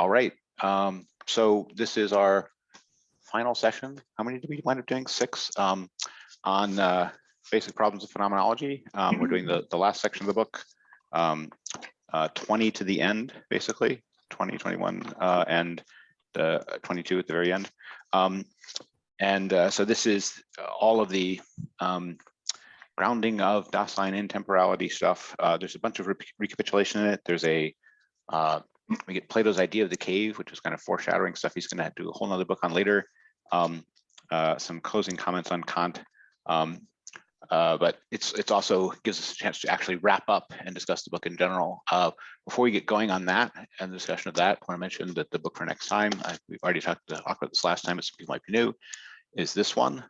All right. So this is our final session. How many did we wind up doing? 6 on Basic Problems of Phenomenology. We're doing the last section of the book, 20 to the end, basically, 20, 21, and 22 at the very end. So this is all of the grounding of Dasein in temporality stuff. There's a bunch of recapitulation in it. There's a we get Plato's idea of the cave, which is kind of foreshadowing stuff he's going to do a whole nother book on later. Some closing comments on Kant, but it's also gives us a chance to actually wrap up and discuss the book in general. Before we get going on that and the discussion of that, I want to mention that the book for next time, we've already talked about this last time, but some people might be new, is this one,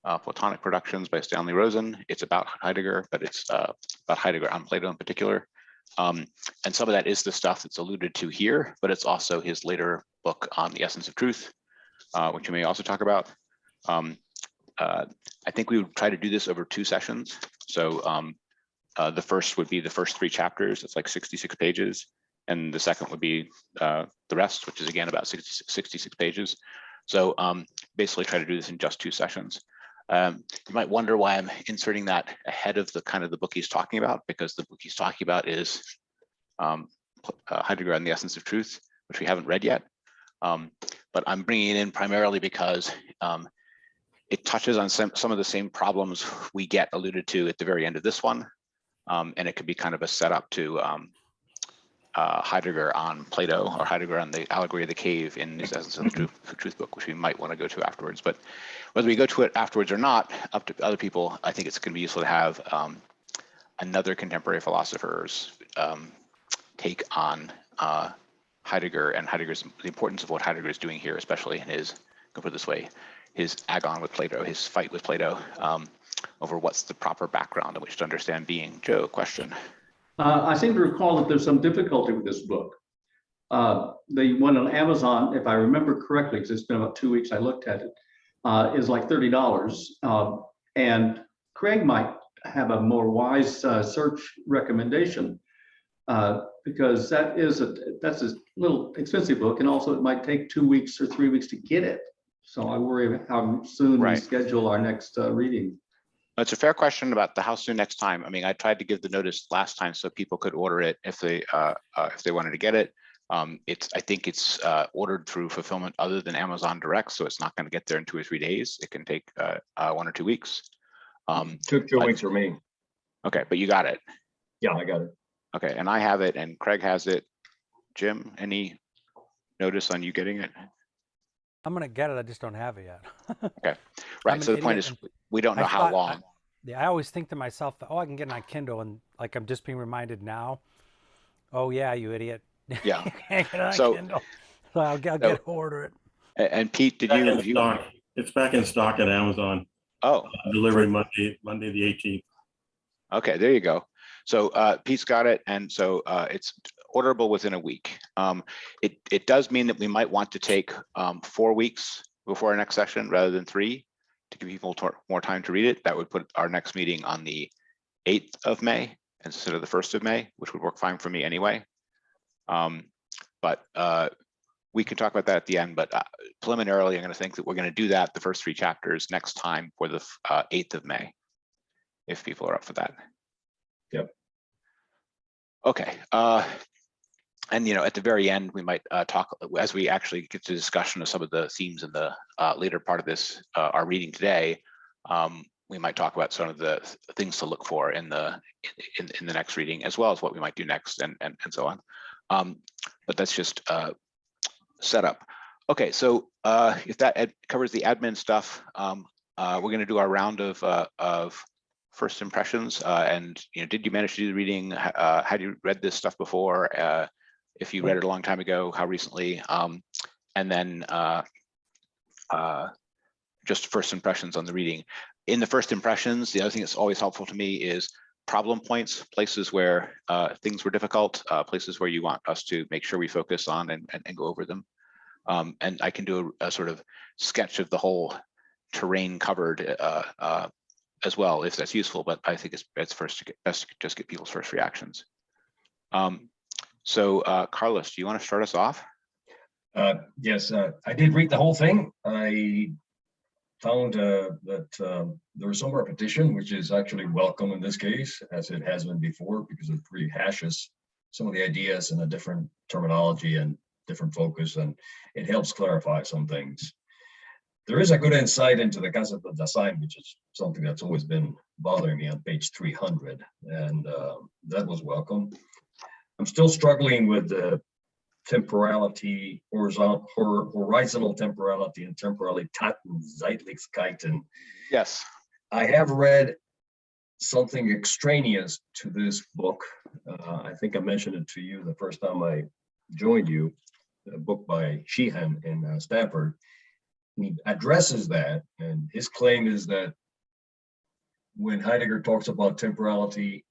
Platonic Productions by Stanley Rosen. It's about Heidegger, but it's about Heidegger on Plato in particular. And some of that is the stuff that's alluded to here, but it's also his later book on the essence of truth, which you may also talk about. I think we would try to do this over 2 sessions. So the first would be the first 3 chapters. It's like 66 pages. And the second would be the rest, which is again about 66 pages. So basically try to do this in just 2 sessions. You might wonder why I'm inserting that ahead of the kind of the book he's talking about, because the book he's talking about is Heidegger and the Essence of Truth, which we haven't read yet. But I'm bringing it in primarily because it touches on some of the same problems we get alluded to at the very end of this one. And it could be kind of a setup to Heidegger on Plato, or Heidegger on the Allegory of the Cave in his Essence of the Truth book, which we might want to go to afterwards. But whether we go to it afterwards or not, up to other people, I think it's going to be useful to have another contemporary philosopher's take on Heidegger and the importance of what Heidegger is doing here, especially in his, I'll put it this way, his agon with Plato, his fight with Plato over what's the proper background in which to understand being. Joe, question. I seem to recall that there's some difficulty with this book. The one on Amazon, if I remember correctly, because it's been about 2 weeks I looked at it, is like $30. And Craig might have a more wise search recommendation, because that's a little expensive book, and also it might take 2 weeks or 3 weeks to get it. So I worry about how soon we schedule our next reading. It's a fair question about the how soon next time. I mean, I tried to give the notice last time so people could order it if they wanted to get it. I think it's ordered through fulfillment other than Amazon Direct, so it's not going to get there in 2 or 3 days. It can take 1 or 2 weeks. Took 2 weeks for me. Okay, but you got it. Yeah, I got it. Okay, and I have it, and Craig has it. Jim, any notice on you getting it? I'm gonna get it. I just don't have it yet. Okay, right. So the point is, we don't know how long. I always think to myself, oh, I can get it on Kindle, and like I'm just being reminded now. Oh yeah, you idiot. Yeah. You can't get it on Kindle. So I'll get order it. And Pete, did you? It's back in stock at Amazon. Oh. Delivery Monday the 18th. Okay, there you go. So Pete's got it, and so it's orderable within a week. It does mean that we might want to take 4 weeks before our next session rather than 3 to give people more time to read it. That would put our next meeting on the 8th of May instead of the 1st of May, which would work fine for me anyway. But we can talk about that at the end, but preliminarily, I'm going to think that we're going to do that, the first 3 chapters, next time for the 8th of May, if people are up for that. Yep. Okay. And at the very end, we might talk, as we actually get to discussion of some of the themes in the later part of this, our reading today. We might talk about some of the things to look for in the next reading, as well as what we might do next, and so on. But that's just setup. Okay, so if that covers the admin stuff, we're going to do our round of first impressions. And did you manage to do the reading? Had you read this stuff before? If you read it a long time ago, how recently? And then just first impressions on the reading. In the first impressions, the other thing that's always helpful to me is problem points, places where things were difficult, places where you want us to make sure we focus on and go over them. And I can do a sort of sketch of the whole terrain covered as well, if that's useful, but I think it's best to just get people's first reactions. So Carlos, do you want to start us off? Yes, I did read the whole thing. I found that there was some repetition, which is actually welcome in this case, as it has been before, because it rehashes some of the ideas in a different terminology and different focus, and it helps clarify some things. There is a good insight into the concept of design, which is something that's always been bothering me on page 300, and that was welcome. I'm still struggling with the temporality, horizontal temporality, and Temporalität and Zeitlichkeiten. Yes. I have read something extraneous to this book. I think I mentioned it to you the first time I joined you, a book by Sheehan in Stanford. He addresses that, and his claim is that when Heidegger talks about temporality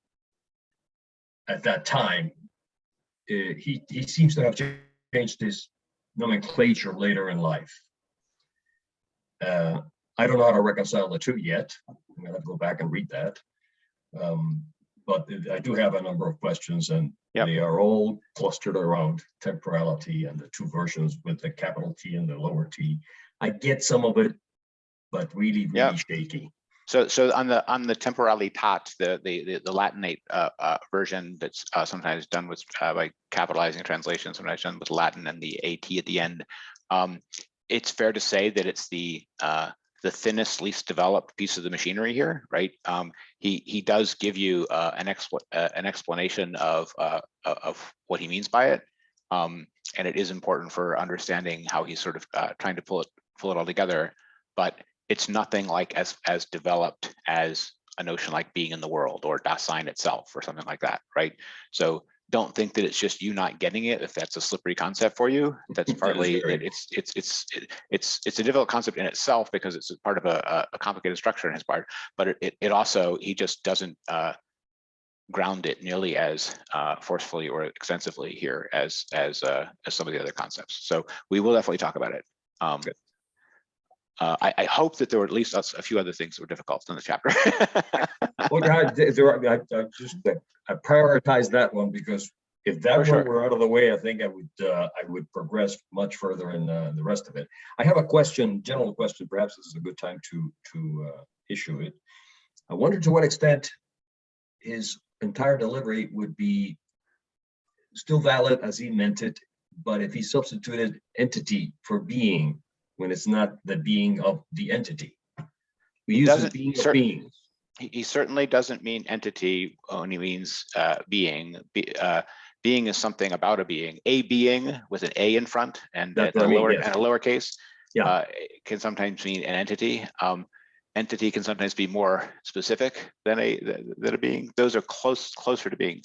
at that time, he seems to have changed his nomenclature later in life. I don't know how to reconcile the two yet. I'm gonna have to go back and read that. But I do have a number of questions, and they are all clustered around temporality and the two versions with the capital T and the lower t. I get some of it, but really shaky. So on the Temporalität, the Latinate version that's sometimes done with by capitalizing translation, sometimes done with Latin and the AT at the end. It's fair to say that it's the thinnest, least developed piece of the machinery here, right? He does give you an explanation of what he means by it, and it is important for understanding how he's sort of trying to pull it all together. But it's nothing like as developed as a notion like being in the world or Dasein itself or something like that, right? So don't think that it's just you not getting it if that's a slippery concept for you. That's partly it's a difficult concept in itself because it's part of a complicated structure in his part, but it also, he just doesn't ground it nearly as forcefully or extensively here as some of the other concepts. So we will definitely talk about it. I hope that there were at least a few other things that were difficult in the chapter. Well, I prioritized that one because if that one were out of the way, I think I would progress much further in the rest of it. I have a question, general question. Perhaps this is a good time to issue it. I wonder to what extent his entire delivery would be still valid as he meant it, but if he substituted entity for being, when it's not the being of the entity. We use the being of beings. He certainly doesn't mean entity when he means being. Being is something about a being. A being with an A in front and a lowercase can sometimes mean an entity. Entity can sometimes be more specific than a being. Those are closer to being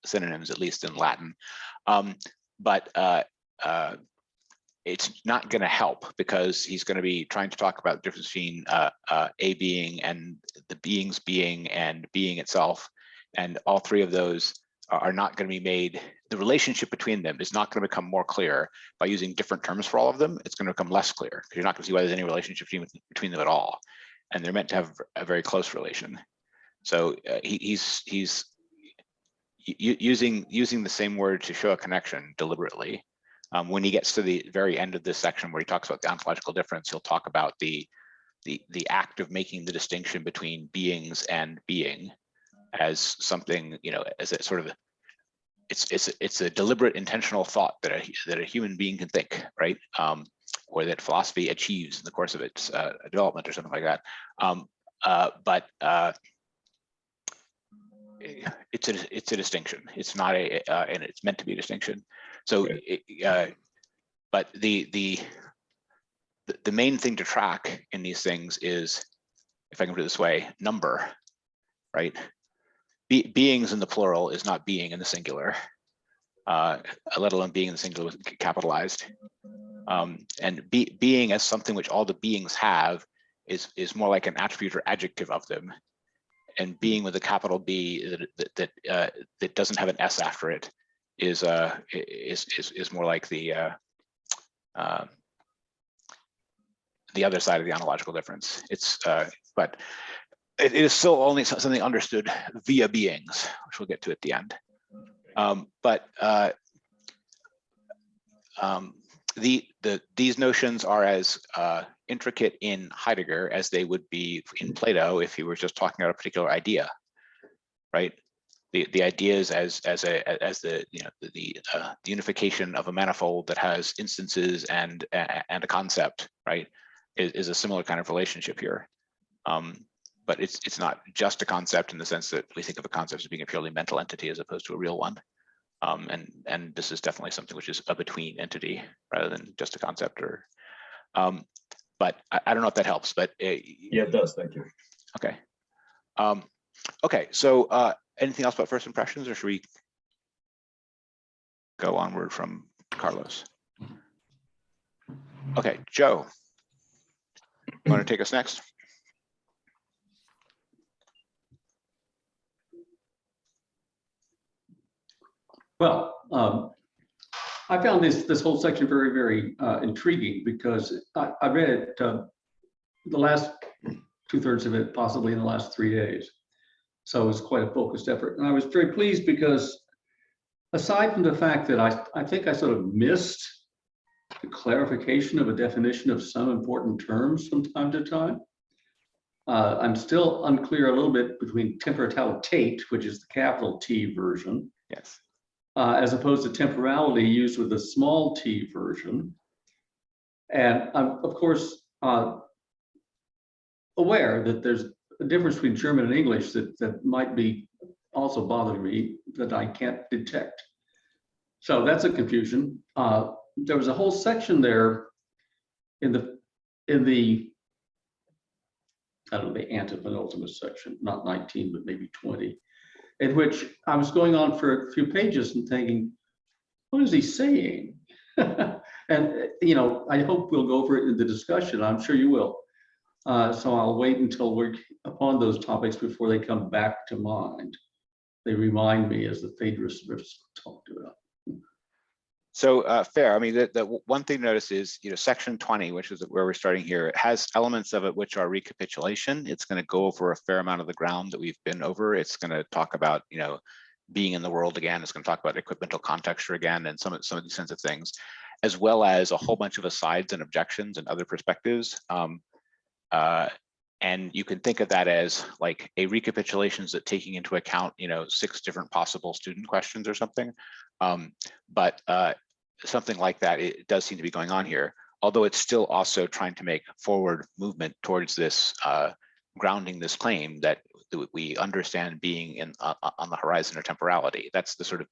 synonyms, at least in Latin. But it's not going to help because he's going to be trying to talk about the difference between a being and the being's being and being itself. And all three of those are not going to be made, the relationship between them is not going to become more clear by using different terms for all of them. It's going to become less clear because you're not going to see why there's any relationship between them at all. And they're meant to have a very close relation. So he's using the same word to show a connection deliberately. When he gets to the very end of this section where he talks about the ontological difference, he'll talk about the act of making the distinction between beings and being as something, as a sort of, it's a deliberate intentional thought that a human being can think, right? Or that philosophy achieves in the course of its development or something like that. But it's a distinction. It's not and it's meant to be a distinction. So, but the main thing to track in these things is, if I can put it this way, number, right? Beings in the plural is not being in the singular, let alone being in the singular capitalized. And being as something which all the beings have is more like an attribute or adjective of them. And being with a capital B that doesn't have an S after it is more like the other side of the ontological difference. But it is still only something understood via beings, which we'll get to at the end. But these notions are as intricate in Heidegger as they would be in Plato if he were just talking about a particular idea, right? The ideas as the unification of a manifold that has instances and a concept, right, is a similar kind of relationship here. But it's not just a concept in the sense that we think of a concept as being a purely mental entity as opposed to a real one. And this is definitely something which is a between entity rather than just a concept. Or, but I don't know if that helps. But Yeah, it does. Thank you. Okay. Okay. So anything else about first impressions, or should we go onward from Carlos? Okay, Joe, you want to take us next? Well, I found this whole section very, very intriguing because I read it the last 2/3 of it, possibly in the last 3 days. So it was quite a focused effort. And I was very pleased because aside from the fact that I think I sort of missed the clarification of a definition of some important terms from time to time, I'm still unclear a little bit between temporality, which is the capital T version, Yes. as opposed to temporality used with a small t version. And I'm, of course, aware that there's a difference between German and English that might be also bothering me that I can't detect. So that's a confusion. There was a whole section there in the I don't know, the antepenultimate section, not 19, but maybe 20, in which I was going on for a few pages and thinking, what is he saying? And, you know, I hope we'll go over it in the discussion. I'm sure you will. So I'll wait until we're upon those topics before they come back to mind. They remind me, as the Phaedrus riffs talked about. So fair. I mean, the one thing to notice is, you know, section 20, which is where we're starting here, it has elements of it which are recapitulation. It's going to go over a fair amount of the ground that we've been over. It's going to talk about, you know, being in the world again. It's going to talk about equipmental contexture again, and some of these kinds of things, as well as a whole bunch of asides and objections and other perspectives. And you can think of that as like a recapitulation is taking into account, you know, 6 different possible student questions or something. But something like that, it does seem to be going on here, although it's still also trying to make forward movement towards this grounding this claim that we understand being on the horizon of temporality. That's the sort of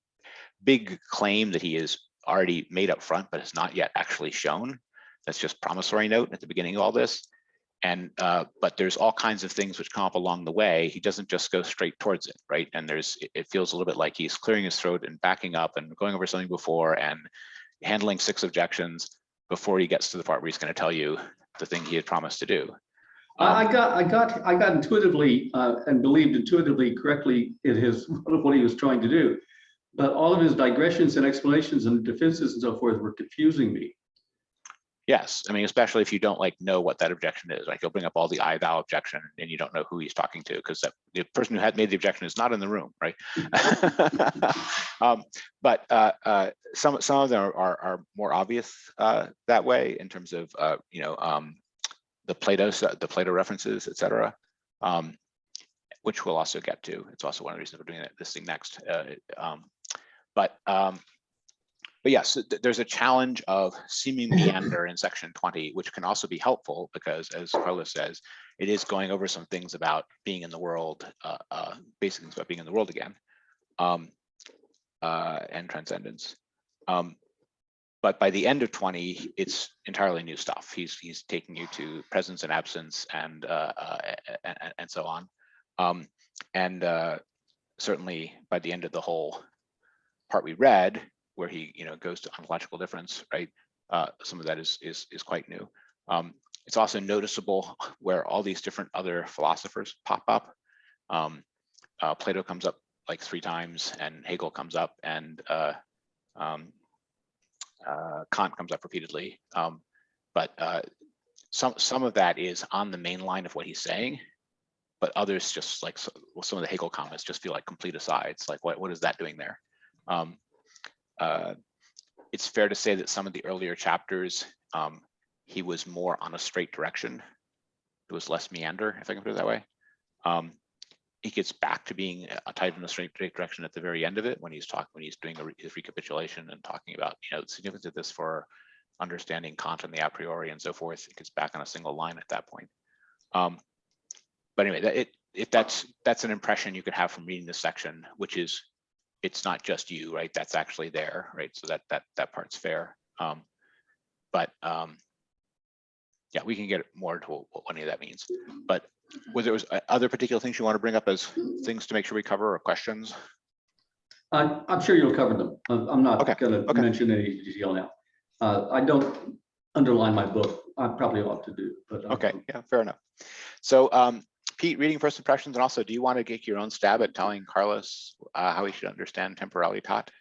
big claim that he has already made up front, but has not yet actually shown. That's just promissory note at the beginning of all this. And but there's all kinds of things which come up along the way. He doesn't just go straight towards it, right? And it feels a little bit like he's clearing his throat and backing up and going over something before and handling 6 objections before he gets to the part where he's going to tell you the thing he had promised to do. I got intuitively and believed intuitively correctly in what he was trying to do, but all of his digressions and explanations and defenses and so forth were confusing me. Yes, I mean, especially if you don't like know what that objection is, like he'll bring up all the I thou objection and you don't know who he's talking to because the person who had made the objection is not in the room, right? But some of them are more obvious that way in terms of you know, the Plato references, etc., which we'll also get to. It's also one of the reasons we're doing this thing next. But yes, there's a challenge of seeming meander in section 20, which can also be helpful because, as Carlos says, it is going over some things about being in the world, basic things about being in the world again, and transcendence. But by the end of 20, it's entirely new stuff. He's taking you to presence and absence and so on. Certainly by the end of the whole part we read, where he, you know, goes to ontological difference, right? Some of that is quite new. It's also noticeable where all these different other philosophers pop up. Plato comes up like 3 times, and Hegel comes up, and Kant comes up repeatedly. But some of that is on the main line of what he's saying, but others just like some of the Hegel comments just feel like complete asides. Like what is that doing there? it's fair to say that some of the earlier chapters, he was more on a straight direction. It was less meander, if I can put it that way. He gets back to being tied in a straight direction at the very end of it when he's doing his recapitulation and talking about the significance of this for understanding Kant and the a priori and so forth. It gets back on a single line at that point. But anyway, that's an impression you could have from reading this section, which is it's not just you, right? That's actually there, right? So that part's fair. But yeah, we can get more into what any of that means. But was there other particular things you want to bring up as things to make sure we cover or questions? I'm sure you'll cover them. I'm not Okay, going to okay. mention any detail now. I don't underline my book. I probably ought to do, but Okay, yeah, fair enough. So Pete, reading first impressions, and also, do you want to get your own stab at telling Carlos how he should understand temporality taught?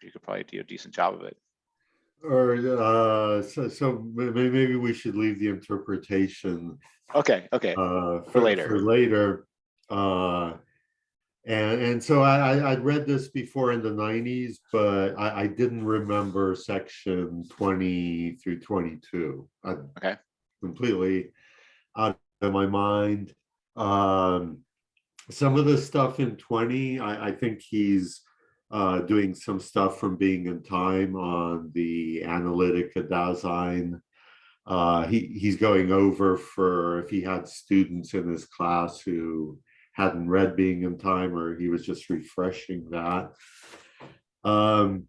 You could probably do a decent job of it. Or so maybe we should leave the interpretation. Okay, for later. For later. And so I'd read this before in the 90s, but I didn't remember section 20 through 22. Okay. Completely out of my mind. Some of the stuff in 20, I think he's doing some stuff from Being in Time on the Analytica Dasein. He's going over for if he had students in his class who hadn't read Being in Time, or he was just refreshing that. And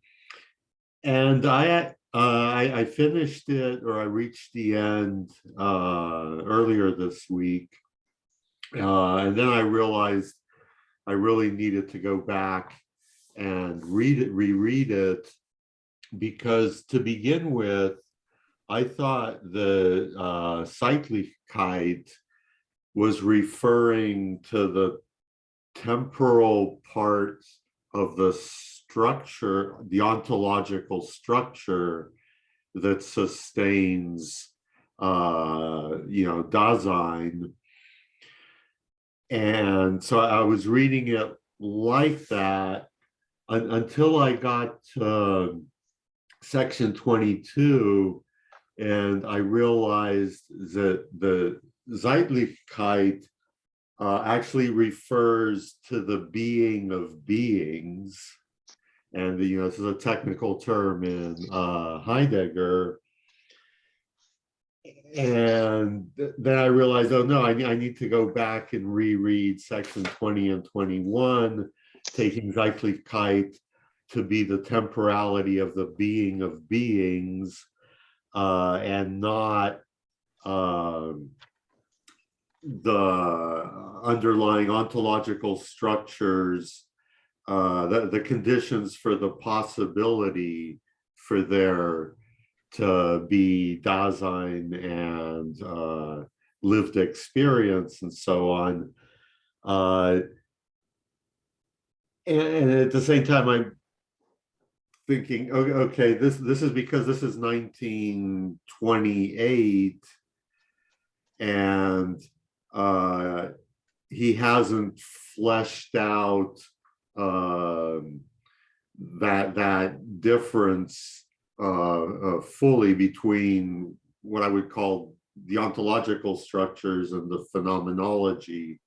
I finished it, or I reached the end earlier this week. And then I realized I really needed to go back and reread it, because to begin with, I thought the Zeitgeist was referring to the temporal parts of the structure, the ontological structure that sustains, Dasein. And so I was reading it like that until I got to section 22, and I realized that the Zeitgeist actually refers to the being of beings, and this is a technical term in Heidegger. And then I realized, oh no, I need to go back and reread section 20 and 21, taking Zeitgeist to be the temporality of the being of beings, and not the underlying ontological structures, the conditions for the possibility for there to be Dasein and lived experience and so on. And at the same time, I'm thinking, okay, this is because this is 1928, and he hasn't fleshed out that difference fully between what I would call the ontological structures and the phenomenology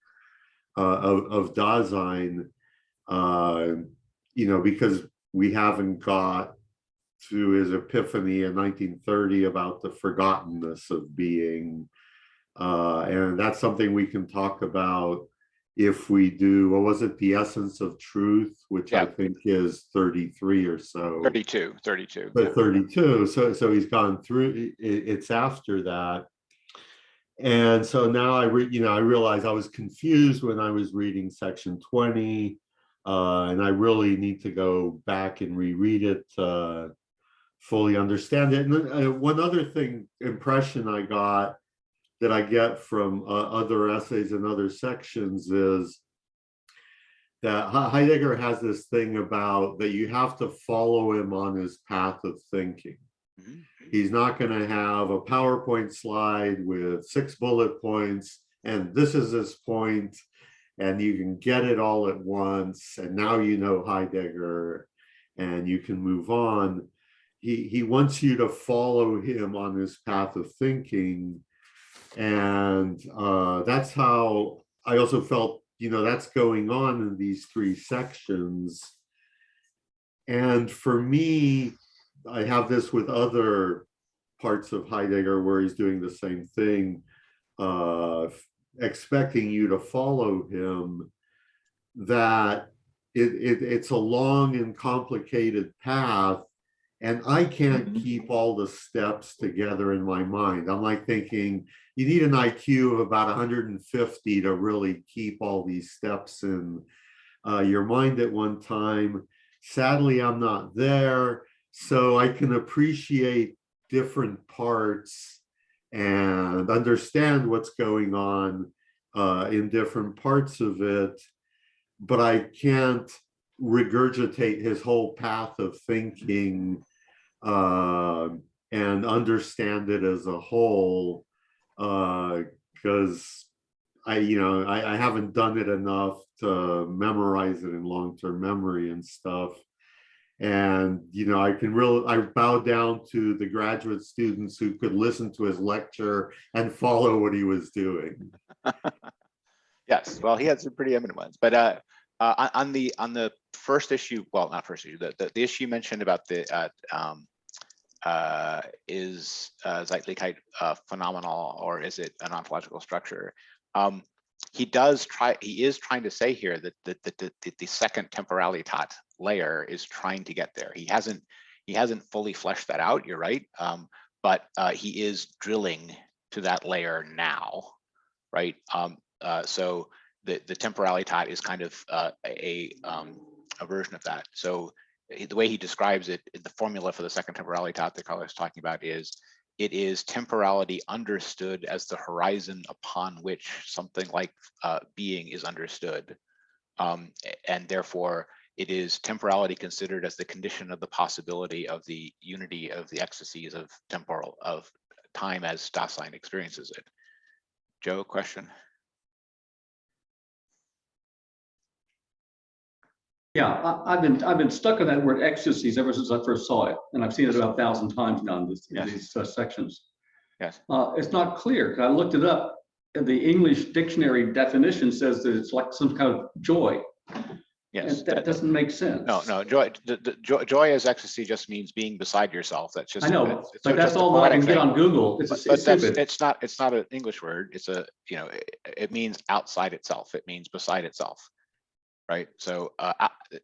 of Dasein, because we haven't got to his epiphany in 1930 about the forgottenness of being. And that's something we can talk about if we do, what was it, The Essence of Truth, which I think is 33 or so. 32. But 32, so he's gone through, it's after that. And so now I realized I was confused when I was reading section 20, and I really need to go back and reread it to fully understand it. And then one other impression I got that I get from other essays and other sections is that Heidegger has this thing about that you have to follow him on his path of thinking. He's not going to have a PowerPoint slide with 6 bullet points, and this is his point, and you can get it all at once, and now you know Heidegger, and you can move on. he wants you to follow him on his path of thinking. And that's how I also felt, that's going on in these three sections. And for me, I have this with other parts of Heidegger where he's doing the same thing, expecting you to follow him, that it's a long and complicated path, and I can't keep all the steps together in my mind. I'm like thinking, you need an IQ of about 150 to really keep all these steps in your mind at one time. Sadly, I'm not there, so I can appreciate different parts and understand what's going on in different parts of it, but I can't regurgitate his whole path of thinking and understand it as a whole, because I haven't done it enough to memorize it in long-term memory and stuff. And I bow down to the graduate students who could listen to his lecture and follow what he was doing. Yes, well, he had some pretty eminent ones, but on the first issue, well, not first issue, the issue mentioned about the is Zeitgeist phenomenal, or is it an ontological structure? He is trying to say here that the second Temporalitat layer is trying to get there. He hasn't fully fleshed that out, you're right, but he is drilling to that layer now, right? So the Temporalitat is kind of a version of that. So the way he describes it, the formula for the second Temporalitat that Carlos is talking about is, it is temporality understood as the horizon upon which something like being is understood. And therefore, it is temporality considered as the condition of the possibility of the unity of the ecstasies of time as Dasein experiences it. Joe, question? Yeah, I've been stuck on that word ecstasies ever since I first saw it, and I've seen it about 1,000 times now in these sections. Yes. It's not clear. I looked it up. The English dictionary definition says that it's like some kind of joy. Yes. And that doesn't make sense. No, joy as ecstasy just means being beside yourself. That's just, I know, it's but that's all that I can get on Google. It's stupid. It's not an English word. It's it means outside itself. It means beside itself. Right. So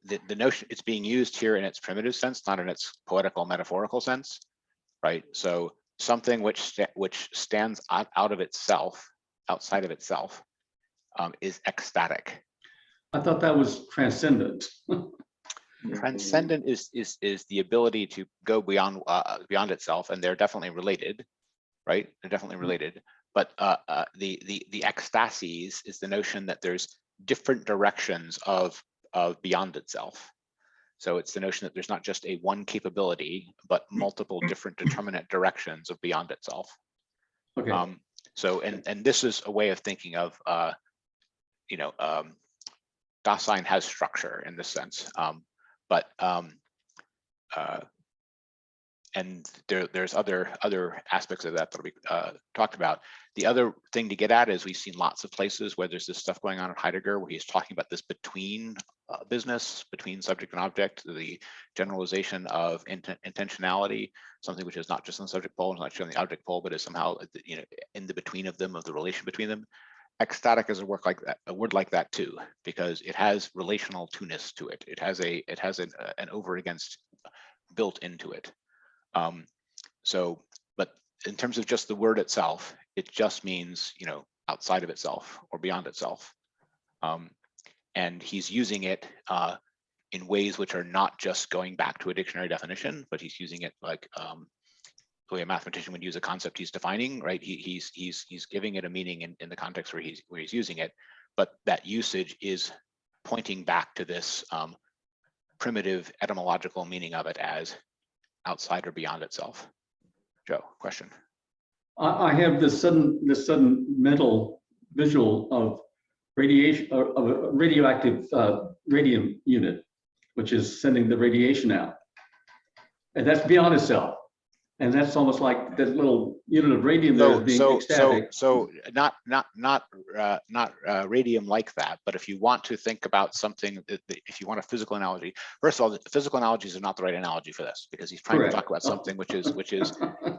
the notion, it's being used here in its primitive sense, not in its poetical metaphorical sense. Right. So something which stands out of itself, outside of itself, is ecstatic. I thought that was transcendent. Transcendent is the ability to go beyond itself, and they're definitely related, right? They're definitely related. But the ecstasies is the notion that there's different directions of beyond itself. So it's the notion that there's not just a one capability, but multiple different determinate directions of beyond itself. Okay. So and this is a way of thinking of Dasein has structure in this sense, and there's other aspects of that we talked about. The other thing to get at is we've seen lots of places where there's this stuff going on in Heidegger where he's talking about this between business, between subject and object, the generalization of intentionality, something which is not just on the subject pole, not just on the object pole, but is somehow in the between of them, of the relation between them. Ecstatic is a word like that too, because it has relational two-ness to it. It has an over against built into it. But in terms of just the word itself, it just means outside of itself or beyond itself. And he's using it in ways which are not just going back to a dictionary definition, but he's using it like the way a mathematician would use a concept he's defining, right? He's giving it a meaning in the context where he's using it, but that usage is pointing back to this primitive etymological meaning of it as outside or beyond itself. Joe, question. I have this sudden mental visual of radiation, of a radioactive radium unit, which is sending the radiation out. and that's beyond itself. And that's almost like that little unit of radium there is being ecstatic. So not radium like that, but if you want to think about something, if you want a physical analogy, first of all, the physical analogies are not the right analogy for this, because he's trying Correct. to talk about something which is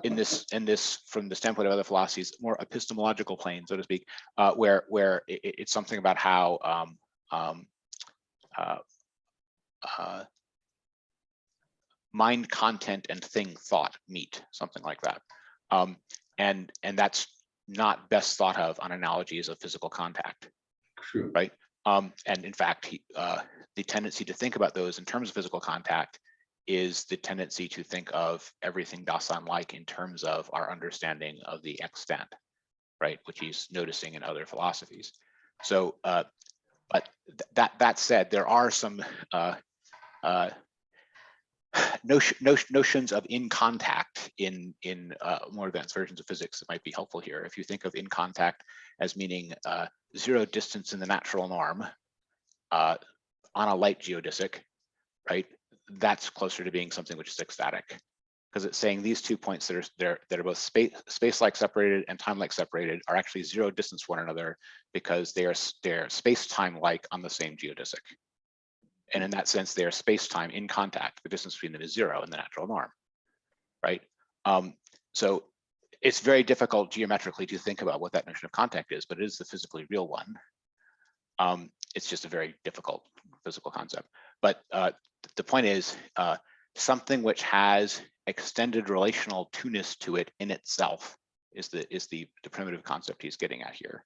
in this from the standpoint of other philosophies, more epistemological plane, so to speak, where it's something about how mind content and thing thought meet, something like that, and that's not best thought of on analogies of physical contact. True. Right? And in fact, the tendency to think about those in terms of physical contact is the tendency to think of everything Dasein-like in terms of our understanding of the extent, right? Which he's noticing in other philosophies. So, but that said, there are some notions of in contact in more advanced versions of physics that might be helpful here. If you think of in contact as meaning zero distance in the natural norm on a light geodesic, right? That's closer to being something which is ecstatic, because it's saying these 2 points that are both space-like separated and time-like separated are actually zero distance from one another because they're space-time-like on the same geodesic. And in that sense, they are space-time in contact. The distance between them is zero in the natural norm, right? So it's very difficult geometrically to think about what that notion of contact is, but it is the physically real one. It's just a very difficult physical concept. But the point is, something which has extended relational two-ness to it in itself is the primitive concept he's getting at here.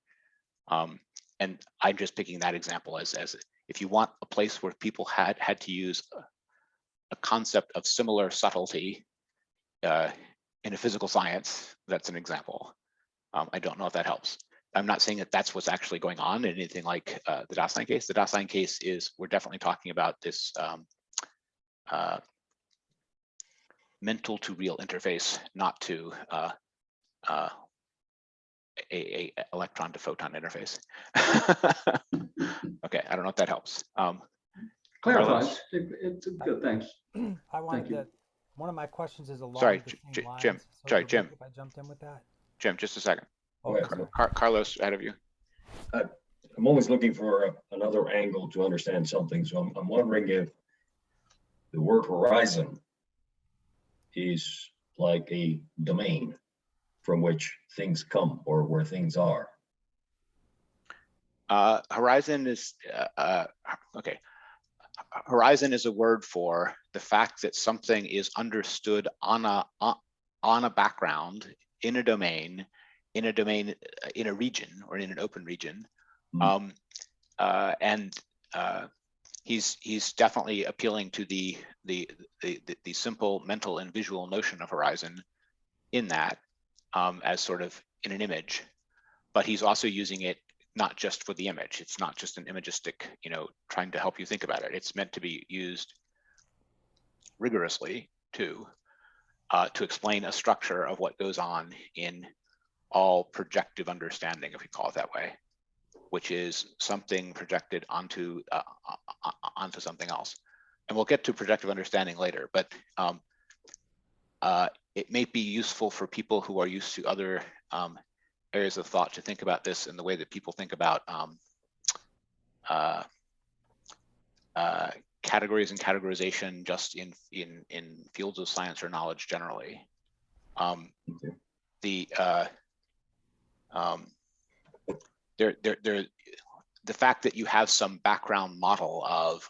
And I'm just picking that example as if you want a place where people had to use a concept of similar subtlety in a physical science, that's an example. I don't know if that helps. I'm not saying that that's what's actually going on in anything like the Dasein case. The Dasein case is, we're definitely talking about this mental to real interface, not to a electron to photon interface. Okay, I don't know if that helps. Clarifies. It's good, thanks. I wanted Thank you. to, one of my questions is along Sorry, the same lines. Jim. So Sorry, is it Jim. okay if I jumped in with that? Jim, just a second. Oh, Okay. sorry. Carlos, ahead of you. I'm always looking for another angle to understand something. So I'm wondering if the word horizon is like a domain from which things come or where things are. Horizon is, okay. Horizon is a word for the fact that something is understood on a background, in a domain, in a region, or in an open region. And he's definitely appealing to the simple mental and visual notion of horizon in that, as sort of in an image, but he's also using it not just for the image. It's not just an imagistic, trying to help you think about it. It's meant to be used rigorously too, to explain a structure of what goes on in all projective understanding, if we call it that way, which is something projected onto something else. And we'll get to projective understanding later, but it may be useful for people who are used to other areas of thought to think about this in the way that people think about categories and categorization just in fields of science or knowledge generally. The fact that you have some background model of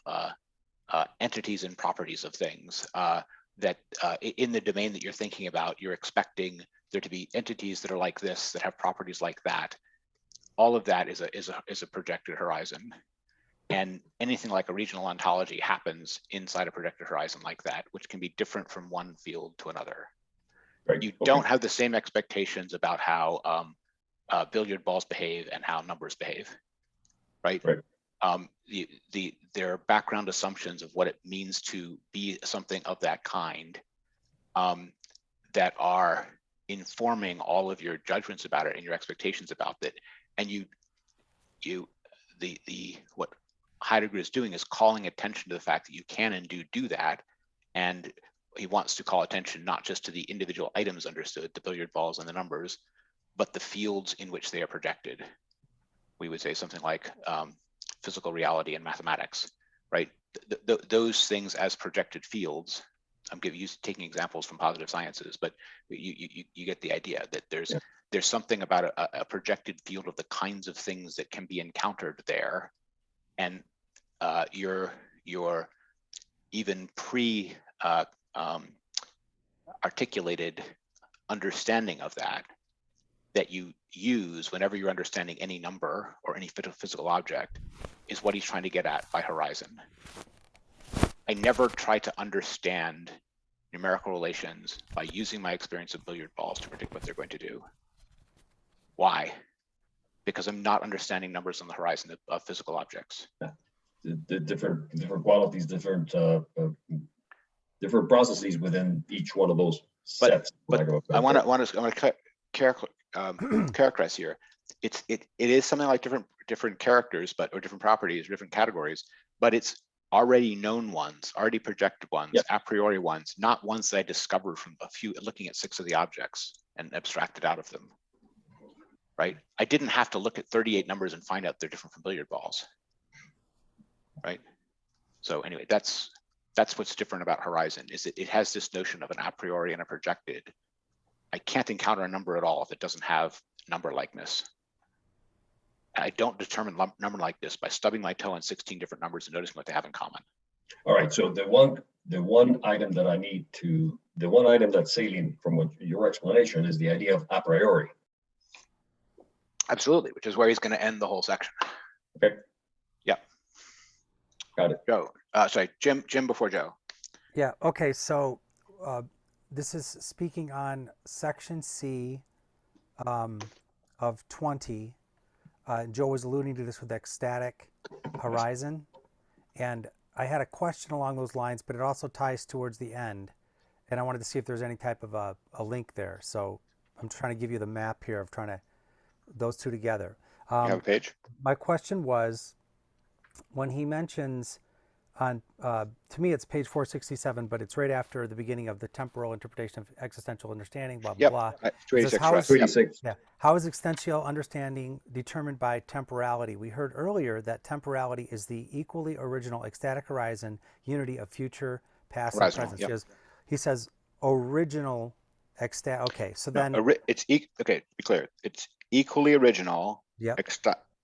entities and properties of things that in the domain that you're thinking about, you're expecting there to be entities that are like this, that have properties like that. All of that is a projected horizon. And anything like a regional ontology happens inside a projected horizon like that, which can be different from one field to another. Right. You don't have the same expectations about how billiard balls behave and how numbers behave, right? There are background assumptions of what it means to be something of that kind that are informing all of your judgments about it and your expectations about it. And what Heidegger is doing is calling attention to the fact that you can and do that, and he wants to call attention not just to the individual items understood, the billiard balls and the numbers, but the fields in which they are projected. We would say something like physical reality and mathematics, right? Those things as projected fields. I'm taking examples from positive sciences, but you get the idea that there's something about a projected field of the kinds of things that can be encountered there, and your even articulated understanding of that you use whenever you're understanding any number or any physical object is what he's trying to get at by horizon. I never try to understand numerical relations by using my experience of billiard balls to predict what they're going to do. Why? Because I'm not understanding numbers on the horizon of physical objects. The different qualities, different processes within each one of those sets. But I want to characterize here. It is something like different characters, or different properties, different categories, but it's already known ones, already projected ones, a priori ones, not ones that I discovered from looking at 6 of the objects and abstracted out of them. Right? I didn't have to look at 38 numbers and find out they're different from billiard balls. Right? So anyway, that's what's different about horizon, is it has this notion of an a priori and a projected. I can't encounter a number at all if it doesn't have number likeness. I don't determine number likeness by stubbing my toe on 16 different numbers and noticing what they have in common. All right, so the one item that's salient from your explanation is the idea of a priori. Absolutely, which is where he's going to end the whole section. Okay. Yeah. Got it. Joe, sorry, Jim before Joe. Yeah, okay, so this is speaking on section C of 20. Joe was alluding to this with ecstatic horizon. And I had a question along those lines, but it also ties towards the end. And I wanted to see if there's any type of a link there. So I'm trying to give you the map here of trying to, those two together. You have a page? My question was, when he mentions on, to me it's page 467, but it's right after the beginning of the temporal interpretation of existential understanding, blah, blah, blah. 386. Yeah. How is existential understanding determined by temporality? We heard earlier that temporality is the equally original ecstatic horizon, unity of future, past, and present. He says original ecstatic. Okay, so then it's okay. To be clear, it's equally original. Yep.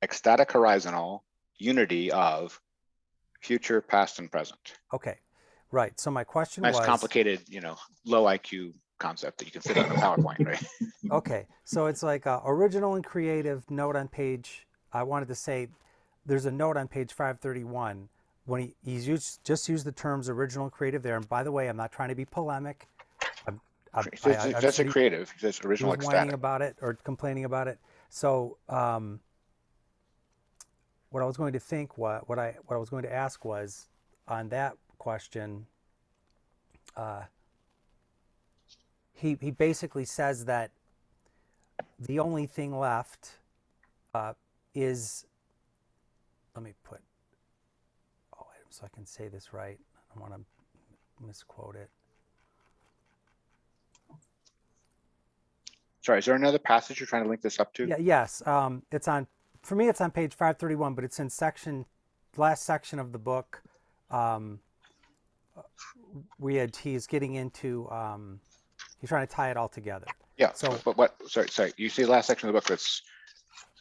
Ecstatic horizontal unity of future, past, and present. Okay, right. So my question was complicated, low IQ concept that you can fit on a PowerPoint, right? Okay, so it's like original and creative note on page. I wanted to say there's a note on page 531 when he's just used the terms original and creative there. And by the way, I'm not trying to be polemic. That's a creative. He says original ecstatic. Whining about it or complaining about it. So what I was going to think, what I was going to ask was on that question. He basically says that the only thing left is, let me put, so I can say this right. I don't want to misquote it. Sorry, is there another passage you're trying to link this up to? Yeah, yes. It's on, for me, it's on page 531, but it's in last section of the book. He's getting into, he's trying to tie it all together. Yeah. So, but sorry. You see the last section of the book that's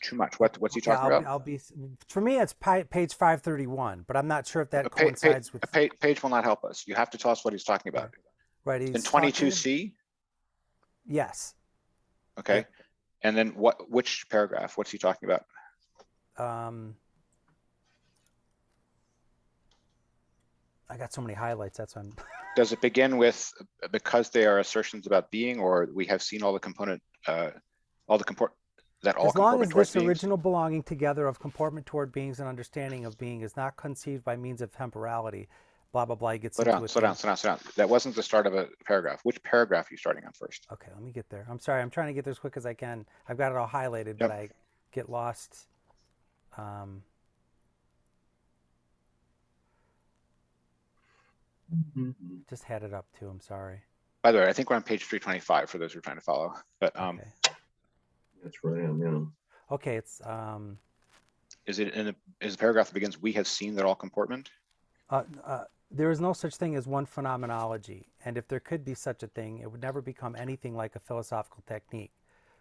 too much. What's he talking about? For me, it's page 531, but I'm not sure if that coincides with. A page will not help us. You have to tell us what he's talking about. Right. He's in 22C. Yes. Okay. And then which paragraph? What's he talking about? I got so many highlights. That's why I'm. Does it begin with because they are assertions about being, or we have seen all the component, that all as long as this original belonging together of comportment toward beings and understanding of being is not conceived by means of temporality, blah blah blah. He gets into it. Slow down. That wasn't the start of a paragraph. Which paragraph are you starting on first? Okay, let me get there. I'm sorry. I'm trying to get there as quick as I can. I've got it all highlighted, but I get lost. Just had it up too. I'm sorry. By the way, I think we're on page 325 for those who are trying to follow. But Okay. That's where I am, yeah. Okay. It's is it is the paragraph that begins, "We have seen that all comportment"? there is no such thing as one phenomenology, and if there could be such a thing, it would never become anything like a philosophical technique.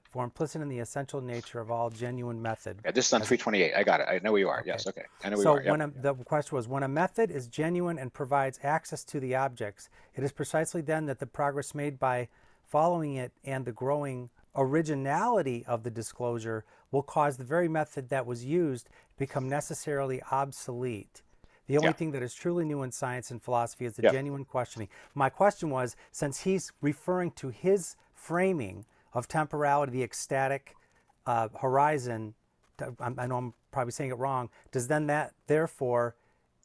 For implicit in the essential nature of all genuine method. Yeah, this is on 328. I got it. I know where you are. Okay. Yes. Okay. I know where So you are. Yep. when the question was, when a method is genuine and provides access to the objects, it is precisely then that the progress made by following it and the growing originality of the disclosure will cause the very method that was used to become necessarily obsolete. The only Yeah. thing that is truly new in science and philosophy is the Yep. genuine questioning. My question was, since he's referring to his framing of temporality, the ecstatic horizon, I know I'm probably saying it wrong, does then that therefore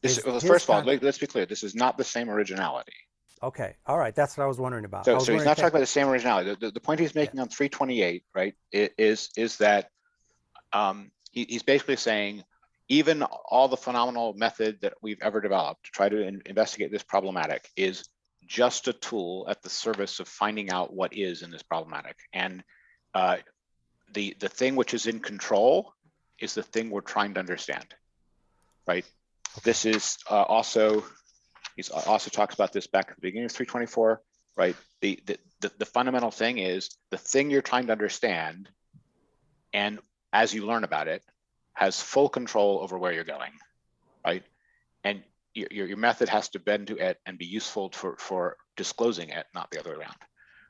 Well, first of all, let's be clear. This is not the same originality. Okay, all right, that's what I was wondering about. So he's not talking about the same originality. The point he's making on 328, right, is that he's basically saying even all the phenomenal method that we've ever developed to try to investigate this problematic is just a tool at the service of finding out what is in this problematic. And the thing which is in control is the thing we're trying to understand, right? Okay. This is he also talks about this back at the beginning of 324, right? The fundamental thing is the thing you're trying to understand, and as you learn about it, has full control over where you're going, right? And your method has to bend to it and be useful for disclosing it, not the other way around,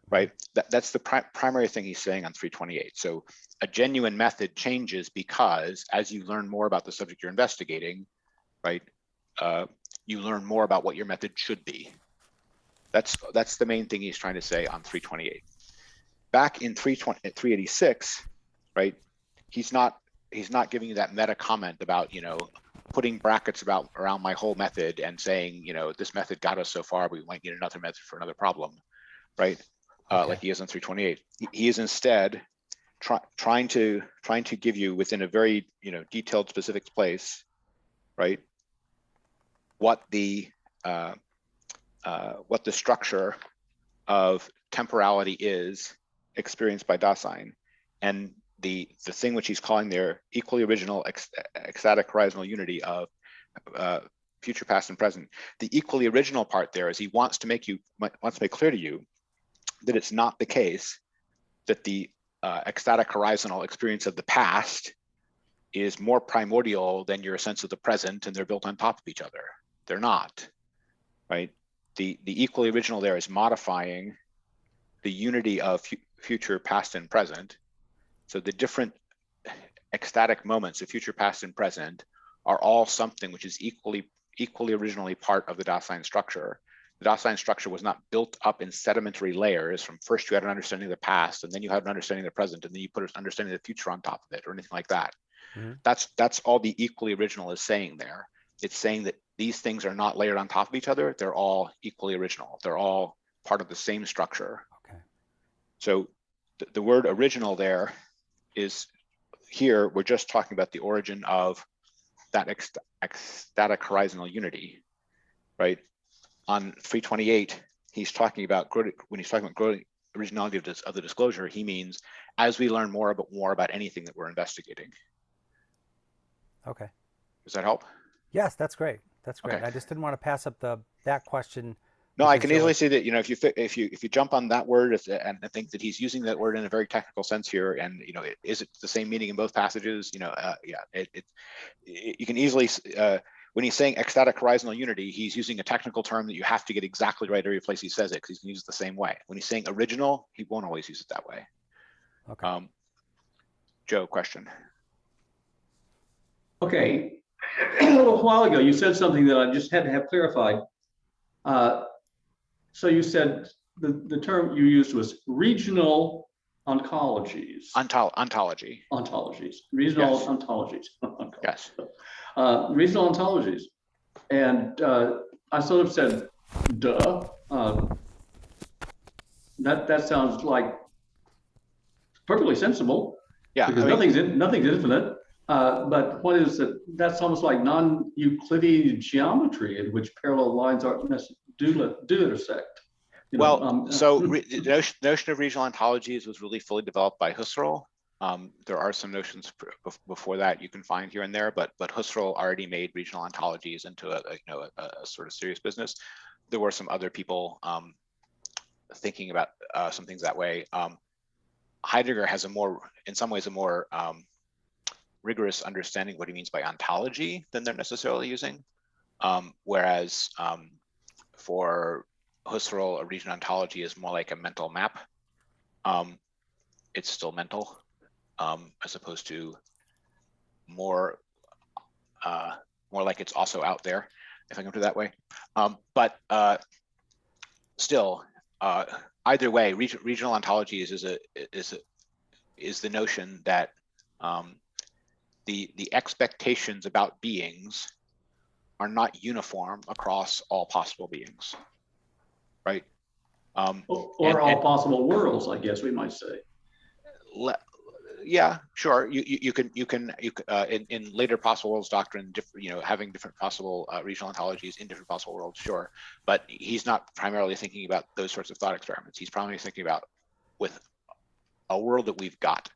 right? That's the primary thing he's saying on 328. So a genuine method changes because as you learn more about the subject you're investigating, right, you learn more about what your method should be. That's the main thing he's trying to say on 328. Back in 386, right, he's not giving you that meta comment about, putting brackets around my whole method and saying, this method got us so far, we might need another method for another problem, right? Okay. Like he is on 328. He is instead trying to give you within a very detailed specific place, right, what the structure of temporality is experienced by Dasein, and the thing which he's calling their equally original ecstatic horizontal unity of future, past, and present. The equally original part there is he wants to make clear to you that it's not the case that the ecstatic horizontal experience of the past is more primordial than your sense of the present, and they're built on top of each other. They're not, right? The equally original there is modifying the unity of future, past, and present. So the different ecstatic moments of future, past, and present are all something which is equally originally part of the Dasein structure. The Dasein structure was not built up in sedimentary layers from first you had an understanding of the past, and then you had an understanding of the present, and then you put an understanding of the future on top of it, or anything like that. Mm-hmm. That's all the equally original is saying there. It's saying that these things are not layered on top of each other. They're all equally original. They're all part of the same structure. Okay. So the word original there is, here we're just talking about the origin of that ecstatic horizontal unity, right? On 328, he's talking about, when he's talking about growing originality of the disclosure, he means as we learn more about anything that we're investigating. Okay. Does that help? Yes, that's great. That's great. Okay. I just didn't want to pass up that question. No, I can easily see that, if you jump on that word and think that he's using that word in a very technical sense here, and is it the same meaning in both passages? You can easily, when he's saying ecstatic horizontal unity, he's using a technical term that you have to get exactly right every place he says it, because he's going to use it the same way. When he's saying original, he won't always use it that way. Okay. Joe, question. Okay. A little while ago, you said something that I just had to have clarified. So you said the term you used was regional ontologies. Ontology. Ontologies. Regional yes. Ontologies. Yes. Regional ontologies. And I sort of said, duh. That sounds like perfectly sensible. Yeah. Because nothing's infinite. But what is it? That's almost like non-Euclidean geometry in which parallel lines aren't intersect. Well, so the notion of regional ontologies was really fully developed by Husserl. There are some notions before that you can find here and there, but Husserl already made regional ontologies into a sort of serious business. There were some other people thinking about some things that way. Heidegger has in some ways a more rigorous understanding of what he means by ontology than they're necessarily using. Whereas for Husserl, a regional ontology is more like a mental map. It's still mental, as opposed to more like it's also out there, if I can put it that way. But still, either way, regional ontologies is the notion that the expectations about beings are not uniform across all possible beings, right? Or all possible worlds, I guess we might say. Yeah, sure. You can in later possible worlds doctrine, having different possible regional ontologies in different possible worlds, sure. But he's not primarily thinking about those sorts of thought experiments. He's primarily thinking about with a world that we've got.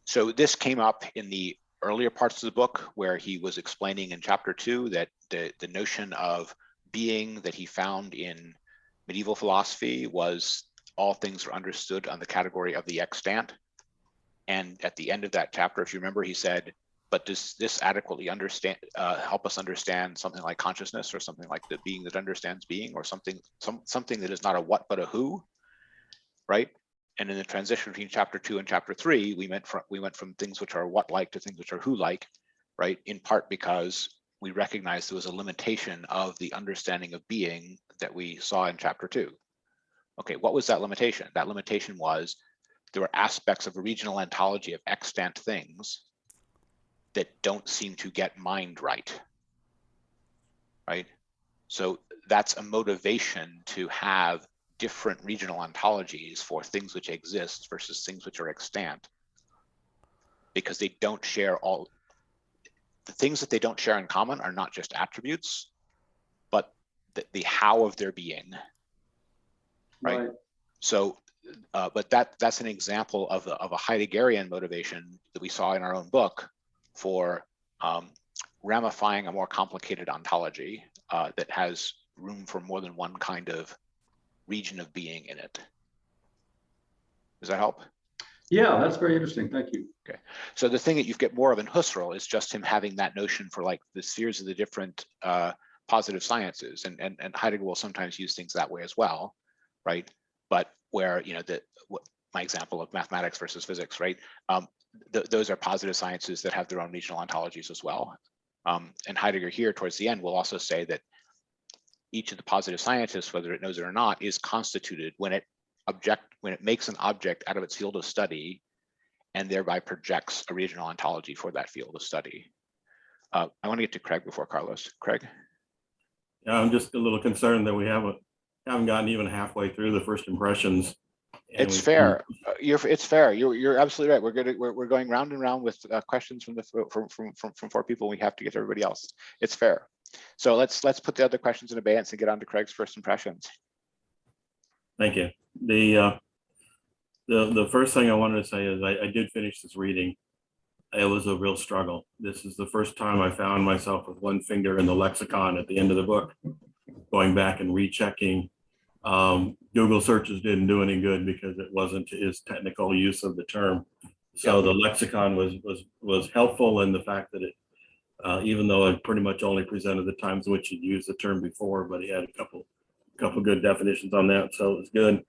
So this came up in the earlier parts of the book where he was explaining in chapter 2 that the notion of being that he found in medieval philosophy was all things are understood on the category of the extant. And at the end of that chapter, if you remember, he said, but does this adequately help us understand something like consciousness, or something like the being that understands being, or something that is not a what but a who, right? And in the transition between chapter 2 and chapter 3, we went from things which are what-like to things which are who-like, right? In part because we recognized there was a limitation of the understanding of being that we saw in chapter 2. Okay, what was that limitation? That limitation was there were aspects of a regional ontology of extant things that don't seem to get mind right, right? So that's a motivation to have different regional ontologies for things which exist versus things which are extant, because they don't share all the things that they don't share in common are not just attributes, but the how of their being, right? So, but that's an example of a Heideggerian motivation that we saw in our own book for ramifying a more complicated ontology that has room for more than one kind of region of being in it. Does that help? Yeah, that's very interesting. Thank you. Okay. So the thing that you get more of in Husserl is just him having that notion for like the spheres of the different positive sciences, and Heidegger will sometimes use things that way as well, right? But where, my example of mathematics versus physics, right? Those are positive sciences that have their own regional ontologies as well. And Heidegger here towards the end will also say that each of the positive scientists, whether it knows it or not, is constituted when it makes an object out of its field of study and thereby projects a regional ontology for that field of study. I want to get to Craig before Carlos. Craig? Yeah, I'm just a little concerned that we haven't gotten even halfway through the first impressions. It's fair. It's fair. You're absolutely right. We're going round and round with questions from 4 people. We have to get to everybody else. It's fair. So let's put the other questions in abeyance and get on to Craig's first impressions. Thank you. The first thing I wanted to say is I did finish this reading. It was a real struggle. This is the first time I found myself with one finger in the lexicon at the end of the book, going back and rechecking. Google searches didn't do any good because it wasn't his technical use of the term. So the lexicon was helpful in the fact that it, even though I pretty much only presented the times in which he'd used the term before, but he had a couple good definitions on that, so it was good.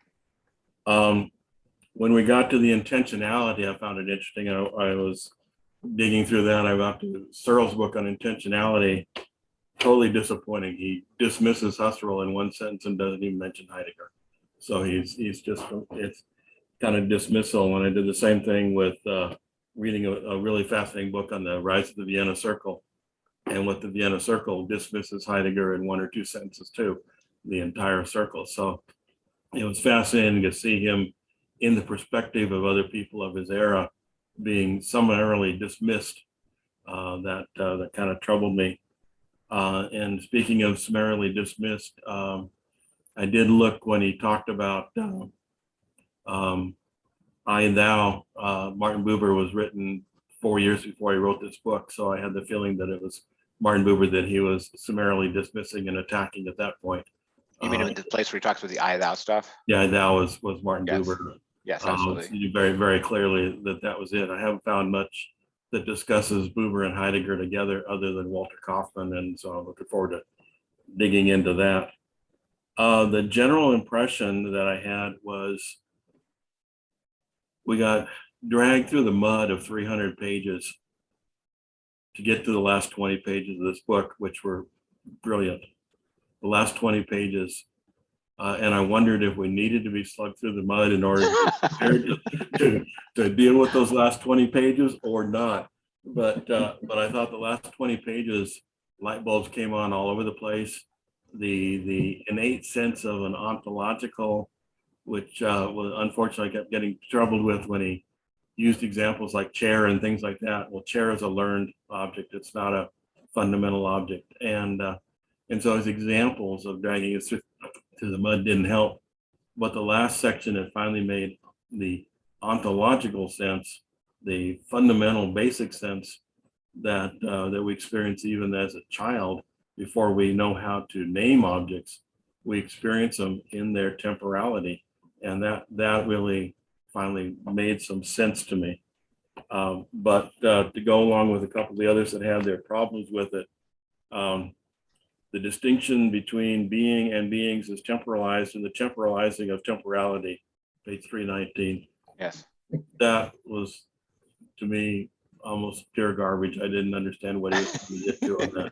When we got to the intentionality, I found it interesting. I was digging through that. I got to Searle's book on intentionality. Totally disappointing. He dismisses Husserl in one sentence and doesn't even mention Heidegger. So it's kind of dismissal. And I did the same thing with reading a really fascinating book on the rise of the Vienna Circle. And with the Vienna Circle dismisses Heidegger in 1 or 2 sentences too, the entire circle. So it was fascinating to see him in the perspective of other people of his era being summarily dismissed that kind of troubled me. And speaking of summarily dismissed, I did look when he talked about I and Thou. Martin Buber was written 4 years before he wrote this book, so I had the feeling that it was Martin Buber that he was summarily dismissing and attacking at that point. You mean in the place where he talks about the I thou stuff? Yeah, Thou was Martin Yes. Buber. Yes, absolutely. You very, very clearly that was it. I haven't found much that discusses Buber and Heidegger together other than Walter Kaufmann, and so I'm looking forward to digging into that. The general impression that I had was we got dragged through the mud of 300 pages to get to the last 20 pages of this book, which were brilliant. The last 20 pages. And I wondered if we needed to be slugged through the mud in order to deal with those last 20 pages or not. But I thought the last 20 pages, light bulbs came on all over the place. The innate sense of an ontological, which was unfortunately I kept getting troubled with when he used examples like chair and things like that. Well, chair is a learned object. It's not a fundamental object. And so his examples of dragging us through the mud didn't help. But the last section, it finally made the ontological sense, the fundamental basic sense that we experience even as a child before we know how to name objects. We experience them in their temporality. And that really finally made some sense to me. But to go along with a couple of the others that had their problems with it, the distinction between being and beings is temporalized in the temporalizing of temporality, page 319. Yes. That was, to me, almost pure garbage. I didn't understand what he was trying to get to on that.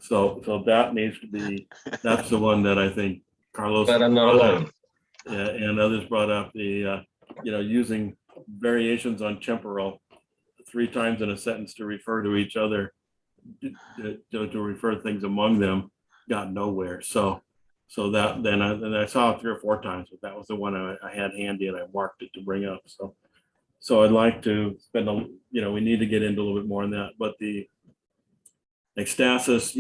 So that needs to be, that's the one that I think Carlos. But I'm not alone. And others brought up the, using variations on temporal 3 times in a sentence to refer to each other, to refer to things among them, got nowhere. So that then I saw it 3 or 4 times, but that was the one I had handy and I marked it to bring up. So I'd like to spend we need to get into a little bit more on that. But the ecstasis,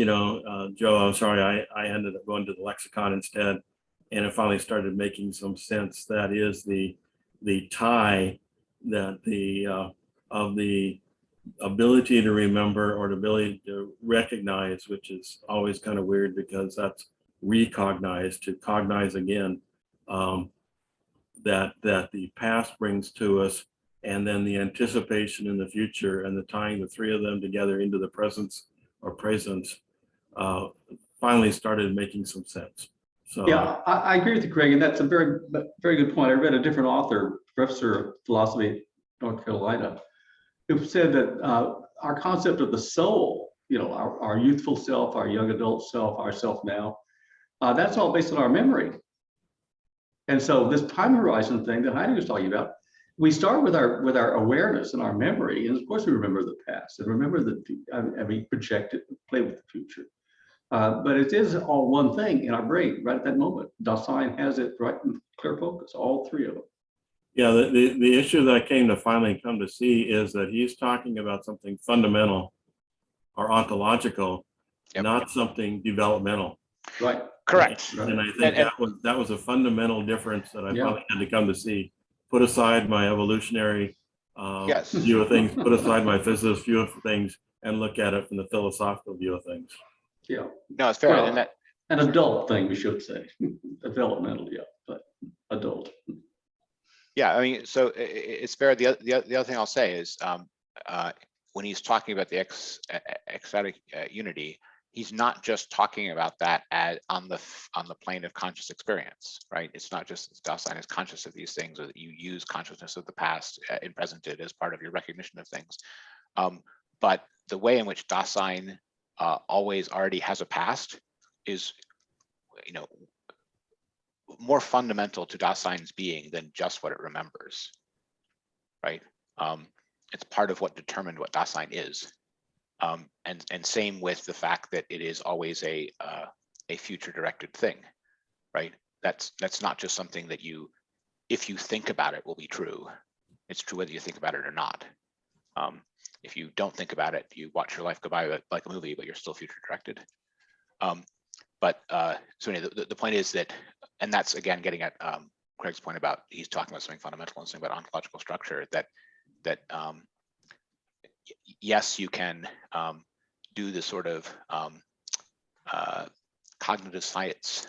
Joe, I'm sorry, I ended up going to the lexicon instead, and it finally started making some sense. That is the tie that of the ability to remember or the ability to recognize, which is always kind of weird because that's recognize, to cognize again, that the past brings to us, and then the anticipation in the future, and the tying the 3 of them together into the presence or presence finally started making some sense. So yeah, I agree with you, Craig, and that's a very, very good point. I read a different author, professor of philosophy at North Carolina, who said that our concept of the soul, our youthful self, our young adult self, our self now, that's all based on our memory. And so this time horizon thing that Heidegger was talking about, we start with our awareness and our memory, and of course we remember the past and remember we project it, play with the future. But it is all one thing in our brain right at that moment. Dasein has it right in clear focus, all 3 of them. yeah, the issue that I came to finally come to see is that he's talking about something fundamental or ontological, Yep. not something developmenal. Right. Correct. Right. And I think that was a fundamental difference that I finally had to come to see. Put aside my evolutionary Yes. view of things, put aside my physicist view of things, and look at it from the philosophical view of things. Yeah. No, it's fair. Well, And that, an adult thing, we should say. Developmental, yeah, but adult. yeah, I mean, so it's fair. The other thing I'll say is when he's talking about the ecstatic unity, he's not just talking about that on the plane of conscious experience, right? It's not just Dasein is conscious of these things, or that you use consciousness of the past and presented as part of your recognition of things. But the way in which Dasein always already has a past is, more fundamental to Dasein's being than just what it remembers, right? It's part of what determined what Dasein is. And same with the fact that it is always a future directed thing, right? That's not just something that if you think about it, will be true. It's true whether you think about it or not. If you don't think about it, you watch your life go by like a movie, but you're still future directed. So anyway, the point is that, and that's again getting at Craig's point about he's talking about something fundamental and something about ontological structure, that yes, you can do this sort of cognitive science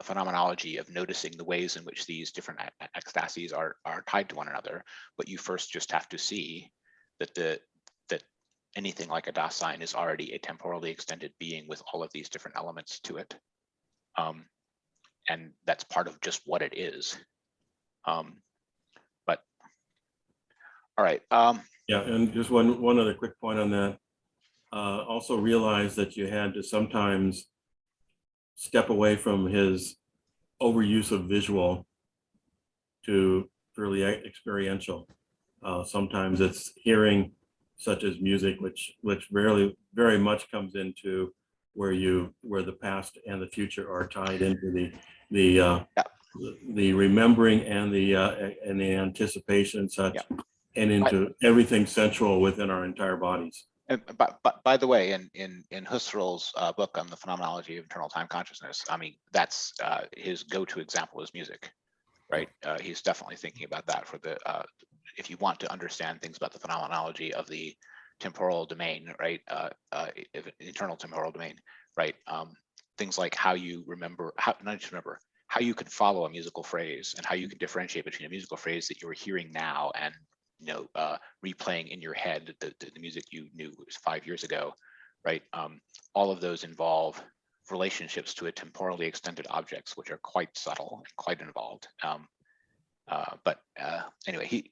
phenomenology of noticing the ways in which these different ecstasies are tied to one another, but you first just have to see that that anything like a Dasein is already a temporally extended being with all of these different elements to it, and that's part of just what it is. But all right. Yeah, and just one other quick point on that. Also realize that you had to sometimes step away from his overuse of visual to purely experiential. Sometimes it's hearing, such as music, which very much comes into where the past and the future are tied into the remembering and the anticipation and such, and into everything central within our entire bodies. But by the way, in Husserl's book on the phenomenology of internal time consciousness, I mean, that's his go-to example is music, right? He's definitely thinking about that for the if you want to understand things about the phenomenology of the temporal domain, right? Internal temporal domain, right? Things like how you remember, not just remember, how you can follow a musical phrase and how you can differentiate between a musical phrase that you're hearing now and replaying in your head the music you knew was 5 years ago, right? All of those involve relationships to a temporally extended objects, which are quite subtle and quite involved. But anyway,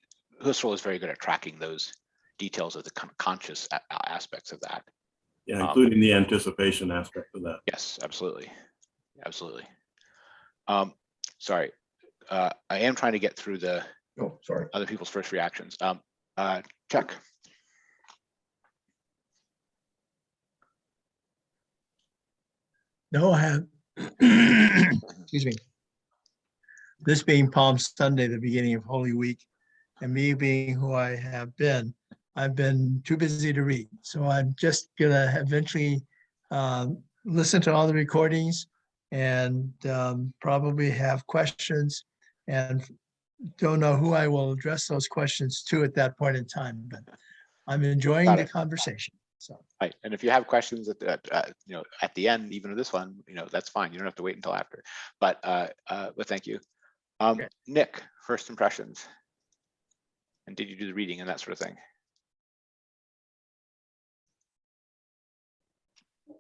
Husserl is very good at tracking those details of the conscious aspects of that. Yeah, including the anticipation aspect of that. Yes, absolutely. Absolutely. Sorry, I am trying to get through the other people's first reactions. Chuck. No, I have, excuse me. This being Palm Sunday, the beginning of Holy Week, and me being who I have been, I've been too busy to read. So I'm just gonna eventually listen to all the recordings and probably have questions, and don't know who I will address those questions to at that point in time, but I'm enjoying the conversation. So, right, and if you have questions at the end, even of this one, that's fine. You don't have to wait until after. But thank you, okay. Nick. First impressions, and did you do the reading and that sort of thing?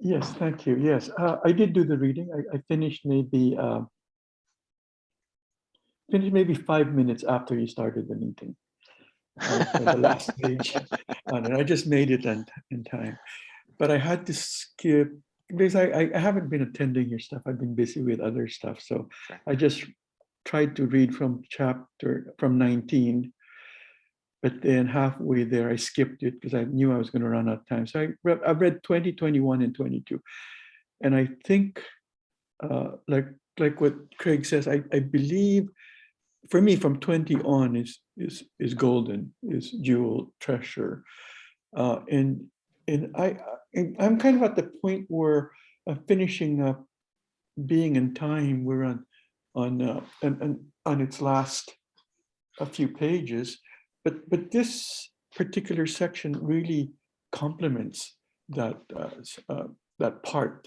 Yes, thank you. Yes, I did do the reading. I finished maybe 5 minutes after you started the meeting. The last page, and I just made it in time. But I had to skip because I haven't been attending your stuff. I've been busy with other stuff. So I just tried to read from 19, but then halfway there I skipped it because I knew I was going to run out of time. So I read 20, 21, and 22. And I think like what Craig says, I believe for me from 20 on is golden, is jewel, treasure. And I'm kind of at the point where finishing up Being in Time. We're on its last a few pages, but this particular section really complements that part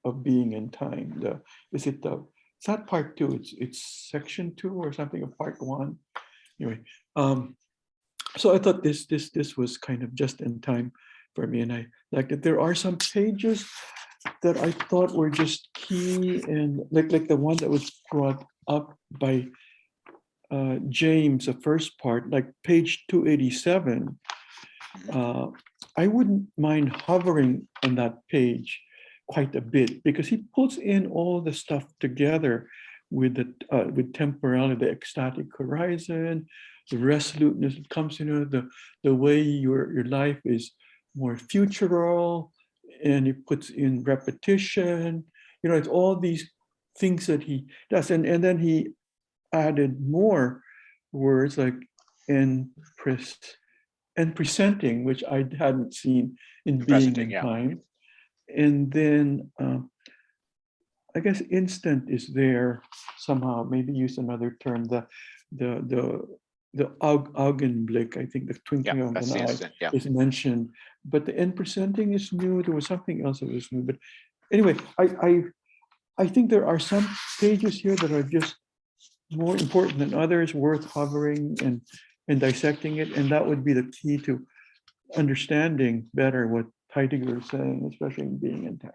of Being in Time. It's not part 2. It's section 2 or something of part 1. Anyway, so I thought this was kind of just in time for me, and I like that there are some pages that I thought were just key, and like the one that was brought up by James, the first part, like page 287. I wouldn't mind hovering on that page quite a bit because he puts in all the stuff together with temporality, the ecstatic horizon, the resoluteness that comes, the way your life is more futural, and he puts in repetition, it's all these things that he does, and then he added more words like empress, and presenting, which I hadn't seen in And Being presenting, and yeah. Time. And then I guess instant is there somehow, maybe use another term, the Augenblick, I think the twinkling Yeah, of that's an the eye instant. Yeah. is mentioned, but the end presenting is new. There was something else that was new, but anyway, I think there are some pages here that are just more important than others, worth hovering and dissecting it, and that would be the key to understanding better what Heidegger is saying, especially in Being and Time.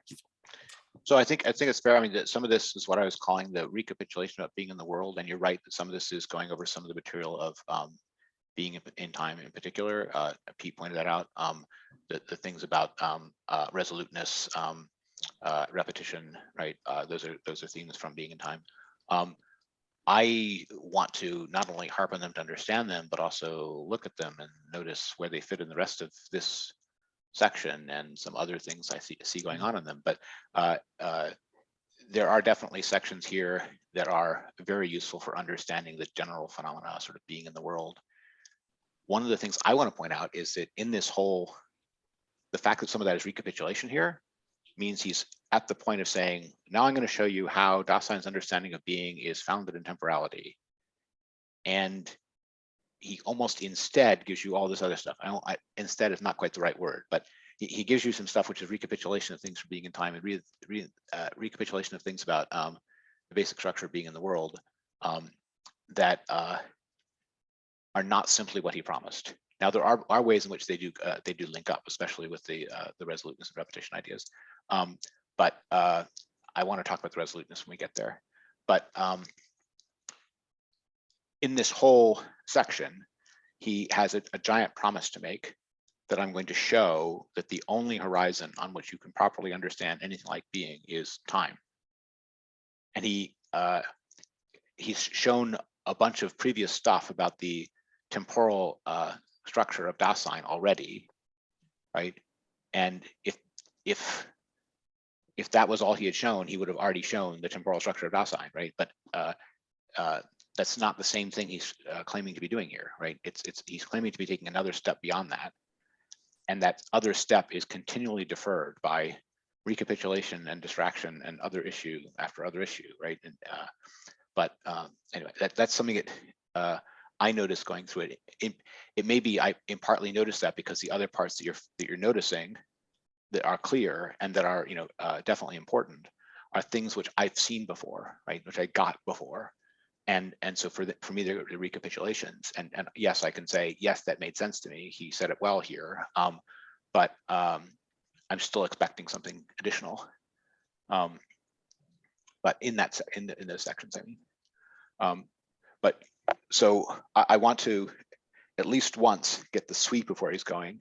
So I think it's fair. I mean, that some of this is what I was calling the recapitulation of being in the world, and you're right that some of this is going over some of the material of being in time in particular. Pete pointed that out. The things about resoluteness, repetition, right? Those are themes from Being in Time. I want to not only harp on them to understand them, but also look at them and notice where they fit in the rest of this section and some other things I see going on in them. But there are definitely sections here that are very useful for understanding the general phenomena, sort of being in the world. One of the things I want to point out is that in this whole, the fact that some of that is recapitulation here means he's at the point of saying, now I'm going to show you how Dasein's understanding of being is founded in temporality. And he almost instead gives you all this other stuff. Instead is not quite the right word, but he gives you some stuff which is recapitulation of things from Being in Time and recapitulation of things about the basic structure of being in the world that are not simply what he promised. Now there are ways in which they do link up, especially with the resoluteness and repetition ideas. But I want to talk about the resoluteness when we get there. But in this whole section, he has a giant promise to make that I'm going to show that the only horizon on which you can properly understand anything like being is time. And he's shown a bunch of previous stuff about the temporal structure of Dasein already, right? And if that was all he had shown, he would have already shown the temporal structure of Dasein, right? But that's not the same thing he's claiming to be doing here, right? He's claiming to be taking another step beyond that, and that other step is continually deferred by recapitulation and distraction and other issue after other issue, right? And anyway, that's something that I noticed going through it. It may be I partly noticed that because the other parts that you're noticing that are clear and that are definitely important are things which I've seen before, right? Which I got before. And so for me, they're the recapitulations. And yes, I can say, yes, that made sense to me. He said it well here. But I'm still expecting something additional. But in those sections, I mean. But so I want to at least once get the sweep of where he's going.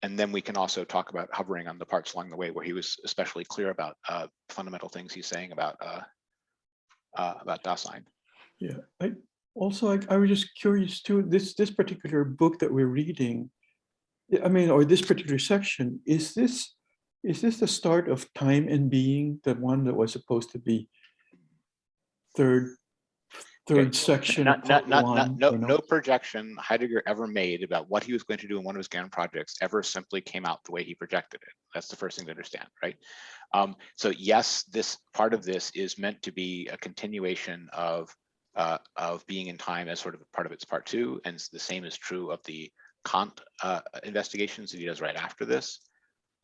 And then we can also talk about hovering on the parts along the way where he was especially clear about fundamental things he's saying about Dasein. Yeah, I was just curious too, this particular book that we're reading, I mean, or this particular section, is this the start of Time and Being, that one that was supposed to be third section? No projection Heidegger ever made about what he was going to do in one of his grand projects ever simply came out the way he projected it. That's the first thing to understand, right? So yes, this part of this is meant to be a continuation of Being in Time as sort of part of its part two, and the same is true of the Kant investigations that he does right after this.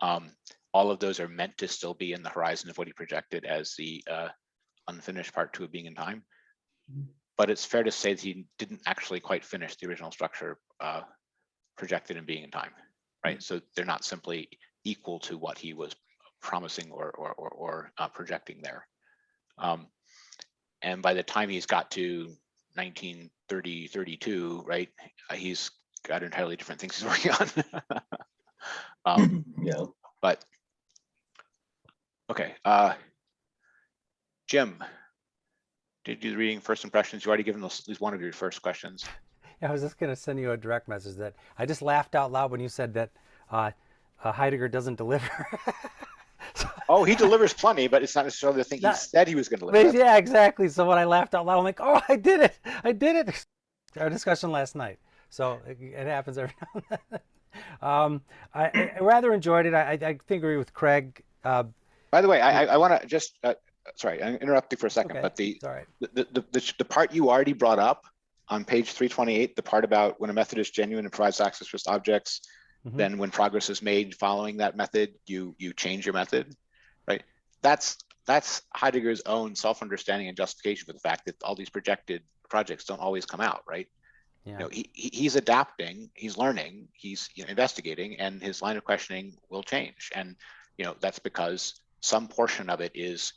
All of those are meant to still be in the horizon of what he projected as the unfinished part two of Being in Time. But it's fair to say that he didn't actually quite finish the original structure projected in Being in Time, right? So they're not simply equal to what he was promising or projecting there. And by the time he's got to 1930, 32, right, he's got entirely different things he's working on. Yeah. But okay, Jim, did you do the reading first impressions? You already given at least one of your first questions. Yeah, I was just going to send you a direct message that I just laughed out loud when you said that Heidegger doesn't deliver. Oh, he delivers plenty, but it's not necessarily the thing he said he was going to deliver. Yeah, exactly. So when I laughed out loud, I'm like, oh, I did it. Our discussion last night. So it happens every now and then. I rather enjoyed it. I think I agree with Craig. By the way, I want to just, sorry, I'm interrupting for a second, Okay, but it's all right. the part you already brought up on page 328, the part about when a method is genuine and provides access to objects, then when progress is made following that method, you change your method, right? That's Heidegger's own self-understanding and justification for the fact that all these projected projects don't always come out, right? Yeah. You know, he's adapting, he's learning, he's investigating, and his line of questioning will change. And that's because some portion of it is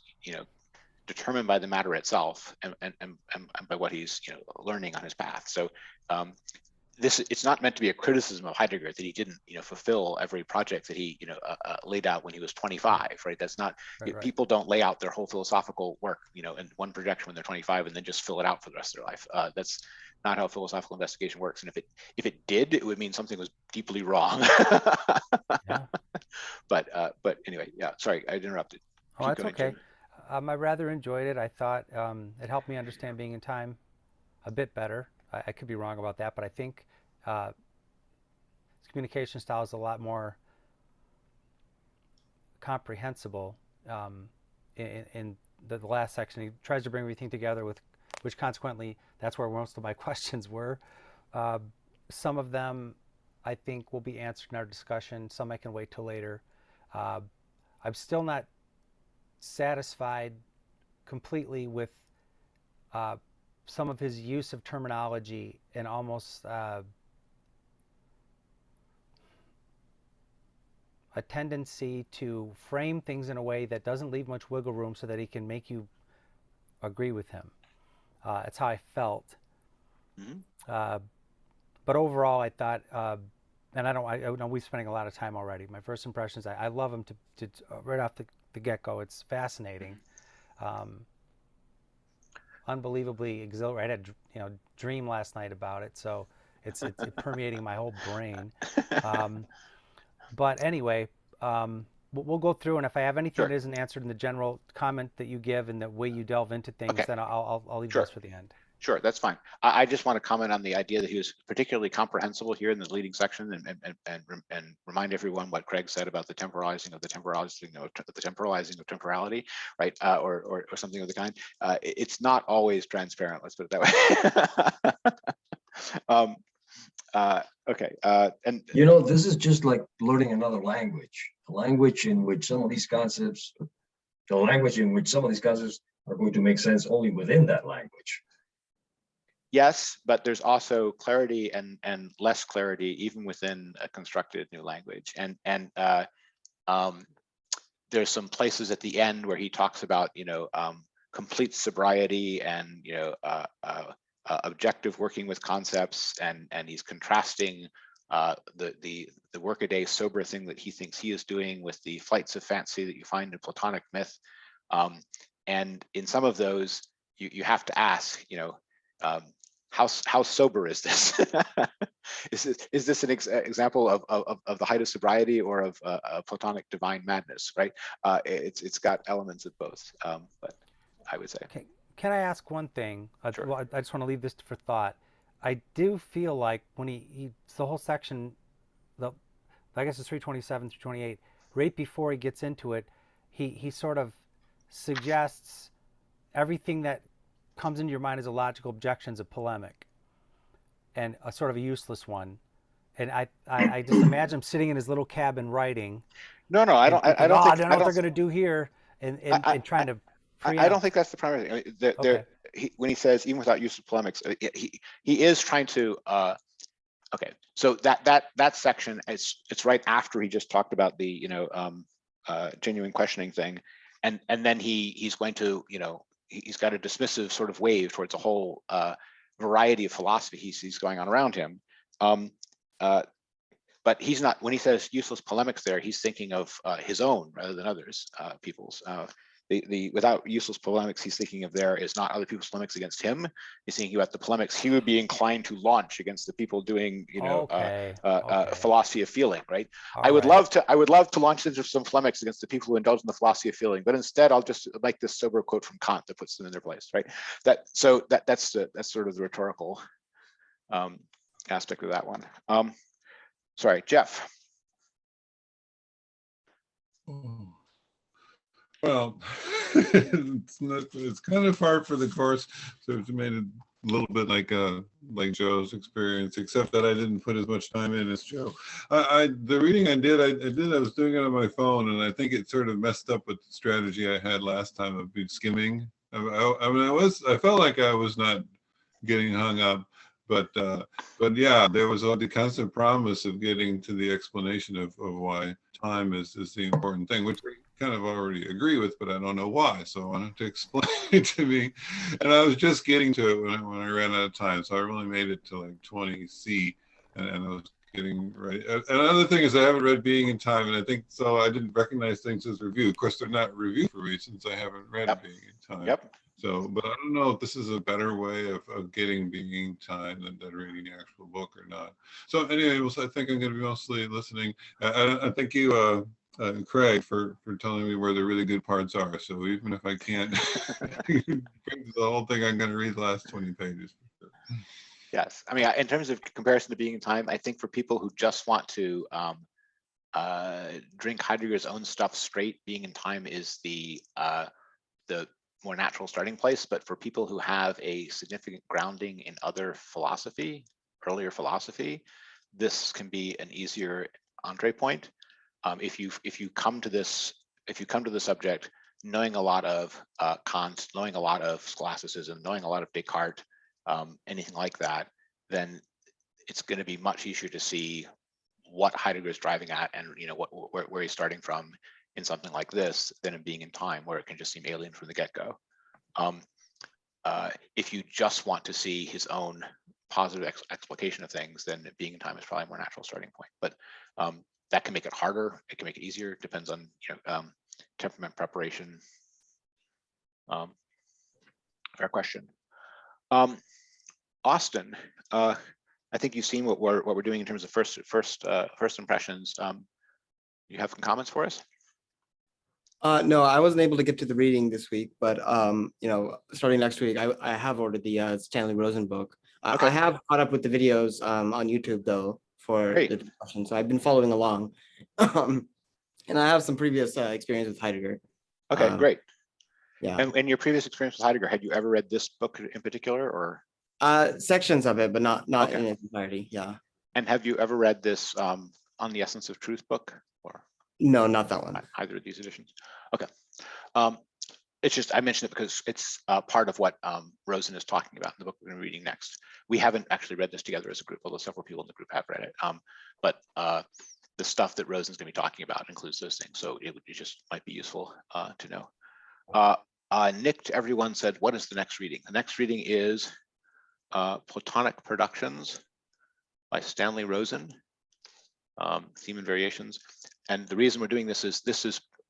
determined by the matter itself and by what he's learning on his path. So it's not meant to be a criticism of Heidegger that he didn't fulfill every project that he laid out when he was 25, right? That's not, Right. people don't lay out their whole philosophical work in one projection when they're 25 and then just fill it out for the rest of their life. That's not how philosophical investigation works. And if it did, it would mean something was deeply wrong. Yeah. But anyway, yeah, sorry, I interrupted. Oh, Keep that's going, okay. Jim. I rather enjoyed it. I thought it helped me understand being in time a bit better. I could be wrong about that, but I think his communication style is a lot more comprehensible. In the last section, he tries to bring everything together, which consequently, that's where most of my questions were. Some of them, I think, will be answered in our discussion. Some I can wait till later. I'm still not satisfied completely with some of his use of terminology and almost a tendency to frame things in a way that doesn't leave much wiggle room so that he can make you agree with him. That's how I felt. But overall, I thought, and I know we're spending a lot of time already. My first impressions, I love him to right off the get-go. It's fascinating. Unbelievably exhilarating. I had a dream last night about it, so it's permeating my whole brain. But anyway, we'll go through, and if I have anything that isn't answered in the general comment that you give and the way you delve into things, then I'll leave this for the end. Sure, that's fine. I just want to comment on the idea that he was particularly comprehensible here in the leading section, and remind everyone what Craig said about the temporalizing of temporality, right? Or something of the kind. It's not always transparent. Let's put it that way. Okay, and this is just like learning another language, a language in which some of these concepts, are going to make sense only within that language. yes, but there's also clarity and less clarity even within a constructed new language. And there's some places at the end where he talks about complete sobriety and objective working with concepts, and he's contrasting the workaday sober thing that he thinks he is doing with the flights of fancy that you find in Platonic myth. And in some of those, you have to ask, how sober is this? is this an example of the height of sobriety or of Platonic divine madness, right? It's got elements of both, but I would say. Okay. Can I ask one thing? Sure. Well, I just want to leave this for thought. I do feel like when he the whole section, I guess it's 327 through 28, right before he gets into it, he sort of suggests everything that comes into your mind as a logical objection is a polemic, and a sort of a useless one. And I just imagine him sitting in his little cabin writing. No, I don't think. I don't know what they're going to do here, and trying to. I don't think that's the primary thing. I mean, when he says even without use of polemics, he is trying to. Okay, so that section it's right after he just talked about the genuine questioning thing, and then he's going to he's got a dismissive sort of wave towards a whole variety of philosophy he's going on around him. But he's not, when he says useless polemics there, he's thinking of his own rather than others people's. The without useless polemics he's thinking of there is not other people's polemics against him. He's thinking about the polemics he would be inclined to launch against the people doing philosophy of feeling, right? I would love to launch into some polemics against the people who indulge in the philosophy of feeling, but instead I'll just like this sober quote from Kant that puts them in their place, right? That's sort of the rhetorical I'll stick with that one. Sorry, Jeff. Well, it's kind of hard for the course, so it's made it a little bit like Joe's experience, except that I didn't put as much time in as Joe. The reading I was doing it on my phone, and I think it sort of messed up with the strategy I had last time of skimming. I mean, I felt like I was not getting hung up, but yeah, there was all the constant promise of getting to the explanation of why time is the important thing, which I kind of already agree with, but I don't know why. So I wanted to explain it to me, and I was just getting to it when I ran out of time. So I really made it to like 20C, and I was getting ready. Another thing is I haven't read Being in Time, and I think so I didn't recognize things as review. Of course, they're not review for me since I haven't read Being in Time. Yep. So, but I don't know if this is a better way of getting Being in Time than reading the actual book or not. So anyway, I think I'm going to be mostly listening. I thank you, Craig, for telling me where the really good parts are. So even if I can't bring the whole thing, I'm going to read the last 20 pages. Yes, I mean, in terms of comparison to Being in Time, I think for people who just want to drink Heidegger's own stuff straight, Being in Time is the more natural starting place. But for people who have a significant grounding in other philosophy, earlier philosophy, this can be an easier entree point. If you come to the subject knowing a lot of Kant, knowing a lot of scholasticism, knowing a lot of Descartes, anything like that, then it's going to be much easier to see what Heidegger is driving at, and where he's starting from in something like this than in Being in Time, where it can just seem alien from the get-go. If you just want to see his own positive explication of things, then Being in Time is probably a more natural starting point. But that can make it harder. It can make it easier. Depends on temperament, preparation. Fair question. Austin, I think you've seen what we're doing in terms of first impressions. You have some comments for us? No, I wasn't able to get to the reading this week, but starting next week, I have ordered the Stanley Rosen book. Okay. I have caught up with the videos on YouTube though for Great. the discussion, so I've been following along, and I have some previous experience with Heidegger. Okay, great. Yeah. And your previous experience with Heidegger, had you ever read this book in particular, or? Sections of it, but not Okay. in its entirety. Yeah. And have you ever read this On the Essence of Truth book, or? No, not that one. Either of these editions. Okay. It's just, I mentioned it because it's part of what Rosen is talking about in the book we're going to be reading next. We haven't actually read this together as a group, although several people in the group have read it. But the stuff that Rosen's going to be talking about includes those things. So it just might be useful to know. Nick to everyone said, what is the next reading? The next reading is Platonic Productions by Stanley Rosen, Theme and Variations. And the reason we're doing this is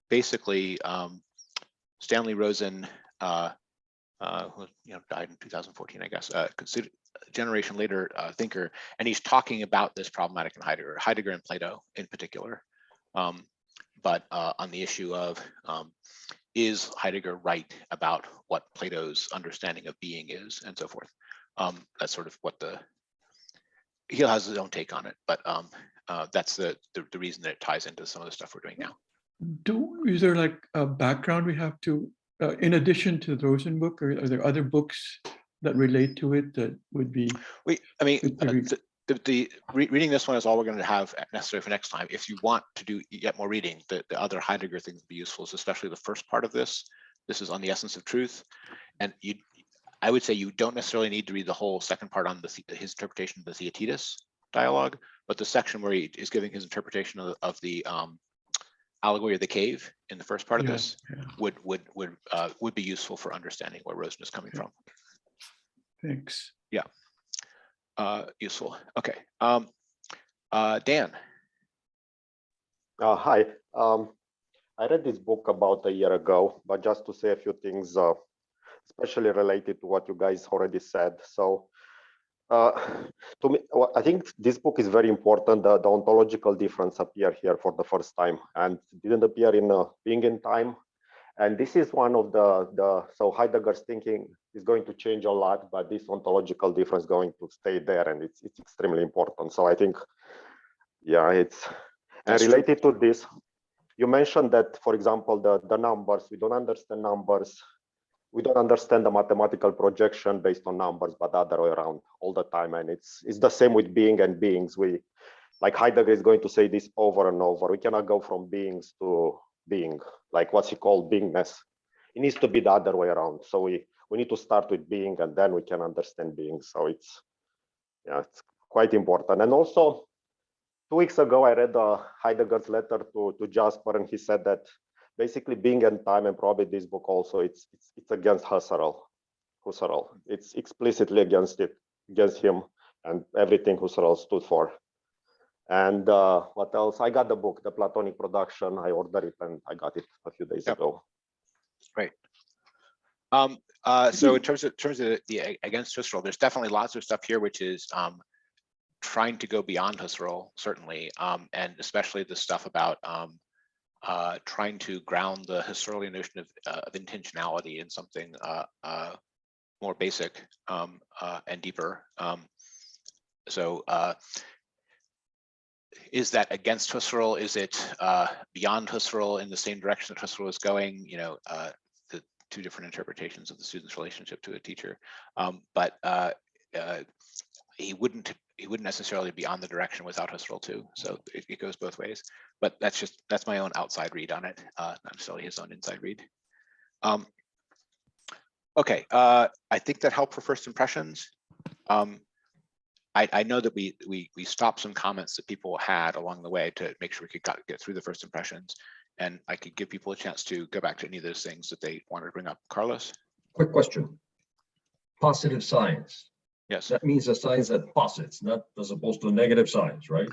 basically Stanley Rosen, who died in 2014, I guess, considered a generation later thinker, and he's talking about this problematic in Heidegger and Plato in particular, but on the issue of is Heidegger right about what Plato's understanding of being is, and so forth. That's sort of what he has his own take on it, but that's the reason that it ties into some of the stuff we're doing now. Is there like a background we have to, in addition to the Rosen book, or are there other books that relate to it that would be? Reading this one is all we're going to have necessary for next time. If you want to do yet more reading, the other Heidegger things would be useful, especially the first part of this. This is On the Essence of Truth, and I would say you don't necessarily need to read the whole second part on his interpretation of the Theaetetus dialogue, but the section where he is giving his interpretation of the allegory of the cave in the first part of this would be useful for understanding where Rosen is coming from. Thanks. Yeah, useful. Okay, Dan. Hi. I read this book about a year ago, but just to say a few things, especially related to what you guys already said. So to me, I think this book is very important. The ontological difference appear here for the first time and didn't appear in Being in Time. And this is one of so Heidegger's thinking is going to change a lot, but this ontological difference is going to stay there, and it's extremely important. So I think, yeah, and related to this, you mentioned that, for example, the numbers, we don't understand numbers. We don't understand the mathematical projection based on numbers, but the other way around all the time. And it's the same with being and beings. Like Heidegger is going to say this over and over. We cannot go from beings to being, like what's he called beingness. It needs to be the other way around. So we need to start with being, and then we can understand being. So it's quite important. And also, 2 weeks ago, I read Heidegger's letter to Jasper, and he said that basically being and time, and probably this book also, it's against Husserl. It's explicitly against him and everything Husserl stood for. And what else? I got the book, The Platonic Production. I ordered it and I got it a few days ago. Great. So in terms of the against Husserl, there's definitely lots of stuff here which is trying to go beyond Husserl, certainly, and especially the stuff about trying to ground the Husserlian notion of intentionality in something more basic and deeper. Is that against Husserl? Is it beyond Husserl in the same direction that Husserl is going? The two different interpretations of the student's relationship to a teacher, but he wouldn't necessarily be on the direction without Husserl too. So it goes both ways. But that's my own outside read on it, not necessarily his own inside read. Okay, I think that helped for first impressions. I know that we stopped some comments that people had along the way to make sure we could get through the first impressions, and I could give people a chance to go back to any of those things that they wanted to bring up. Carlos? Quick question. Positive science. Yes. That means a science that posits, not as opposed to negative science, right?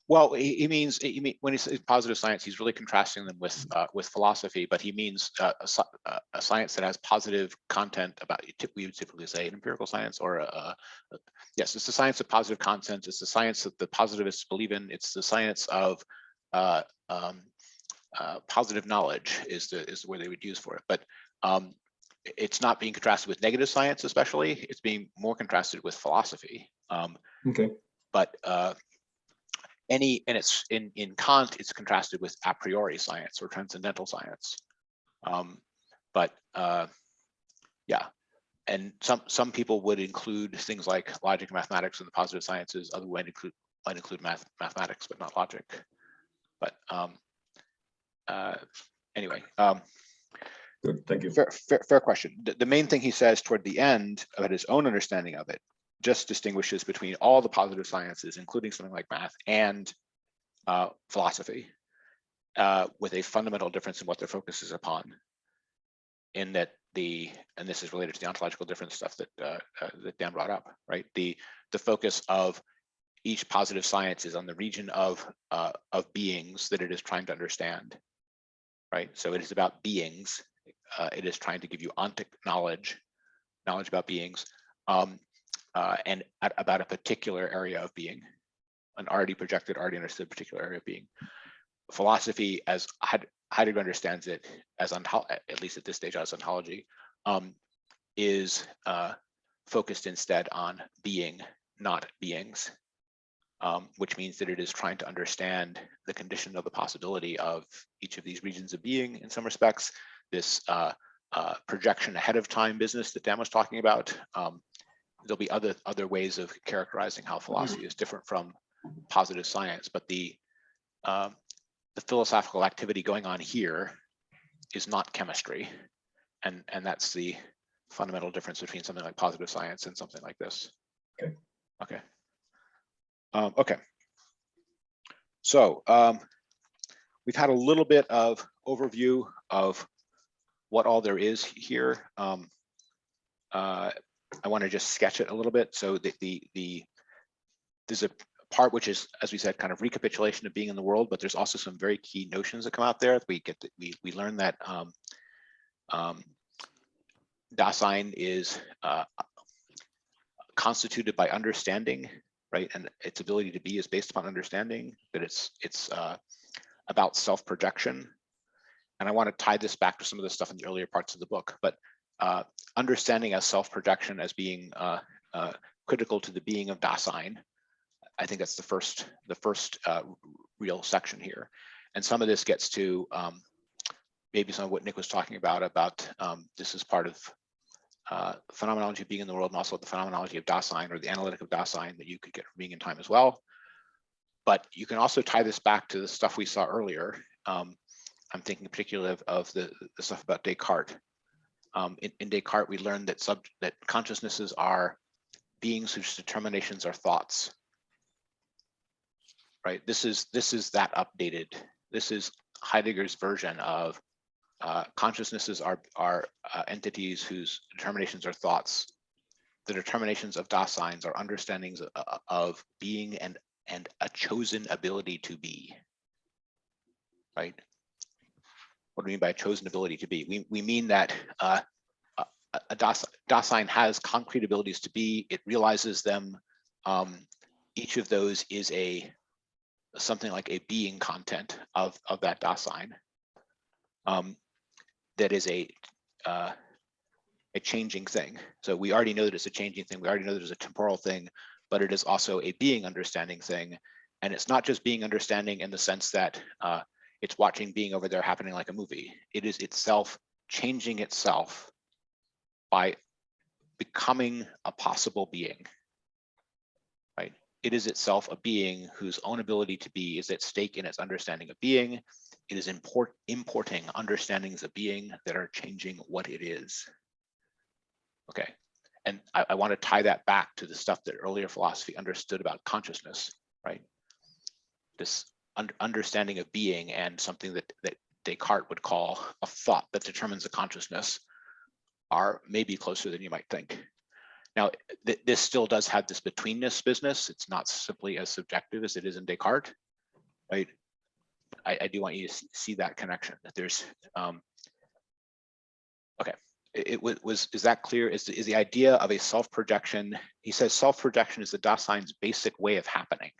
Well, he means when he says positive science, he's really contrasting them with philosophy, but he means a science that has positive content about. We would typically say an empirical science, or yes, it's the science of positive content. It's the science that the positivists believe in. It's the science of positive knowledge is the word they would use for it. But it's not being contrasted with negative science, especially. It's being more contrasted with philosophy. Okay. But and it's in Kant, it's contrasted with a priori science or transcendental science. Yeah, and some people would include things like logic and mathematics in the positive sciences. Others might include mathematics, but not logic. But anyway. Good, thank you. Fair question. The main thing he says toward the end about his own understanding of it just distinguishes between all the positive sciences, including something like math, and philosophy, with a fundamental difference in what their focus is upon. In that and this is related to the ontological difference stuff that Dan brought up, right? The focus of each positive science is on the region of beings that it is trying to understand, right? So it is about beings. It is trying to give you ontic knowledge about beings, and about a particular area of being, an already projected, already understood particular area of being. Philosophy, as Heidegger understands it, as at least at this stage as ontology, is focused instead on being, not beings, which means that it is trying to understand the condition of the possibility of each of these regions of being in some respects. This projection ahead of time business that Dan was talking about. There'll be other ways of characterizing how philosophy is different from positive science, but the philosophical activity going on here is not chemistry, and that's the fundamental difference between something like positive science and something like this. Okay. Okay. So we've had a little bit of overview of what all there is here. I want to just sketch it a little bit. So there's a part which is, as we said, kind of recapitulation of being in the world, but there's also some very key notions that come out there. We learn that Dasein is constituted by understanding, right? And its ability to be is based upon understanding. That it's about self-projection, and I want to tie this back to some of the stuff in the earlier parts of the book, but understanding as self-projection as being critical to the being of Dasein. I think that's the first real section here. And some of this gets to maybe some of what Nick was talking about this is part of phenomenology of being in the world, and also the phenomenology of Dasein, or the analytic of Dasein, that you could get from being in time as well. But you can also tie this back to the stuff we saw earlier. I'm thinking particularly of the stuff about Descartes. In Descartes, we learned that consciousnesses are beings whose determinations are thoughts. Right. This is that updated. This is Heidegger's version of consciousnesses are entities whose determinations are thoughts. The determinations of Daseins are understandings of being and a chosen ability to be. Right. What do we mean by a chosen ability to be? We mean that a Dasein has concrete abilities to be. It realizes them. Each of those is something like a being content of that Dasein. That is a changing thing. So we already know that it's a changing thing. We already know that it's a temporal thing, but it is also a being understanding thing. And it's not just being understanding in the sense that it's watching being over there happening like a movie. It is itself changing itself by becoming a possible being, right? It is itself a being whose own ability to be is at stake in its understanding of being. It is importing understandings of being that are changing what it is. Okay, and I want to tie that back to the stuff that earlier philosophy understood about consciousness, right? This understanding of being and something that Descartes would call a thought that determines a consciousness are maybe closer than you might think. Now, this still does have this betweenness business. It's not simply as subjective as it is in Descartes, right? I do want you to see that connection, that there's, okay. Is that clear? Is the idea of a self-projection, he says self-projection is the Dasein's basic way of happening.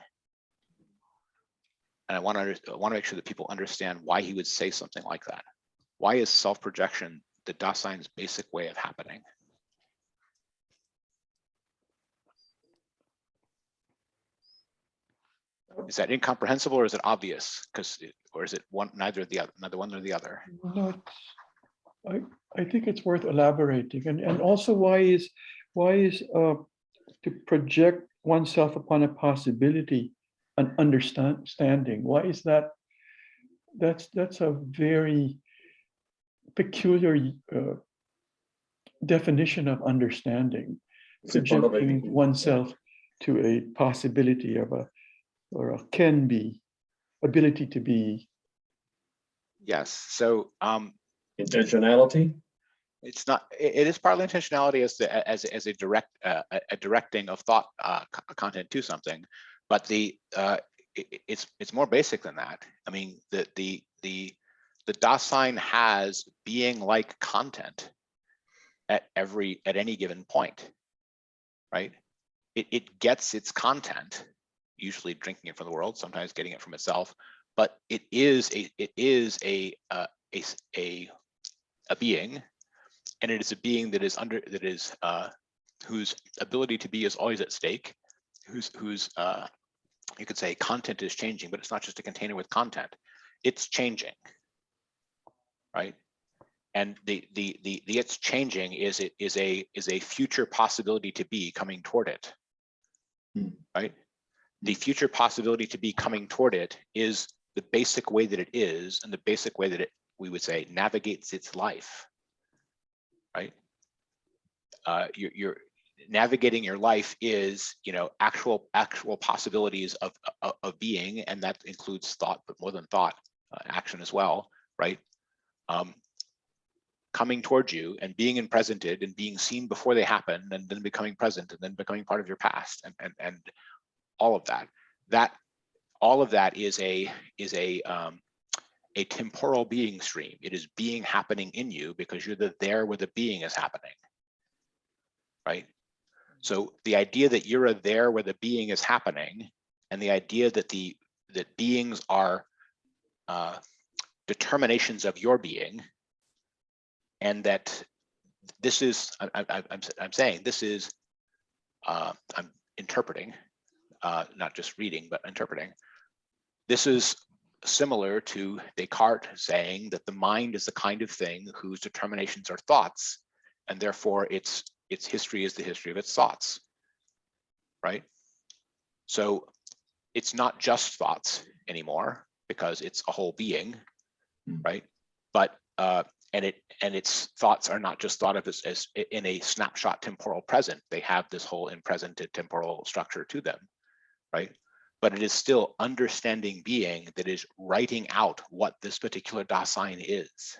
And I want to make sure that people understand why he would say something like that. Why is self-projection the Dasein's basic way of happening? Is that incomprehensible or is it obvious? Or is it neither one or the other? No, I think it's worth elaborating, and also why is to project oneself upon a possibility an understanding? Why is that? That's a very peculiar definition of understanding. Projecting oneself to a possibility of or a can be, ability to be. Yes. So intentionality. It's not. It is partly intentionality as a directing of thought content to something, but it's more basic than that. I mean, the Dasein has being like content at any given point, right? It gets its content, usually drinking it from the world, sometimes getting it from itself, but it is a being, and it is a being that is whose ability to be is always at stake, whose you could say content is changing, but it's not just a container with content, it's changing, right? And the it's changing is a future possibility to be coming toward it, right? The future possibility to be coming toward it is the basic way that it is, and the basic way that it, we would say, navigates its life, right? You're navigating your life is, actual possibilities of being, and that includes thought, but more than thought, action as well, right? Coming towards you and being presented and being seen before they happen, and then becoming present, and then becoming part of your past, and all of that. All of that is a temporal being stream. It is being happening in you because you're there where the being is happening, right? So the idea that you're there where the being is happening, and the idea that that beings are determinations of your being, and that this is, I'm saying this is, I'm interpreting, not just reading, but interpreting. This is similar to Descartes saying that the mind is the kind of thing whose determinations are thoughts, and therefore its history is the history of its thoughts, right? So it's not just thoughts anymore because it's a whole being, right? But and its thoughts are not just thought of as in a snapshot temporal present. They have this whole impresented temporal structure to them, right? But it is still understanding being that is writing out what this particular Dasein is,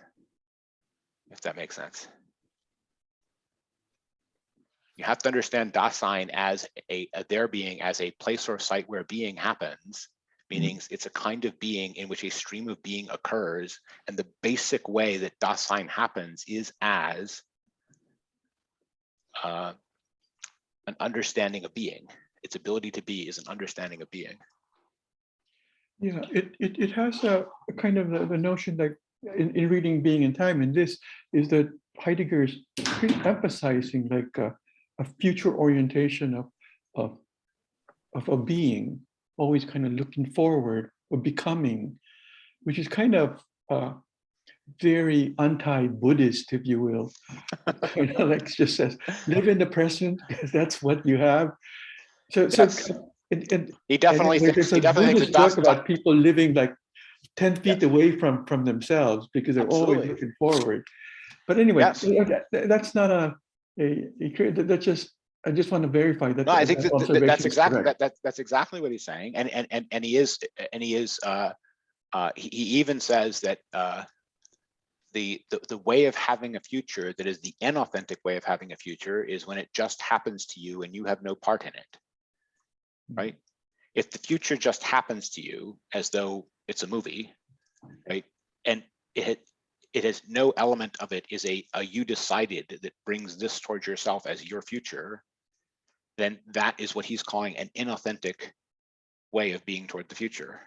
if that makes sense. You have to understand Dasein as their being as a place or site where being happens, meaning it's a kind of being in which a stream of being occurs, and the basic way that Dasein happens is as an understanding of being. Its ability to be is an understanding of being. Yeah, it has a kind of the notion that in reading Being and Time, and this is that Heidegger is emphasizing like a future orientation of a being, always kind of looking forward or becoming, which is kind of very anti-Buddhist, if you will. Kind of like just says, live in the present because that's what you have. So he definitely thinks. He definitely thinks talk about people living like 10 feet away from themselves because they're always looking forward. But anyway, that's not that's just. I just want to verify that. No, I think that's exactly what he's saying, and he is he even says that the way of having a future that is the inauthentic way of having a future is when it just happens to you and you have no part in it, right? If the future just happens to you as though it's a movie, right, and it has no element of it is a you decided that brings this towards yourself as your future, then that is what he's calling an inauthentic way of being toward the future.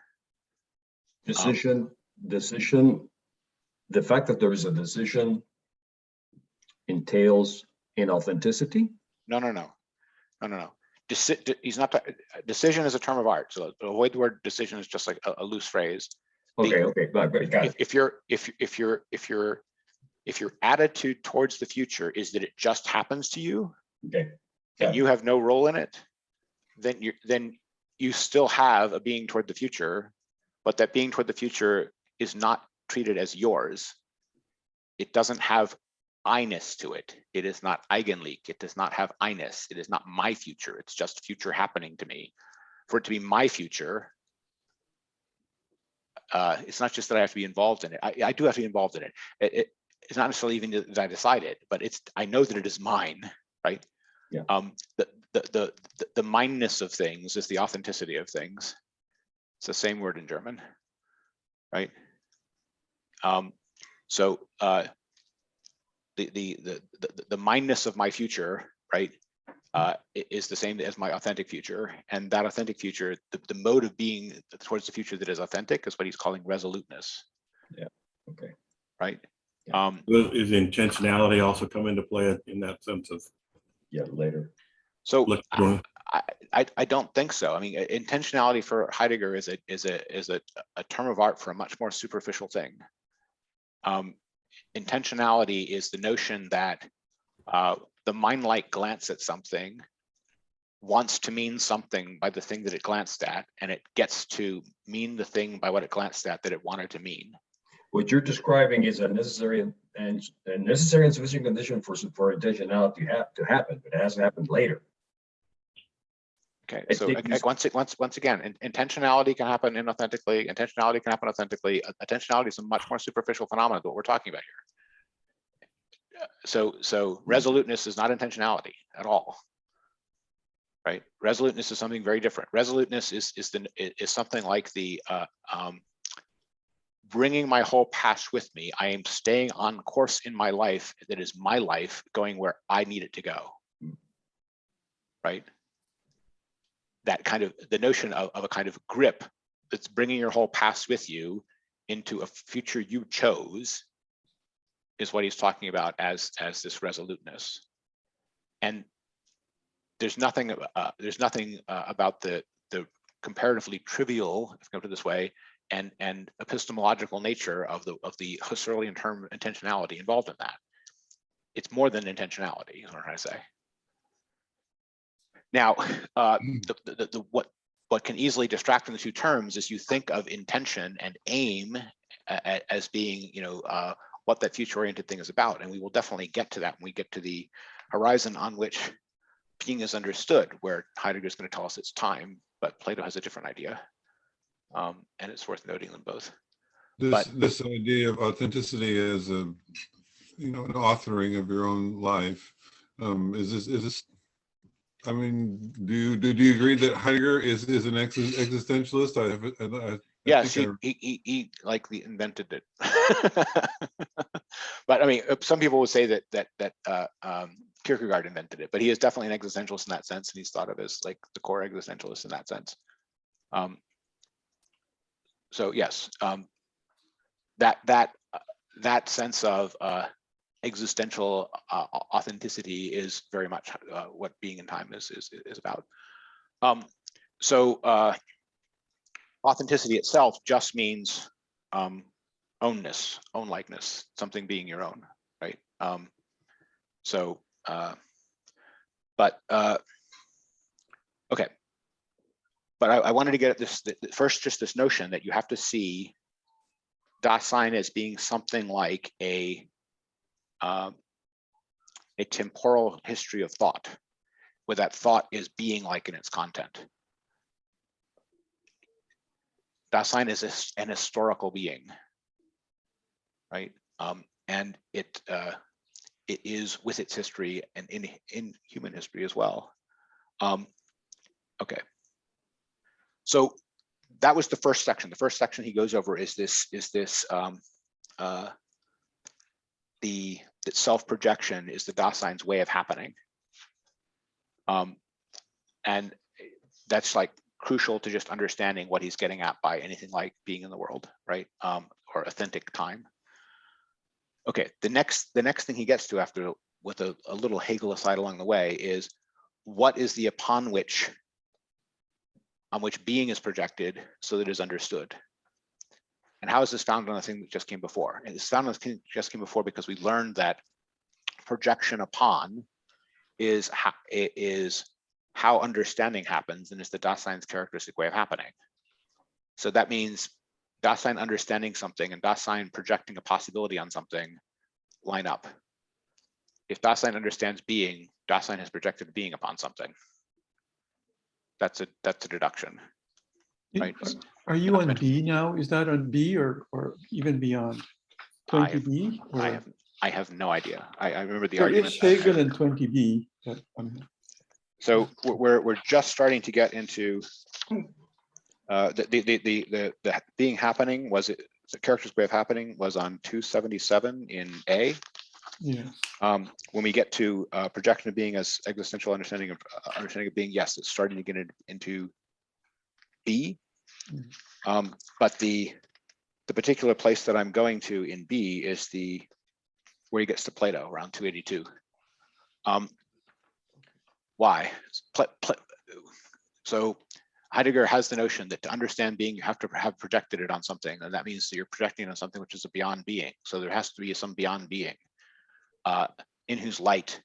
Decision. The fact that there is a decision entails inauthenticity? No. He's not. Decision is a term of art, so avoid the word decision is just like a loose phrase. Okay. Got it. If your attitude towards the future is that it just happens to you, okay, and you have no role in it, then you still have a being toward the future, but that being toward the future is not treated as yours. It doesn't have I-ness to it. It is not eigenleak. It does not have I-ness. It is not my future. It's just future happening to me. For it to be my future, it's not just that I have to be involved in it. I do have to be involved in it. It's not necessarily even that I decide it, but I know that it is mine, right? Yeah. The mineness of things is the authenticity of things. It's the same word in German, right? So the mineness of my future, right, is the same as my authentic future, and that authentic future, the mode of being towards the future that is authentic is what he's calling resoluteness. Yeah. Okay. Right. Yeah. Is intentionality also come into play in that sense of? Yeah, later. So I don't think so. I mean, intentionality for Heidegger is a term of art for a much more superficial thing. Intentionality is the notion that the mind-like glance at something wants to mean something by the thing that it glanced at, and it gets to mean the thing by what it glanced at that it wanted to mean. What you're describing is a necessary and sufficient condition for intentionality to happen, but it hasn't happened later. Okay, so once again, intentionality can happen inauthentically. Intentionality can happen authentically. Intentionality is a much more superficial phenomenon than what we're talking about here. So resoluteness is not intentionality at all, right? Resoluteness is something very different. Resoluteness is something like the bringing my whole past with me. I am staying on course in my life that is my life, going where I need it to go, right? That kind of the notion of a kind of grip that's bringing your whole past with you into a future you chose is what he's talking about as this resoluteness. And there's nothing about the comparatively trivial, if I put it this way, and epistemological nature of the Husserlian term intentionality involved in that. It's more than intentionality, is what I'm trying to say. Now, what can easily distract from the two terms is you think of intention and aim as being, what that future-oriented thing is about, and we will definitely get to that when we get to the horizon on which being is understood, where Heidegger is going to tell us it's time, but Plato has a different idea, and it's worth noting them both. This idea of authenticity as an authoring of your own life, is this? I mean, do you agree that Heidegger is an existentialist? Yes, he likely invented it. But I mean, some people would say that Kierkegaard invented it, but he is definitely an existentialist in that sense, and he's thought of as like the core existentialist in that sense. So yes, that sense of existential authenticity is very much what being in time is about. Authenticity itself just means ownness, own-likeness, something being your own, right? Okay. But I wanted to get at this first, just this notion that you have to see Dasein as being something like a temporal history of thought, where that thought is being like in its content. Dasein is an historical being, right? And it is with its history and in human history as well. Okay. So that was the first section. The first section he goes over is that self-projection is the Dasein's way of happening. And that's like crucial to just understanding what he's getting at by anything like being in the world, right? Or authentic time. Okay, the next thing he gets to after, with a little Hegel aside along the way, is what is the on which being is projected so that it is understood. And how is this found on the thing that just came before? And it's found on the thing that just came before because we learned that projection upon is how understanding happens, and is the Dasein's characteristic way of happening. So that means Dasein understanding something and Dasein projecting a possibility on something line up. If Dasein understands being, Dasein has projected being upon something. That's a deduction, right? Are you on B now? Is that on B or even beyond 20B? I have no idea. I remember the There argument. is Hegel in 20B. But, so we're just starting to get into the being happening. Was it the character's way of happening was on 277 in A. Yeah. When we get to projection of being as existential understanding of being, yes, it's starting to get into B. But the particular place that I'm going to in B is where he gets to Plato around 282. Why? So Heidegger has the notion that to understand being, you have to have projected it on something, and that means that you're projecting it on something which is a beyond being. So there has to be some beyond being in whose light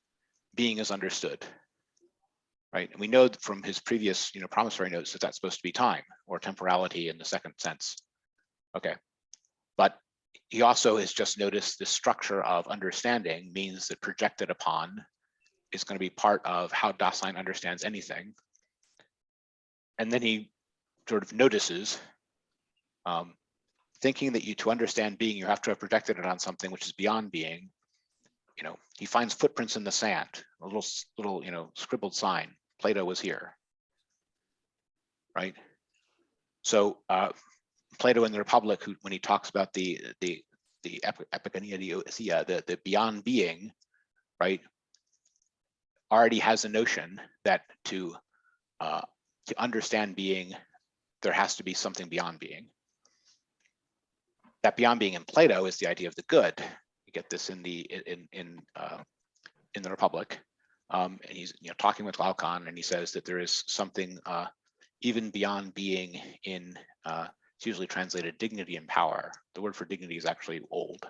being is understood, right? And we know from his previous, promissory notes that that's supposed to be time or temporality in the second sense. Okay, but he also has just noticed the structure of understanding means that projected upon is going to be part of how Dasein understands anything. And then he sort of notices, thinking that to understand being, you have to have projected it on something which is beyond being. He finds footprints in the sand, a little scribbled sign. Plato was here, right? So Plato in the Republic, when he talks about the epikonia, the beyond being, right, already has a notion that to understand being, there has to be something beyond being. that beyond being in Plato is the idea of the good. You get this in the Republic, and he's talking with Glaucon, and he says that there is something even beyond being in. It's usually translated dignity and power. The word for dignity is actually old,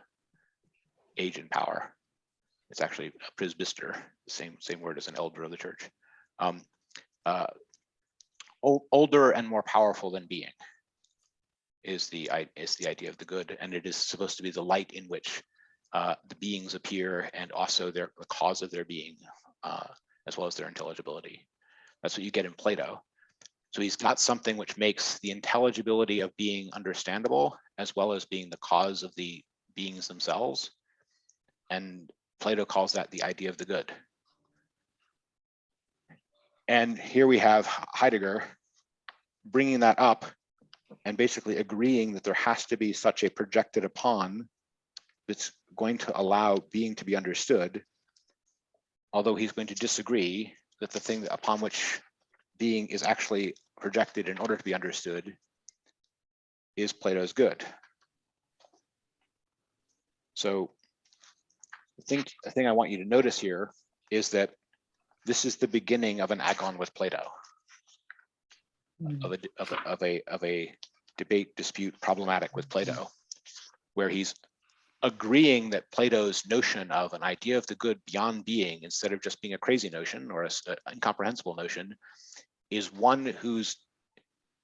age and power. It's actually a presbyter, the same word as an elder of the church. Older and more powerful than being is the idea of the good, and it is supposed to be the light in which the beings appear, and also the cause of their being, as well as their intelligibility. That's what you get in Plato. So he's got something which makes the intelligibility of being understandable, as well as being the cause of the beings themselves. And Plato calls that the idea of the good. And here we have Heidegger bringing that up and basically agreeing that there has to be such a projected upon that's going to allow being to be understood, although he's going to disagree that the thing upon which being is actually projected in order to be understood is Plato's good. So the thing I want you to notice here is that this is the beginning of an agon with Plato, of a debate, dispute, problematic with Plato, where he's agreeing that Plato's notion of an idea of the good beyond being, instead of just being a crazy notion or an incomprehensible notion, is one whose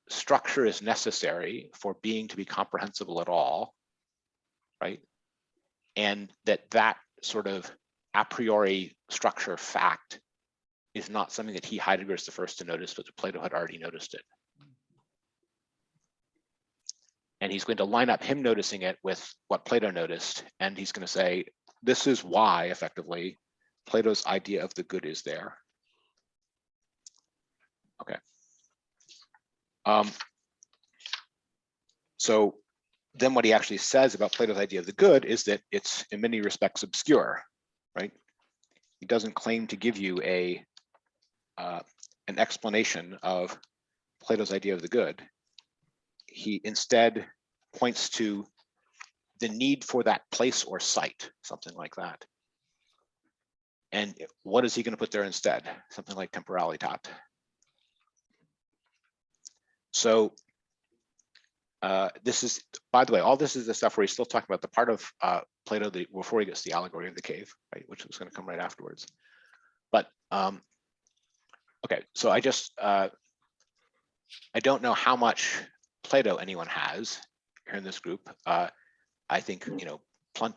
structure is necessary for being to be comprehensible at all, right? And that sort of a priori structure fact is not something that Heidegger is the first to notice, but Plato had already noticed it. And he's going to line up him noticing it with what Plato noticed, and he's going to say, this is why, effectively, Plato's idea of the good is there. Okay. So then what he actually says about Plato's idea of the good is that it's in many respects obscure, right? He doesn't claim to give you an explanation of Plato's idea of the good. He instead points to the need for that place or site, something like that. And what is he going to put there instead? Something like temporalitat. So this is, by the way, all this is the stuff where he's still talking about the part of Plato before he gets to the allegory of the cave, right, which is going to come right afterwards. But okay, so I don't know how much Plato anyone has here in this group. I think,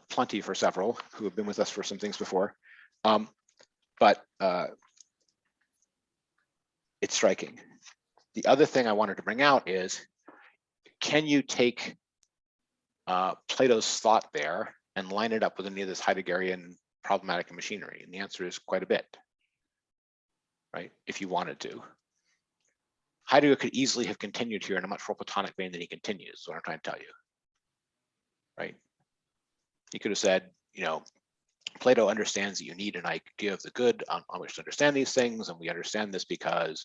plenty for several who have been with us for some things before. But it's striking. The other thing I wanted to bring out is, can you take Plato's thought there and line it up with any of this Heideggerian problematic machinery? And the answer is quite a bit, right? If you wanted to. Heidegger could easily have continued here in a much more Platonic vein than he continues, is what I'm trying to tell you, right? He could have said, Plato understands that you need an idea of the good on which to understand these things, and we understand this because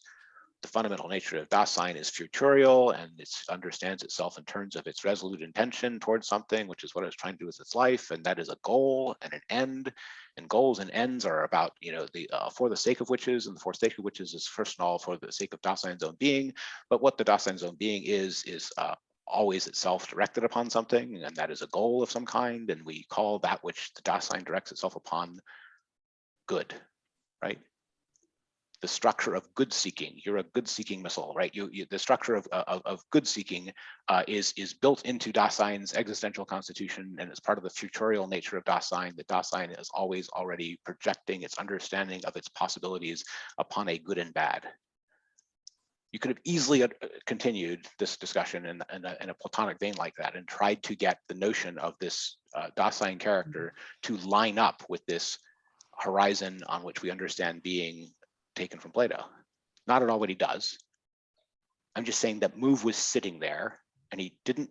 the fundamental nature of Dasein is futurial, and it understands itself in terms of its resolute intention towards something, which is what it's trying to do with its life, and that is a goal and an end. And goals and ends are about, for the sake of which is, and the for the sake of which is first of all for the sake of Dasein's own being. But what the Dasein's own being is always itself directed upon something, and that is a goal of some kind, and we call that which the Dasein directs itself upon good, right? The structure of good seeking. You're a good seeking missile, right? The structure of good seeking is built into Dasein's existential constitution, and it's part of the futurial nature of Dasein. That Dasein is always already projecting its understanding of its possibilities upon a good and bad. You could have easily continued this discussion in a Platonic vein like that and tried to get the notion of this Dasein character to line up with this horizon on which we understand being taken from Plato. Not at all what he does. I'm just saying that move was sitting there and he didn't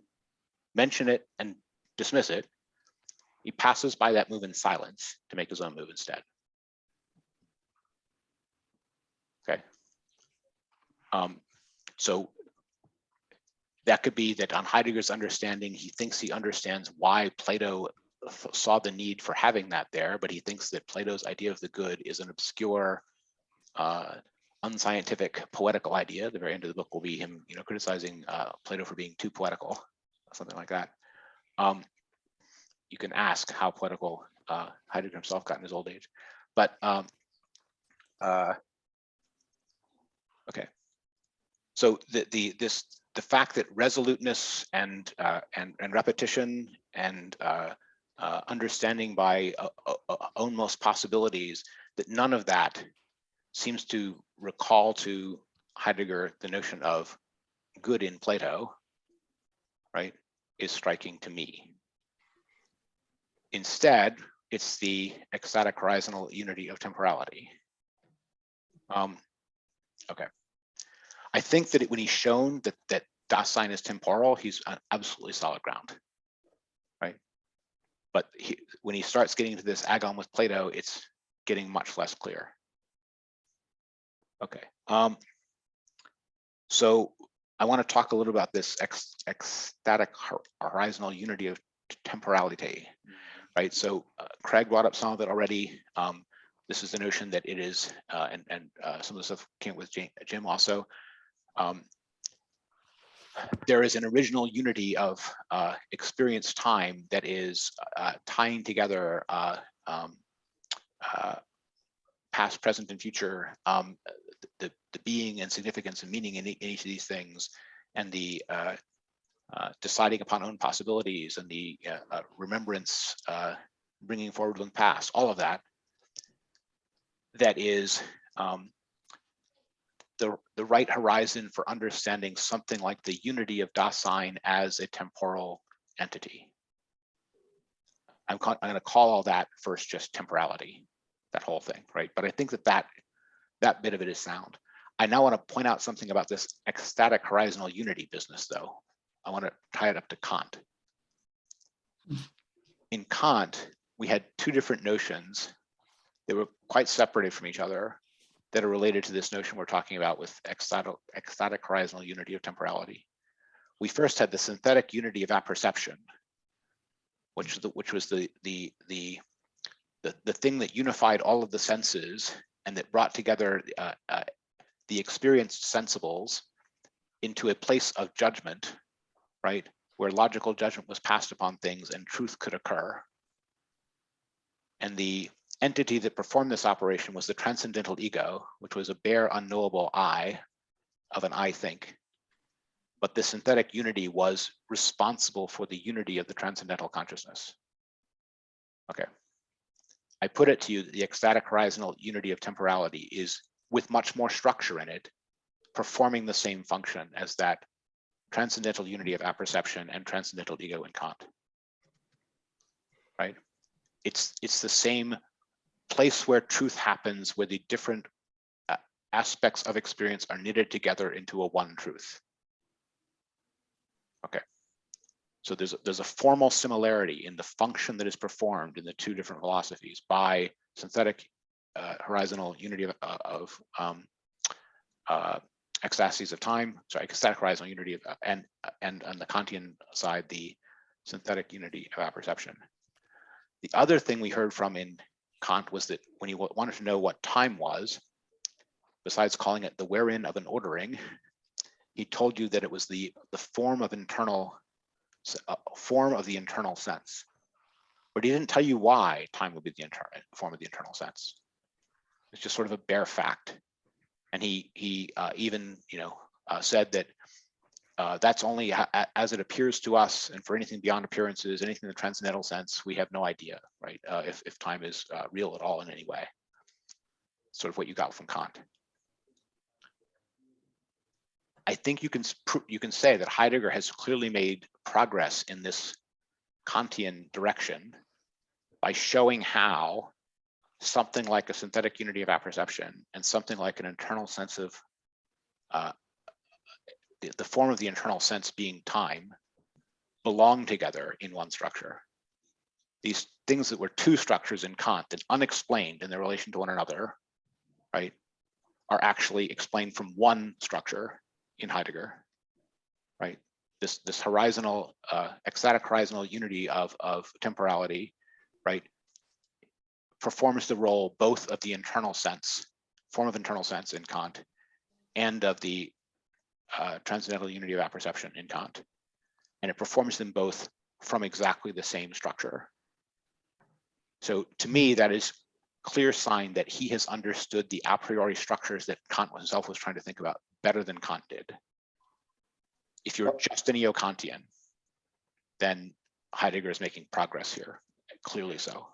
mention it and dismiss it. He passes by that move in silence to make his own move instead. Okay. So That could be that on Heidegger's understanding, he thinks he understands why Plato saw the need for having that there, but he thinks that Plato's idea of the good is an obscure, unscientific, poetical idea. The very end of the book will be him, criticizing Plato for being too poetical, something like that. You can ask how poetical Heidegger himself got in his old age, but okay. So the fact that resoluteness and repetition and understanding by own most possibilities, that none of that seems to recall to Heidegger the notion of good in Plato, right, is striking to me. Instead, it's the ecstatic horizontal unity of temporality. Okay. I think that when he's shown that Dasein is temporal, he's on absolutely solid ground, right? But when he starts getting into this agon with Plato, it's getting much less clear. Okay. So I want to talk a little about this ecstatic horizontal unity of temporality, right? So Craig brought up some of it already. This is the notion that it is, and some of the stuff came with Jim also. There is an original unity of experience time that is tying together past, present, and future, the being and significance and meaning in each of these things, and the deciding upon own possibilities, and the remembrance, bringing forward the past, all of that. That is the right horizon for understanding something like the unity of Dasein as a temporal entity. I'm going to call all that first just temporality, that whole thing, right? But I think that bit of it is sound. I now want to point out something about this ecstatic horizontal unity business, though. I want to tie it up to Kant. In Kant, we had two different notions that were quite separated from each other, that are related to this notion we're talking about with ecstatic horizontal unity of temporality. We first had the synthetic unity of apperception, which was the thing that unified all of the senses and that brought together the experienced sensibles into a place of judgment, right, where logical judgment was passed upon things and truth could occur. And the entity that performed this operation was the transcendental ego, which was a bare, unknowable I of an I think. But the synthetic unity was responsible for the unity of the transcendental consciousness. Okay. I put it to you that the ecstatic horizontal unity of temporality is, with much more structure in it, performing the same function as that transcendental unity of apperception and transcendental ego in Kant. Right? It's the same place where truth happens, where the different aspects of experience are knitted together into a one truth. Okay, so there's a formal similarity in the function that is performed in the two different philosophies by synthetic horizontal unity of ecstasies of time. Sorry, ecstatic horizontal unity of and on the Kantian side, the synthetic unity of apperception. The other thing we heard from in Kant was that when he wanted to know what time was, besides calling it the wherein of an ordering, he told you that it was the form of the internal sense. But he didn't tell you why time would be the form of the internal sense. It's just sort of a bare fact. And he even said that that's only as it appears to us, and for anything beyond appearances, anything in the transcendental sense, we have no idea, right? If time is real at all in any way. Sort of what you got from Kant. I think you can say that Heidegger has clearly made progress in this Kantian direction by showing how something like a synthetic unity of apperception and something like an internal sense of the form of the internal sense being time belong together in one structure. These things that were two structures in Kant and unexplained in their relation to one another, right, are actually explained from one structure in Heidegger, right? this horizontal, ecstatic horizontal unity of temporality, right, performs the role both of the internal sense, form of internal sense in Kant, and of the transcendental unity of apperception in Kant. And it performs them both from exactly the same structure. So to me, that is clear sign that he has understood the a priori structures that Kant himself was trying to think about better than Kant did. If you're just a neo-Kantian, then Heidegger is making progress here, clearly so.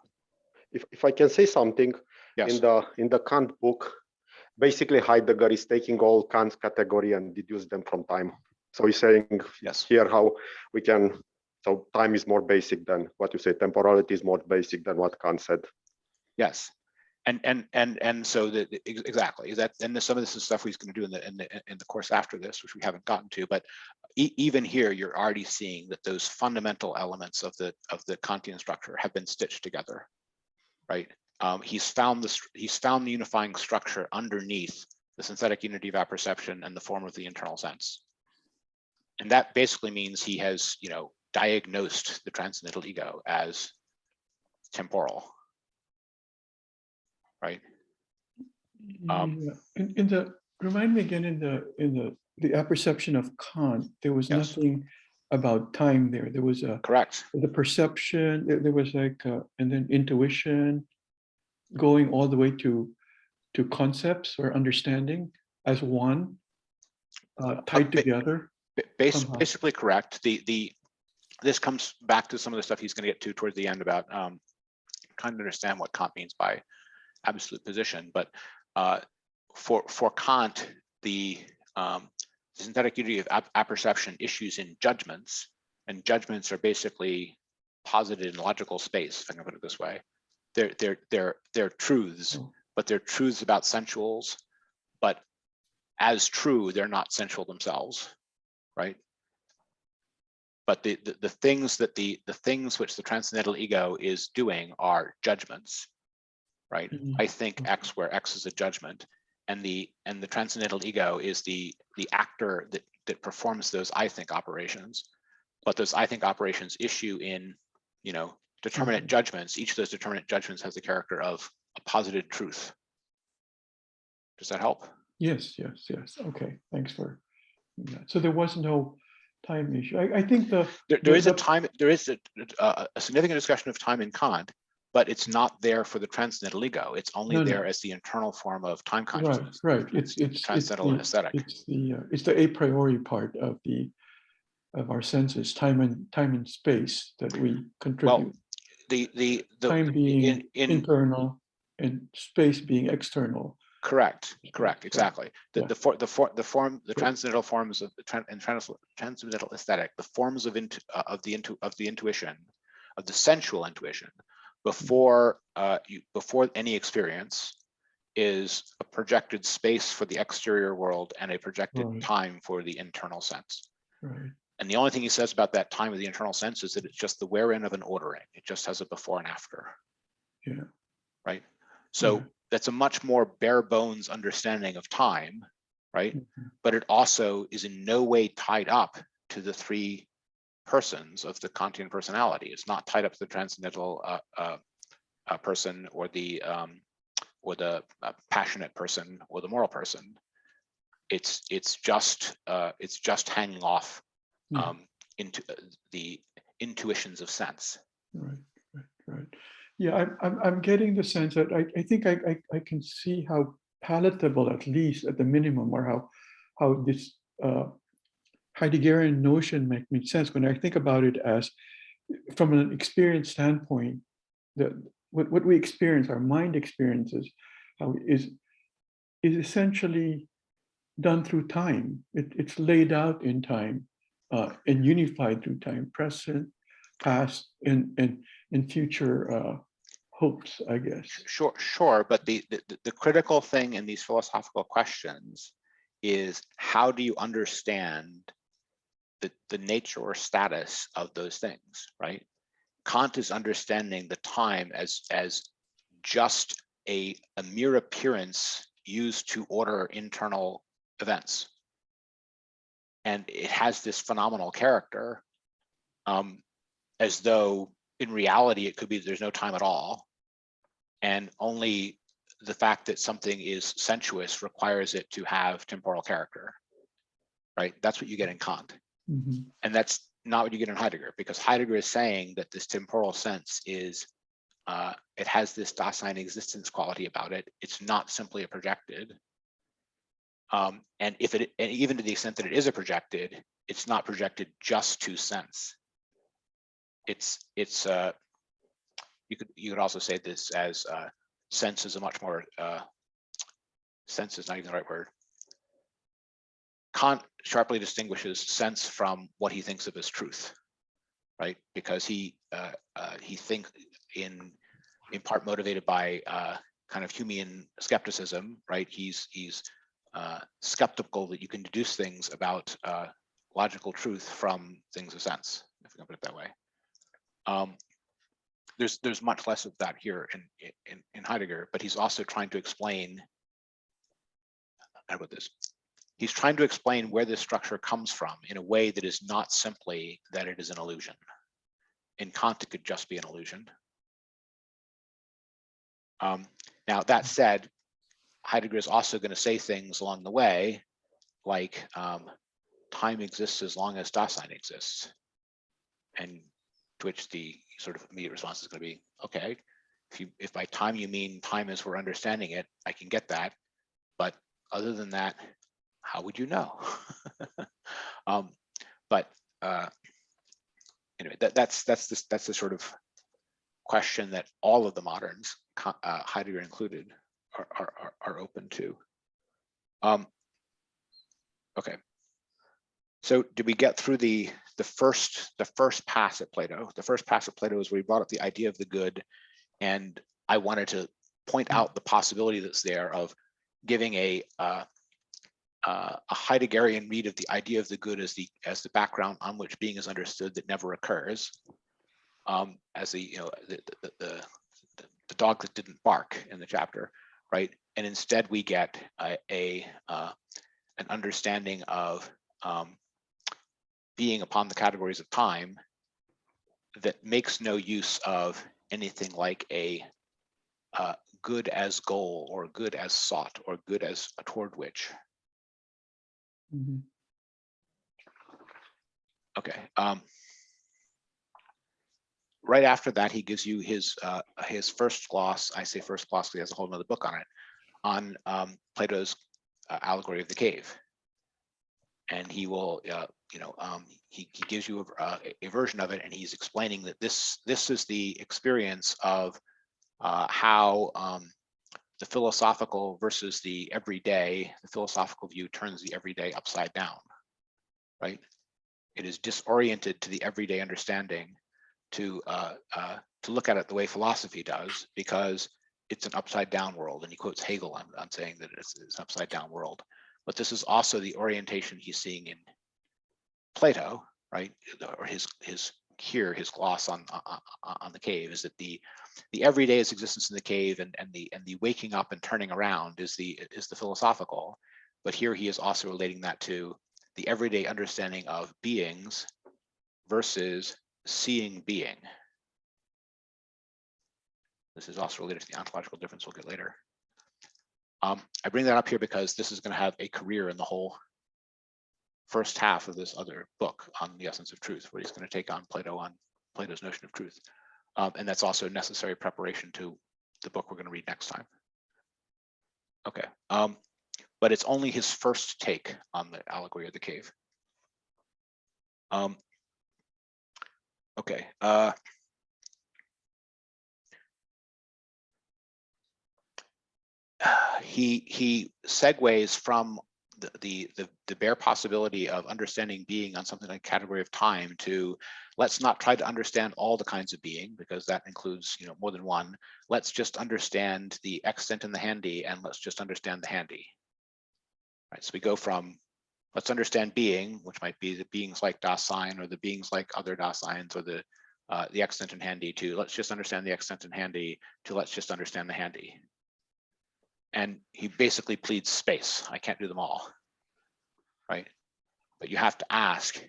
If I can say something, Yes. in the Kant book, basically Heidegger is taking all Kant's category and deduce them from time. So he's saying Yes. here how we can, so time is more basic than what you say, temporality is more basic than what Kant said. Yes. And so exactly that, and some of this is stuff he's going to do in the course after this, which we haven't gotten to. But even here, you're already seeing that those fundamental elements of the Kantian structure have been stitched together, right? He's found the unifying structure underneath the synthetic unity of apperception and the form of the internal sense, and that basically means he has, diagnosed the transcendental ego as temporal. Right. Remind me again, in the apperception of Kant, there was Yes. nothing about time there. There was Correct. the perception, there was like and then intuition, going all the way to concepts or understanding as one, tied together. Basically correct. This comes back to some of the stuff he's going to get to towards the end about trying to understand what Kant means by absolute position. But for Kant, the synthetic unity of apperception issues in judgments, and judgments are basically posited in logical space, if I can put it this way. They're truths, but they're truths about sensuals, but as true, they're not sensual themselves, right? But the things that the things which the transcendental ego is doing are judgments, right? I think X, where X is a judgment, and the transcendental ego is the actor that performs those I think operations. But those I think operations issue in, determinate judgments. Each of those determinate judgments has the character of a posited truth. Does that help? Yes. Okay, thanks for that. So there was no time issue. I think there is a time. There is a significant discussion of time in Kant, but it's not there for the transcendental ego. It's only there as the internal form of time consciousness. Right. It's transcendental and aesthetic. It's the a priori part of our senses, time and space that we contribute. Well, the time being internal and space being external. Correct. Exactly. The transcendental forms of transcendental aesthetic, the forms of the intuition, of the sensual intuition, before any experience, is a projected space for the exterior world and a projected time for the internal sense. Right. And the only thing he says about that time of the internal sense is that it's just the wherein of an ordering. It just has a before and after. Yeah. Right. So that's a much more bare bones understanding of time, right? But it also is in no way tied up to the three persons of the Kantian personality. It's not tied up to the transcendental person or the passionate person or the moral person. It's just hanging off into the intuitions of sense. Right. Yeah, I'm getting the sense that I think I can see how palatable, at least at the minimum, or how this Heideggerian notion makes sense when I think about it as, from an experience standpoint, what we experience, our mind experiences, how is essentially done through time. It's laid out in time and unified through time, present, past, and future hopes, I guess. Sure. But the critical thing in these philosophical questions is, how do you understand the nature or status of those things, right? Kant is understanding the time as just a mere appearance used to order internal events. and it has this phenomenal character, as though in reality it could be that there's no time at all, and only the fact that something is sensuous requires it to have temporal character, right? That's what you get in Kant. Mhm. And that's not what you get in Heidegger, because Heidegger is saying that this temporal sense is, it has this Dasein existence quality about it. It's not simply a projected. And if it, and even to the extent that it is a projected, it's not projected just to sense. You could also say this as sense is a much more, sense is not even the right word. Kant sharply distinguishes sense from what he thinks of as truth, right? Because he thinks in part motivated by kind of Humean skepticism, right? He's skeptical that you can deduce things about logical truth from things of sense, if we can put it that way. There's much less of that here in Heidegger, but he's also trying to explain, how about this? He's trying to explain where this structure comes from in a way that is not simply that it is an illusion. In Kant, it could just be an illusion. Now, that said, Heidegger is also going to say things along the way, like time exists as long as Dasein exists. And to which the sort of immediate response is going to be, okay, if by time you mean time as we're understanding it, I can get that. But other than that, how would you know? Anyway, that's the sort of question that all of the moderns, Heidegger included, are open to. Okay. So did we get through the first pass at Plato? The first pass at Plato is where he brought up the idea of the good, and I wanted to point out the possibility that's there of giving a Heideggerian read of the idea of the good as the background on which being is understood that never occurs, as the dog that didn't bark in the chapter, right? And instead we get an understanding of being upon the categories of time that makes no use of anything like a good as goal or good as sought or good as toward which. Mhm. Okay. Right after that, he gives you his first gloss. I say first gloss because he has a whole other book on it, on Plato's allegory of the cave. And he will, he gives you a version of it, and he's explaining that this is the experience of how the philosophical versus the everyday. The philosophical view turns the everyday upside down, right? It is disoriented to the everyday understanding to look at it the way philosophy does, because it's an upside down world. And he quotes Hegel on saying that it's an upside down world. But this is also the orientation he's seeing in Plato, right? Or his gloss on the cave is that the everyday is existence in the cave, and the waking up and turning around is the philosophical. But here he is also relating that to the everyday understanding of beings versus seeing being. This is also related to the ontological difference we'll get later. I bring that up here because this is going to have a career in the whole first half of this other book on the essence of truth, where he's going to take on Plato on Plato's notion of truth. And that's also necessary preparation to the book we're going to read next time. Okay. But it's only his first take on the allegory of the cave. Okay. He segues from the bare possibility of understanding being on something like category of time to, let's not try to understand all the kinds of being, because that includes more than one. Let's just understand the extant and the handy, and let's just understand the handy. Right. So we go from let's understand being, which might be the beings like Dasein or the beings like other Daseins, or the extant and handy, to let's just understand the extant and handy, to let's just understand the handy. And he basically pleads space. I can't do them all, right? But you have to ask,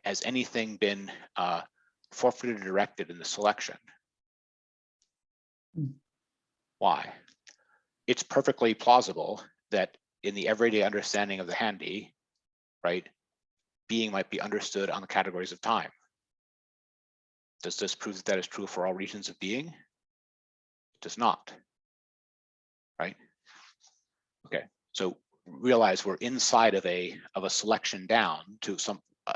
has anything been forfeited or directed in the selection? Why? It's perfectly plausible that in the everyday understanding of the handy, right, being might be understood on the categories of time. Does this prove that that is true for all regions of being? It does not, right? Okay, so realize we're inside of a selection down to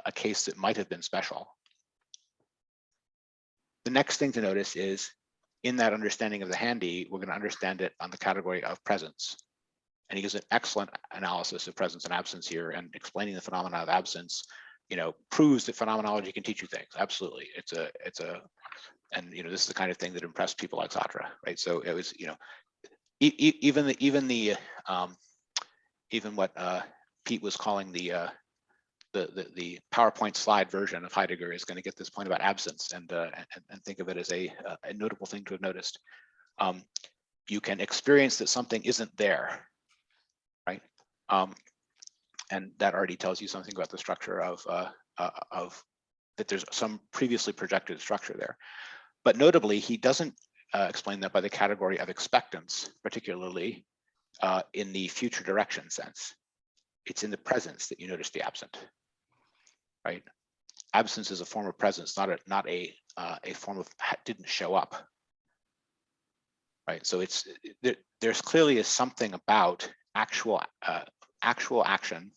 a case that might have been special. The next thing to notice is in that understanding of the handy, we're going to understand it on the category of presence. And he gives an excellent analysis of presence and absence here, and explaining the phenomena of absence, proves that phenomenology can teach you things. Absolutely, and this is the kind of thing that impressed people like Sartre, right? So it was, even what Pete was calling the PowerPoint slide version of Heidegger is going to get this point about absence, and think of it as a notable thing to have noticed. You can experience that something isn't there, right? And that already tells you something about the structure of that there's some previously projected structure there. But notably, he doesn't explain that by the category of expectance, particularly in the future direction sense. It's in the presence that you notice the absent, right? Absence is a form of presence, not a form of didn't show up, right? So there's clearly is something about actual action.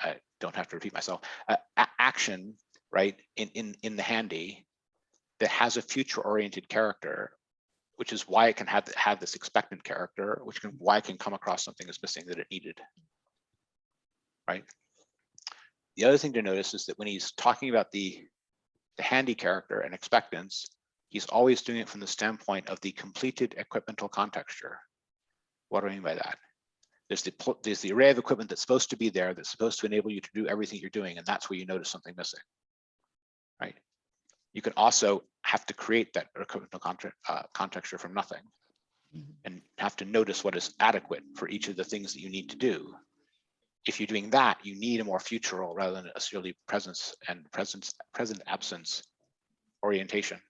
I don't have to repeat myself. Action, right, in the handy that has a future-oriented character, which is why it can have this expectant character, why it can come across something as missing that it needed, right? The other thing to notice is that when he's talking about the handy character and expectance, he's always doing it from the standpoint of the completed equipmental contexture. What do I mean by that? There's the array of equipment that's supposed to be there, that's supposed to enable you to do everything you're doing, and that's where you notice something missing, right? You can also have to create that equipmental contexture from nothing, and have to notice what is adequate for each of the things that you need to do. If you're doing that, you need a more futural rather than a purely present absence orientation,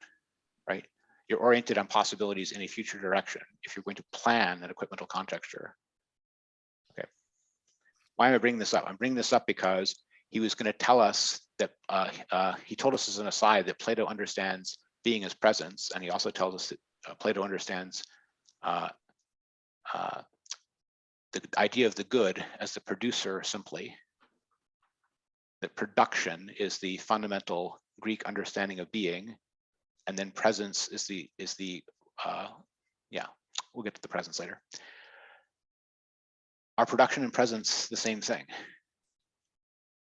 right? You're oriented on possibilities in a future direction if you're going to plan an equipmental contexture. Okay. Why am I bringing this up? I'm bringing this up because he was going to tell us that he told us as an aside that Plato understands being as presence, and he also tells us that Plato understands the idea of the good as the producer simply. That production is the fundamental Greek understanding of being, and then presence is the yeah, we'll get to the presence later. Are production and presence the same thing?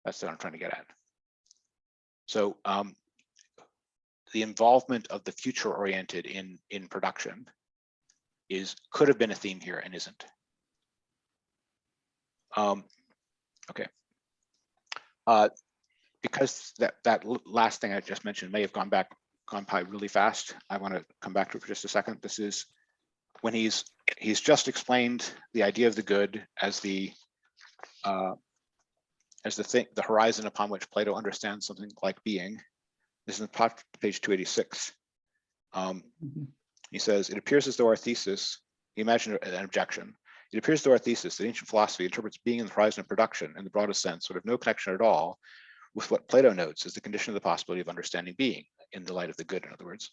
That's what I'm trying to get at. So the involvement of the future oriented in production could have been a theme here and isn't. Okay. Because that last thing I just mentioned may have gone by really fast, I want to come back to it for just a second. This is when he's just explained the idea of the good as the thing, the horizon upon which Plato understands something like being. This is in page 286. He says, it appears as though our thesis, he imagined an objection. It appears as though our thesis that ancient philosophy interprets being in the horizon of production in the broadest sense would have no connection at all with what Plato notes as the condition of the possibility of understanding being, in the light of the good, in other words.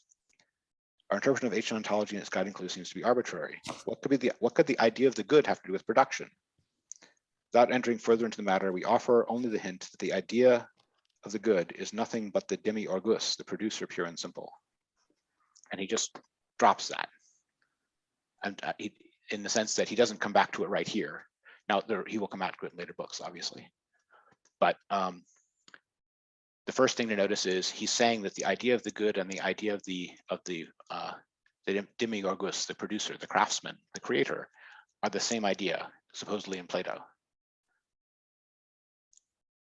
Our interpretation of ancient ontology and its guiding clue seems to be arbitrary. What could the idea of the good have to do with production? Without entering further into the matter, we offer only the hint that the idea of the good is nothing but the demiurgus, the producer pure and simple. And he just drops that. And in the sense that he doesn't come back to it right here. Now, he will come back to it in later books, obviously. But the first thing to notice is he's saying that the idea of the good and the idea of the demiurgus, the producer, the craftsman, the creator, are the same idea, supposedly in Plato.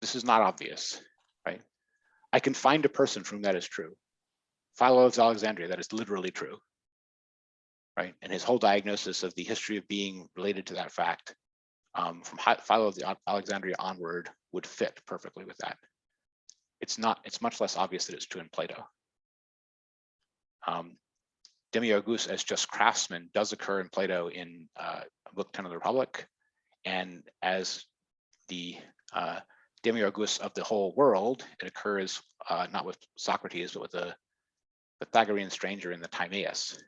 This is not obvious, right? I can find a person from whom that is true. Philo of Alexandria, that is literally true, right? And his whole diagnosis of the history of being related to that fact from Philo of Alexandria onward would fit perfectly with that. It's much less obvious that it's true in Plato. Demiurgus as just craftsman does occur in Plato in Book 10 of the Republic, and as the Demiurgus of the whole world, it occurs not with Socrates, but with the Pythagorean stranger in the Timaeus,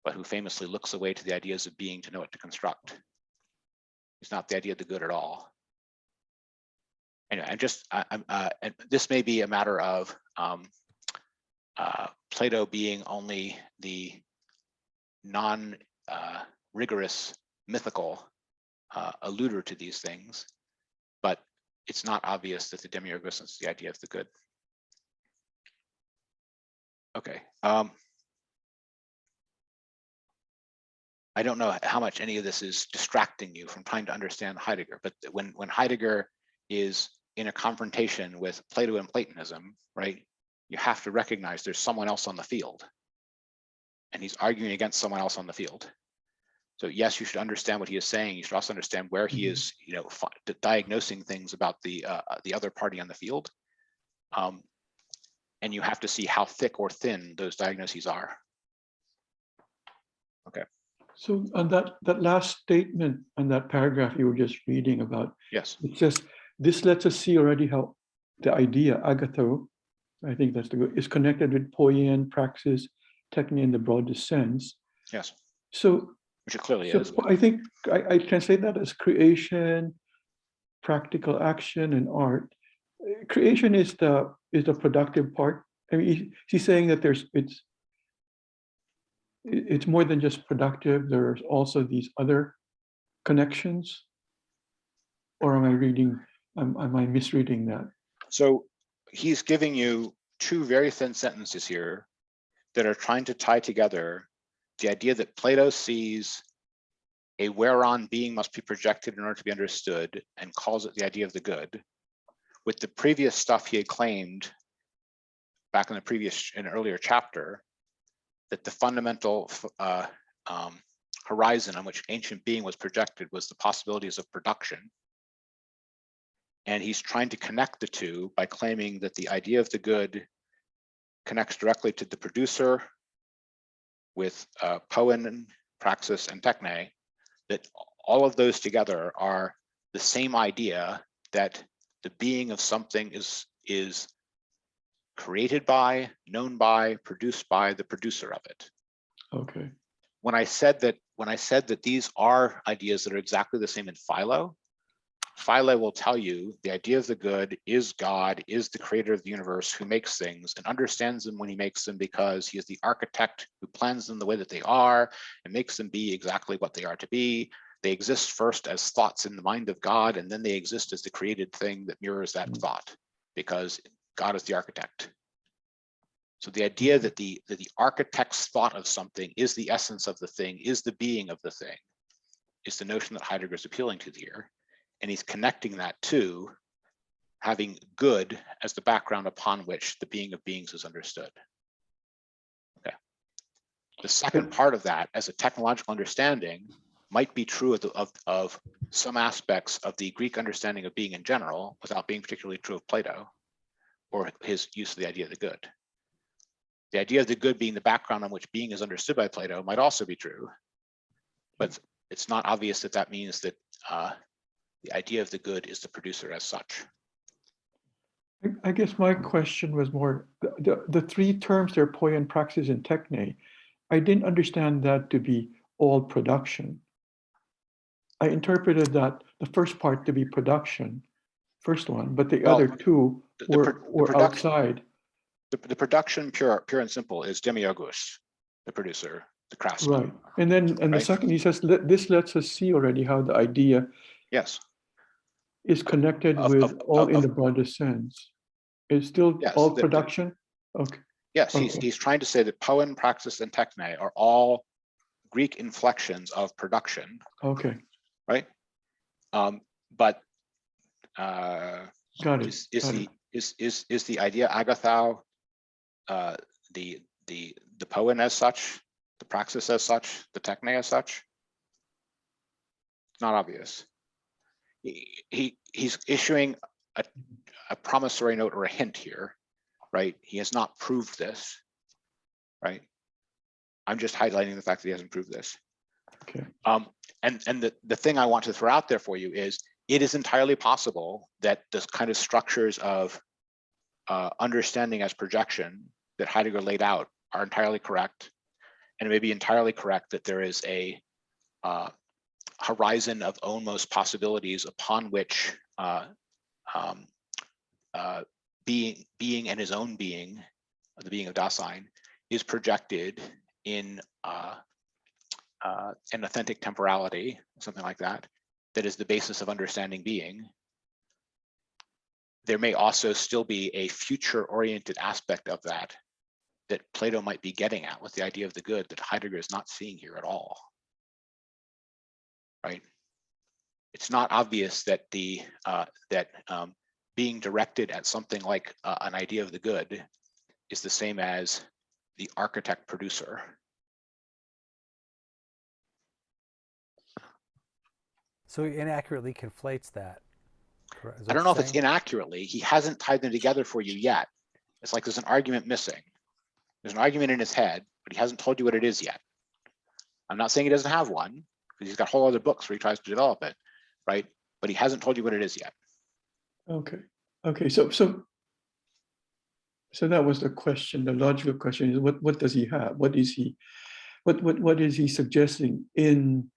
but who famously looks away to the ideas of being to know what to construct. It's not the idea of the good at all. Anyway, and this may be a matter of Plato being only the non-rigorous mythical alluder to these things, but it's not obvious that the Demiurgus is the idea of the good. Okay. I don't know how much any of this is distracting you from trying to understand Heidegger, but when Heidegger is in a confrontation with Plato and Platonism, right, you have to recognize there's someone else on the field, and he's arguing against someone else on the field. So yes, you should understand what he is saying. You should also understand where he is, diagnosing things about the other party on the field, and you have to see how thick or thin those diagnoses are. Okay. So on that last statement and that paragraph you were just reading about, yes, it says, this lets us see already how the idea, agatho, I think that's the good, is connected with poien, praxis, techne in the broadest sense. Yes. So, which it clearly so is. I think I translate that as creation, practical action, and art. Creation is the productive part. I mean, he's saying that it's more than just productive. There's also these other connections. Or am I misreading that? So he's giving you two very thin sentences here that are trying to tie together the idea that Plato sees a whereon being must be projected in order to be understood and calls it the idea of the good, with the previous stuff he had claimed back in an earlier chapter, that the fundamental horizon on which ancient being was projected was the possibilities of production. And he's trying to connect the two by claiming that the idea of the good connects directly to the producer with poen, praxis, and techne, that all of those together are the same idea that the being of something is created by, known by, produced by the producer of it. Okay. When I said that these are ideas that are exactly the same in Philo, Philo will tell you the idea of the good is God, is the creator of the universe who makes things and understands them when he makes them because he is the architect who plans them the way that they are and makes them be exactly what they are to be. They exist first as thoughts in the mind of God, and then they exist as the created thing that mirrors that thought because God is the architect. So the idea that the architect's thought of something is the essence of the thing, is the being of the thing, is the notion that Heidegger is appealing to here. And he's connecting that to having good as the background upon which the being of beings is understood. Okay. The second part of that, as a technological understanding, might be true of some aspects of the Greek understanding of being in general, without being particularly true of Plato, or his use of the idea of the good. The idea of the good being the background on which being is understood by Plato might also be true, but it's not obvious that that means that the idea of the good is the producer as such. I guess my question was more, the three terms there, poien, praxis, and techne, I didn't understand that to be all production. I interpreted that the first part to be production, first one, but the other two were outside. The production, pure and simple, is Demiurgus, the producer, the craftsman. Right, and then the second, he says, this lets us see already how the idea is connected with all in the broadest sense. It's still all production? Okay. Yes, he's trying to say that poen, praxis, and techne are all Greek inflections of production. Okay. Right? But got it. Is the idea agathou the poen as such, the praxis as such, the techne as such? It's not obvious. he's issuing a promissory note or a hint here, right? He has not proved this, right? I'm just highlighting the fact that he hasn't proved this. Okay. And the thing I want to throw out there for you is it is entirely possible that this kind of structures of understanding as projection that Heidegger laid out are entirely correct. And it may be entirely correct that there is a horizon of almost possibilities upon which being and his own being, the being of Dasein, is projected in an authentic temporality, something like that, that is the basis of understanding being. There may also still be a future-oriented aspect of that that Plato might be getting at with the idea of the good that Heidegger is not seeing here at all, right? It's not obvious that being directed at something like an idea of the good is the same as the architect producer. So he inaccurately conflates that. I don't know if it's inaccurately. He hasn't tied them together for you yet. It's like there's an argument missing. There's an argument in his head, but he hasn't told you what it is yet. I'm not saying he doesn't have one, because he's got whole other books where he tries to develop it, right? But he hasn't told you what it is yet. Okay. Okay. So that was the question. The logical question is, what does he have? What is he suggesting in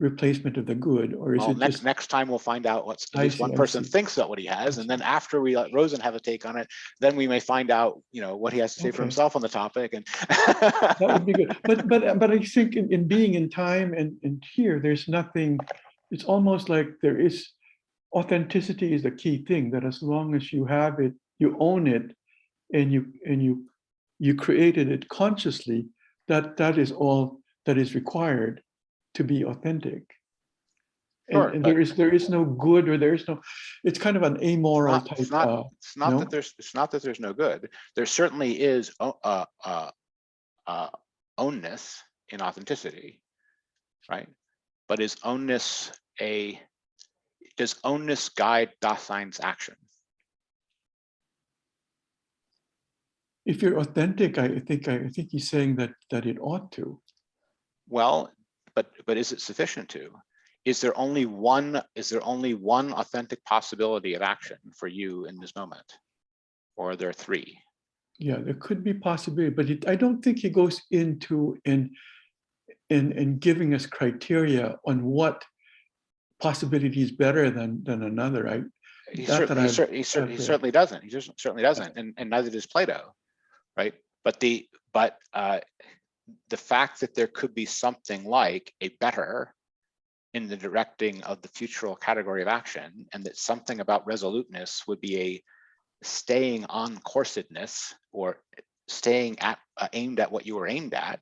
replacement of the good, or is Well, it just next time we'll find out what at I least see, one I person see. thinks about what he has, I and then see. after we let Rosen have a take on it, then we may find out, what he has to say for Okay. himself on the topic. And That would be good. But I think in being in time and here, there's nothing. It's almost like there is authenticity is the key thing. That as long as you have it, you own it, and you created it consciously. That is all that is required to be authentic. Sure, And but there is no good, or there is no. It's kind of an amoral type. it's not no? that there's no good. There certainly is ownness in authenticity, right? But does ownness guide Dasein's action? If you're authentic, I think he's saying that it ought to. Well, but is it sufficient to? Is there only one authentic possibility of action for you in this moment, or are there three? Yeah, there could be possibility, but I don't think he goes into in giving us criteria on what possibility is better than another. He certainly doesn't. He just certainly doesn't, and neither does Plato, right? But the fact that there could be something like a better in the directing of the futural category of action, and that something about resoluteness would be a staying on coursedness, or staying at aimed at what you were aimed at,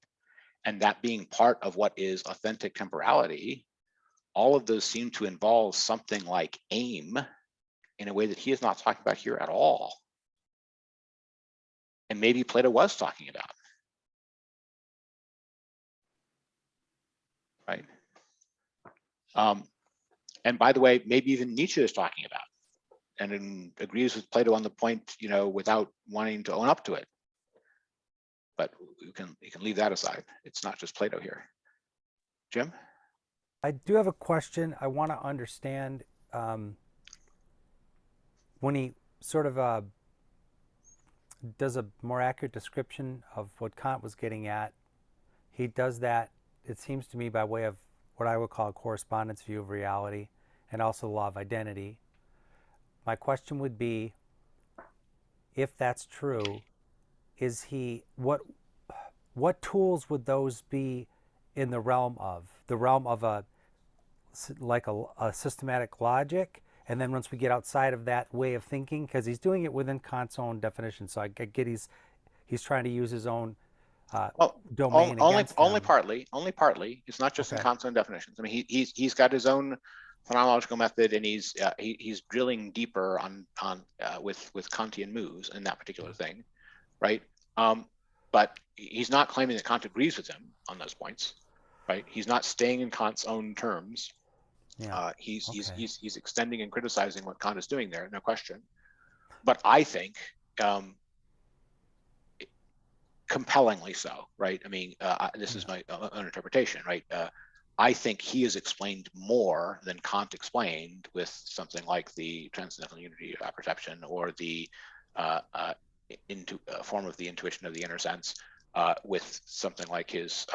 and that being part of what is authentic temporality, all of those seem to involve something like aim in a way that he is not talking about here at all. And maybe Plato was talking about, right? And by the way, maybe even Nietzsche is talking about, and agrees with Plato on the point, without wanting to own up to it. But you can leave that aside. It's not just Plato here. Jim? I do have a question. I want to understand when he sort of does a more accurate description of what Kant was getting at. He does that, it seems to me, by way of what I would call a correspondence view of reality, and also the law of identity. My question would be, if that's true, what tools would those be in the realm of a systematic logic? And then once we get outside of that way of thinking, because he's doing it within Kant's own definition, so I get he's trying to use his own domain against only him. partly. It's not just in Kant's own definitions. I mean, he's got his own phenomenological method, and he's drilling deeper on with Kantian moves in that particular thing, right? But he's not claiming that Kant agrees with him on those points, right? He's not staying in Kant's own terms. Yeah. He's extending and criticizing what Kant is doing there, no question. But I think compellingly so, right? I mean, this is my own interpretation, right? I think he is explained more than Kant explained with something like the transcendental unity of perception, or the form of the intuition of the inner sense, with something like his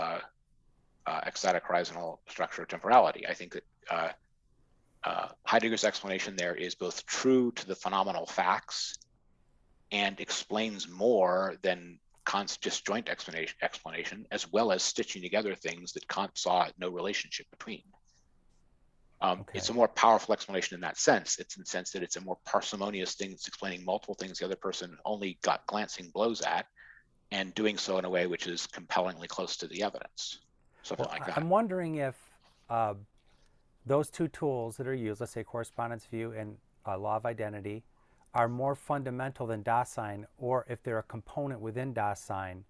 ecstatic horizontal structure of temporality. I think that Heidegger's explanation there is both true to the phenomenal facts and explains more than Kant's disjoint explanation, as well as stitching together things that Kant saw no relationship between. It's a more powerful explanation in that sense. It's in the sense that it's a more parsimonious thing that's explaining multiple things the other person only got glancing blows at, and doing so in a way which is compellingly close to the evidence. Something like that. I'm wondering if those two tools that are used, let's say correspondence view and law of identity, are more fundamental than Dasein, or if they're a component within Dasein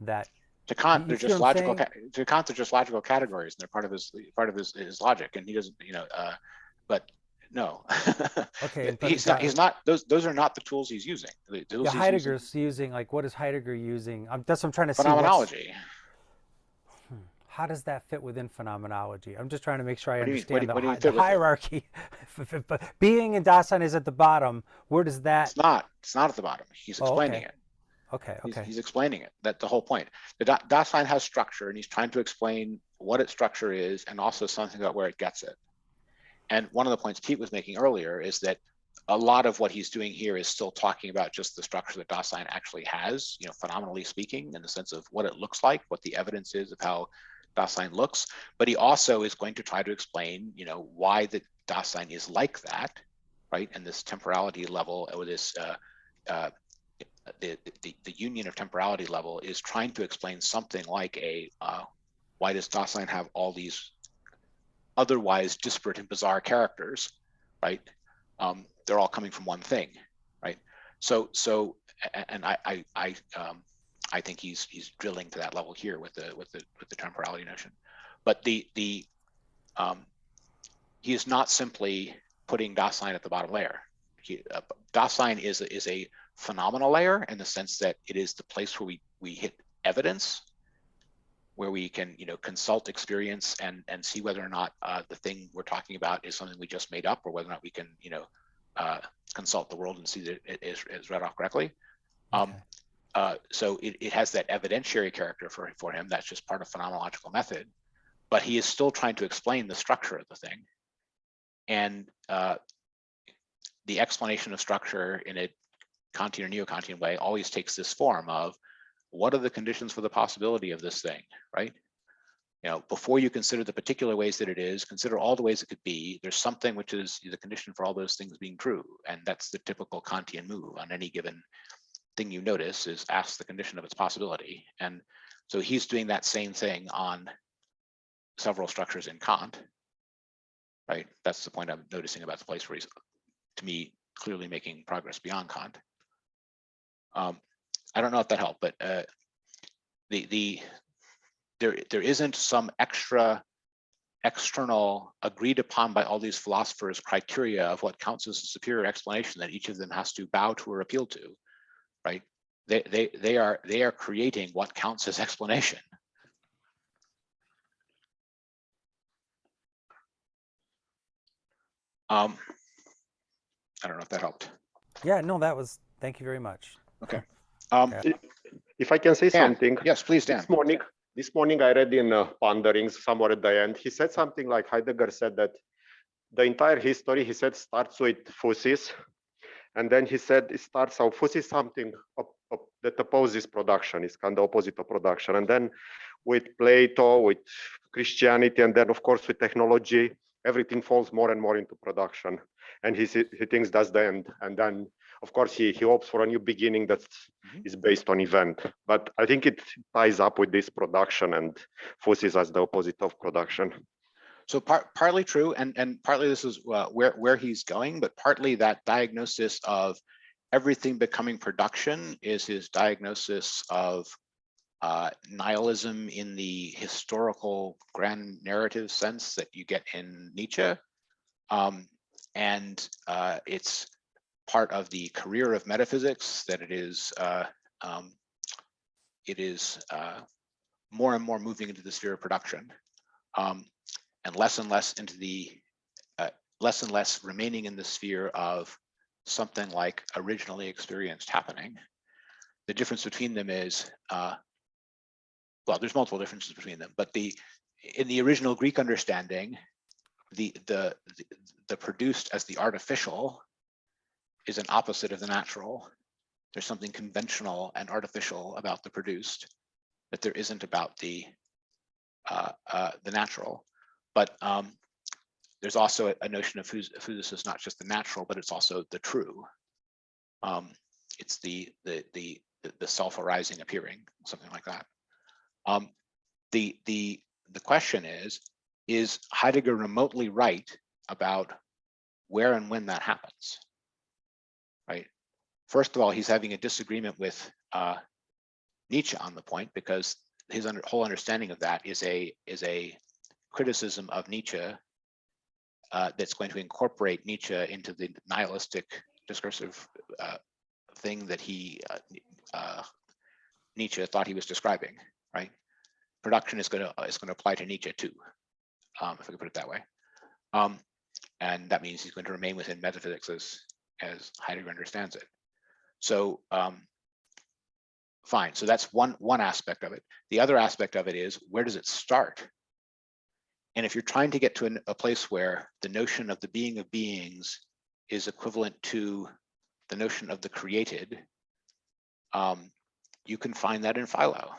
that to Kant they're just logical. To Kant they're just logical categories, and they're part of his logic, and he doesn't, but no. Okay, he's not. Those are not the tools he's using. Yeah, Heidegger's using, like, what is Heidegger using? That's what I'm trying to see. Phenomenology. How does that fit within phenomenology? I'm just trying to make sure I understand the hierarchy. Being and Dasein is at the bottom. Where does that? It's not at the bottom. He's explaining it. Okay. He's explaining it. That's the whole point. The Dasein has structure, and he's trying to explain what its structure is, and also something about where it gets it. And one of the points Pete was making earlier is that a lot of what he's doing here is still talking about just the structure that Dasein actually has, phenomenally speaking, in the sense of what it looks like, what the evidence is of how Dasein looks. But he also is going to try to explain, why the Dasein is like that, right? And this temporality level, or this the union of temporality level, is trying to explain something like why does Dasein have all these otherwise disparate and bizarre characters, right? They're all coming from one thing, right? So and I think he's drilling to that level here with the temporality notion, but he is not simply putting Dasein at the bottom layer. Dasein is a phenomenal layer in the sense that it is the place where we hit evidence, where we can consult experience and see whether or not the thing we're talking about is something we just made up, or whether or not we can consult the world and see that it is read off correctly. So it has that evidentiary character for him. That's just part of phenomenological method, but he is still trying to explain the structure of the thing. And the explanation of structure in a Kantian or neo-Kantian way always takes this form of, what are the conditions for the possibility of this thing, right? Before you consider the particular ways that it is, consider all the ways it could be. There's something which is the condition for all those things being true. And that's the typical Kantian move on any given thing you notice, is ask the condition of its possibility. And so he's doing that same thing on several structures in Kant, right? That's the point I'm noticing about the place where he's, to me, clearly making progress beyond Kant. I don't know if that helped, but there isn't some external agreed upon by all these philosophers criteria of what counts as a superior explanation that each of them has to bow to or appeal to, right? They are creating what counts as explanation. I don't know if that helped. Yeah, no, that was, thank you very much. Okay. If I can say something. Yes, please, Dan. This morning I read in Ponderings, somewhere at the end, he said something like, Heidegger said that the entire history, he said, starts with physis. And then he said it starts out, physis is something that opposes production, is kind of opposite of production. And then with Plato, with Christianity, and then of course with technology, everything falls more and more into production. And he thinks that's the end. And then of course he hopes for a new beginning that is based on event. But I think it ties up with this production, and physis as the opposite of production. So partly true, and partly this is where he's going, but partly that diagnosis of everything becoming production is his diagnosis of nihilism in the historical grand narrative sense that you get in Nietzsche. And it's part of the career of metaphysics that it is more and more moving into the sphere of production, and less into the less and less remaining in the sphere of something like originally experienced happening. The difference between them is, well, there's multiple differences between them, but in the original Greek understanding, the produced as the artificial is an opposite of the natural. There's something conventional and artificial about the produced that there isn't about the natural. But there's also a notion of physis is not just the natural, but it's also the true. It's the self-arising appearing, something like that. The question is Heidegger remotely right about where and when that happens? Right. First of all, he's having a disagreement with Nietzsche on the point, because his whole understanding of that is a criticism of Nietzsche that's going to incorporate Nietzsche into the nihilistic discursive thing that Nietzsche thought he was describing. Right. Production is going to apply to Nietzsche too, if I could put it that way. And that means he's going to remain within metaphysics as Heidegger understands it. So fine, so that's one aspect of it. The other aspect of it is, where does it start? And if you're trying to get to a place where the notion of the being of beings is equivalent to the notion of the created, you can find that in Philo.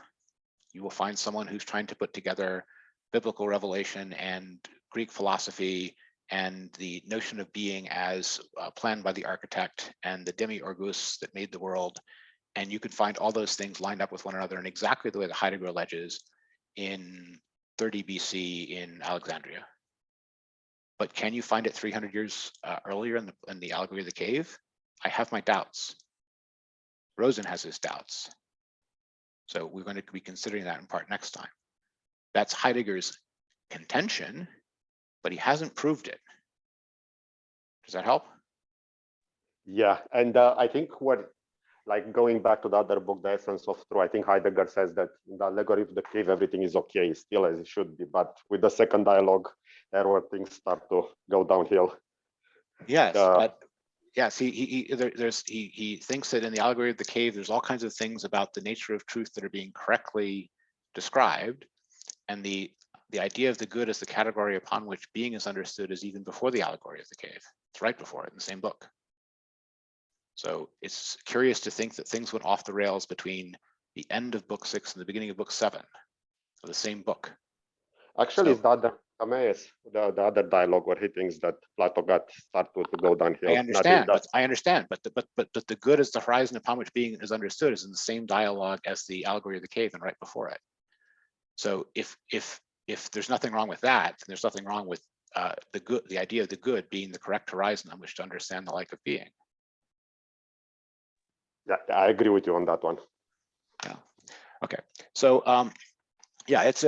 You will find someone who's trying to put together biblical revelation and Greek philosophy and the notion of being as planned by the architect and the demiurgus that made the world. And you can find all those things lined up with one another in exactly the way that Heidegger alleges in 30 BC in Alexandria. But can you find it 300 years earlier in the Allegory of the Cave? I have my doubts. Rosen has his doubts. So we're going to be considering that in part next time. That's Heidegger's contention, but he hasn't proved it. Does that help? Yeah, and I think like going back to the other book, The Essence of Truth, I think Heidegger says that in the Allegory of the Cave, everything is okay, still as it should be. But with the second dialogue, there where things start to go downhill. Yes, yes. He thinks that in the Allegory of the Cave, there's all kinds of things about the nature of truth that are being correctly described, and the idea of the good as the category upon which being is understood is even before the Allegory of the Cave. It's right before it in the same book. So it's curious to think that things went off the rails between the end of book 6 and the beginning of book 7 of the same book. Actually, it's the other Timaeus, the other dialogue where he thinks that Plato started to go downhill. I understand, but the good as the horizon upon which being is understood is in the same dialogue as the Allegory of the Cave and right before it. So if there's nothing wrong with that, then there's nothing wrong with the idea of the good being the correct horizon on which to understand the like of being. Yeah, I agree with you on that one. Yeah. Okay. So yeah, it's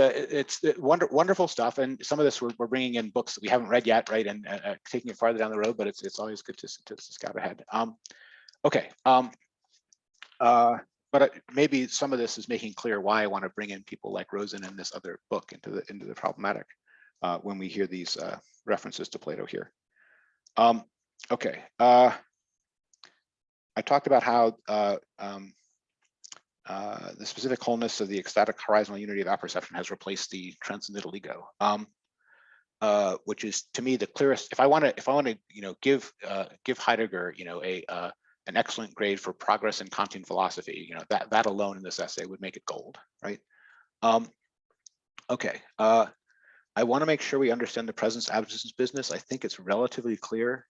wonderful stuff, and some of this we're bringing in books that we haven't read yet, right, and taking it farther down the road. But it's always good to scout ahead. Okay. But maybe some of this is making clear why I want to bring in people like Rosen and this other book into the problematic when we hear these references to Plato here. Okay. I talked about how the specific wholeness of the ecstatic horizontal unity of apperception has replaced the transcendental ego, which is to me the clearest. If I want to, give Heidegger, an excellent grade for progress in Kantian philosophy, that alone in this essay would make it gold, right? Okay. I want to make sure we understand the presence absence business. I think it's relatively clear,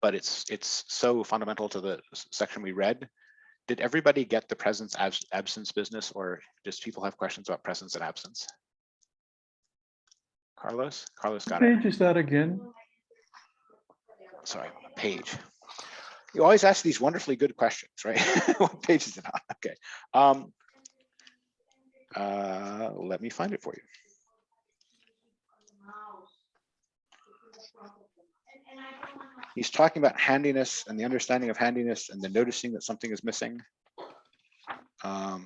but it's so fundamental to the section we read. Did everybody get the presence absence business, or just people have questions about presence and absence? Carlos got it. What page is that again? Sorry, page. You always ask these wonderfully good questions, right? What page is it on? Okay. Let me find it for you. He's talking about handiness and the understanding of handiness and the noticing that something is missing. Where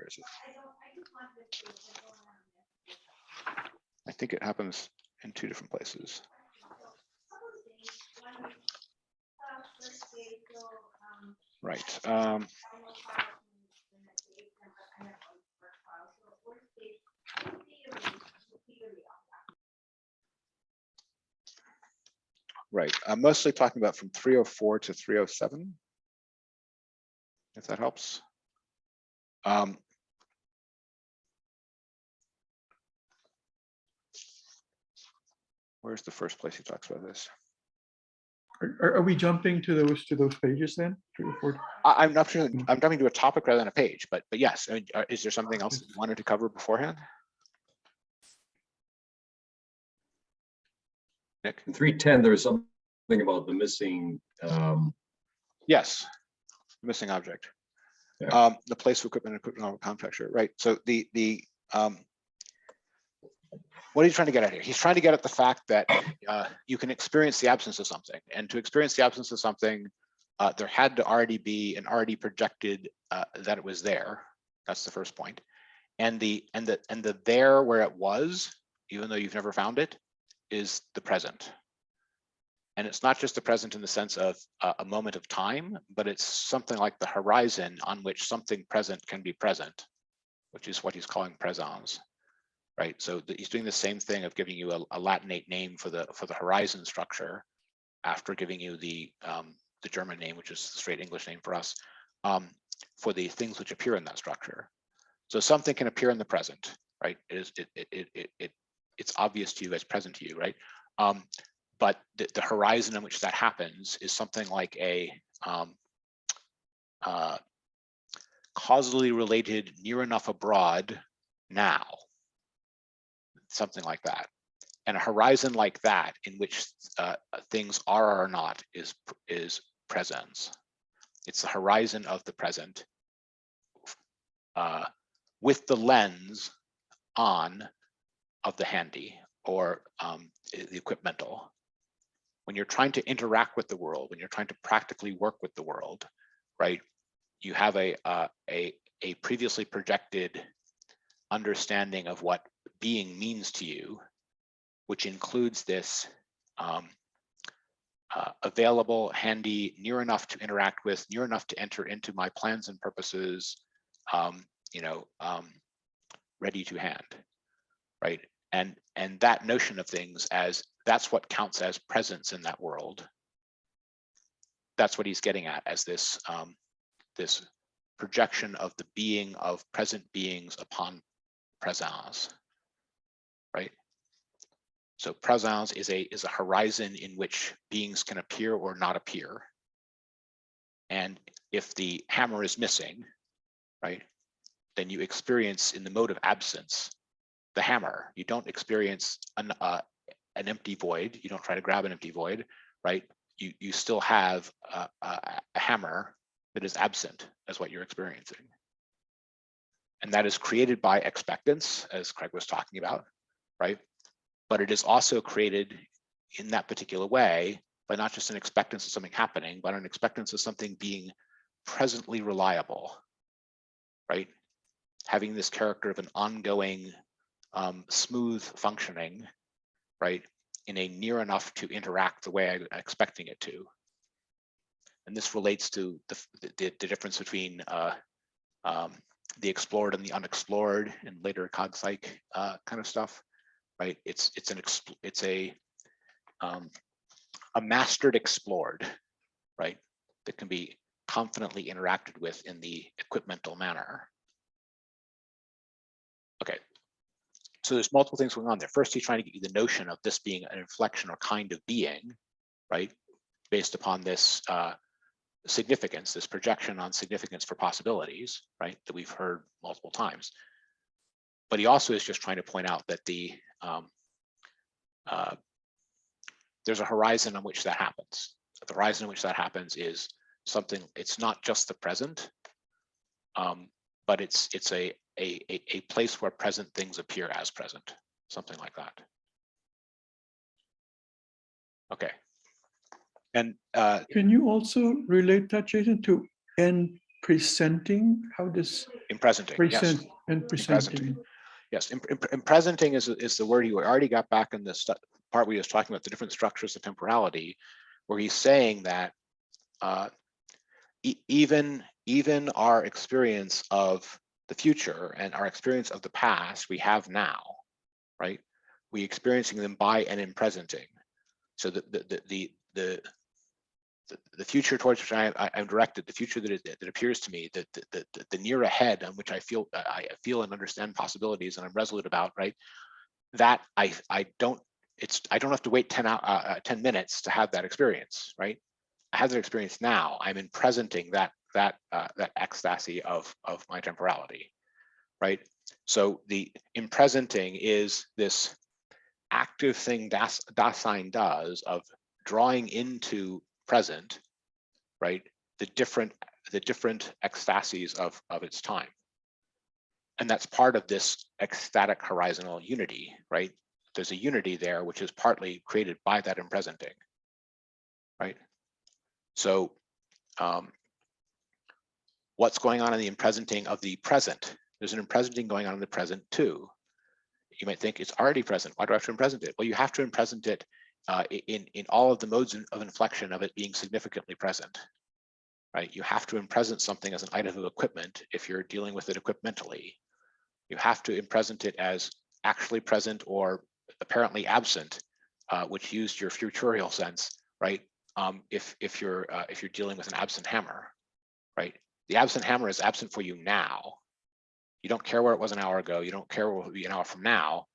is it? I think it happens in two different places. Right. Right. I'm mostly talking about from 304 to 307, if that helps. Where's the first place he talks about this? Are we jumping to those pages then? 3 or 4? I'm not sure. I'm jumping to a topic rather than a page, but yes. I mean, is there something else that you wanted to cover beforehand? Nick? In 310, there's something about the missing. Yes, missing object. Yeah. The place of equipment and contracture, right? So what are you trying to get at here? He's trying to get at the fact that you can experience the absence of something, and to experience the absence of something, there had to already be an already projected that it was there. That's the first point, and the there where it was, even though you've never found it, is the present. And it's not just the present in the sense of a moment of time, but it's something like the horizon on which something present can be present, which is what he's calling présence. Right, so he's doing the same thing of giving you a Latinate name for the horizon structure, after giving you the German name, which is the straight English name for us, for the things which appear in that structure. So something can appear in the present, right? It's obvious to you as present to you, right? But the horizon in which that happens is something like a causally related, near enough abroad now. Something like that. And a horizon like that in which things are or are not is presence. It's the horizon of the present with the lens on of the handy or the equipmental. When you're trying to interact with the world, when you're trying to practically work with the world, right? You have a previously projected understanding of what being means to you, which includes this available, handy, near enough to interact with, near enough to enter into my plans and purposes, ready to hand, right? And that notion of things as that's what counts as presence in that world. That's what he's getting at as this this projection of the being of present beings upon présence, right? So présence is a horizon in which beings can appear or not appear. And if the hammer is missing, right, then you experience in the mode of absence the hammer. You don't experience an empty void. You don't try to grab an empty void, right? You still have a hammer that is absent as what you're experiencing. And that is created by expectance, as Craig was talking about, right? But it is also created in that particular way by not just an expectance of something happening, but an expectance of something being presently reliable, right? Having this character of an ongoing, smooth functioning, right? In a near enough to interact the way I'm expecting it to. And this relates to the difference between the explored and the unexplored and later cog-psych kind of stuff, right? It's a mastered explored, right? That can be confidently interacted with in the equipmental manner. Okay, so there's multiple things going on there. First, he's trying to get you the notion of this being an inflection or kind of being, right? Based upon this significance, this projection on significance for possibilities, right? That we've heard multiple times. But he also is just trying to point out that there's a horizon on which that happens. The horizon on which that happens is something, it's not just the present, but it's a place where present things appear as present, something like that. Okay. And can you also relate that, Jason, to in presenting? How does in presenting, present yes. and presenting? Yes, in presenting is the word you already got back in this part where he was talking about the different structures of temporality, where he's saying that even our experience of the future and our experience of the past we have now, right? We experiencing them by and in presenting. So the future towards which I'm directed, the future that appears to me, the near ahead on which I feel and understand possibilities and I'm resolute about, right? That I don't have to wait 10 minutes to have that experience, right? I have that experience now. I'm in presenting that ecstasy of my temporality, right? So the in presenting is this active thing Dasein does of drawing into present, right? The different ecstasies of its time. And that's part of this ecstatic horizontal unity, right? There's a unity there, which is partly created by that impresenting, right? So what's going on in the impresenting of the present? There's an impresenting going on in the present too. You might think it's already present. Why do I have to impresent it? Well, you have to impresent it in all of the modes of inflection of it being significantly present, right? You have to impresent something as an item of equipment if you're dealing with it equipmentally. You have to impresent it as actually present or apparently absent, which used your futurial sense, right? If you're dealing with an absent hammer, right? The absent hammer is absent for you now. You don't care where it was an hour ago. You don't care where it will be an hour from now.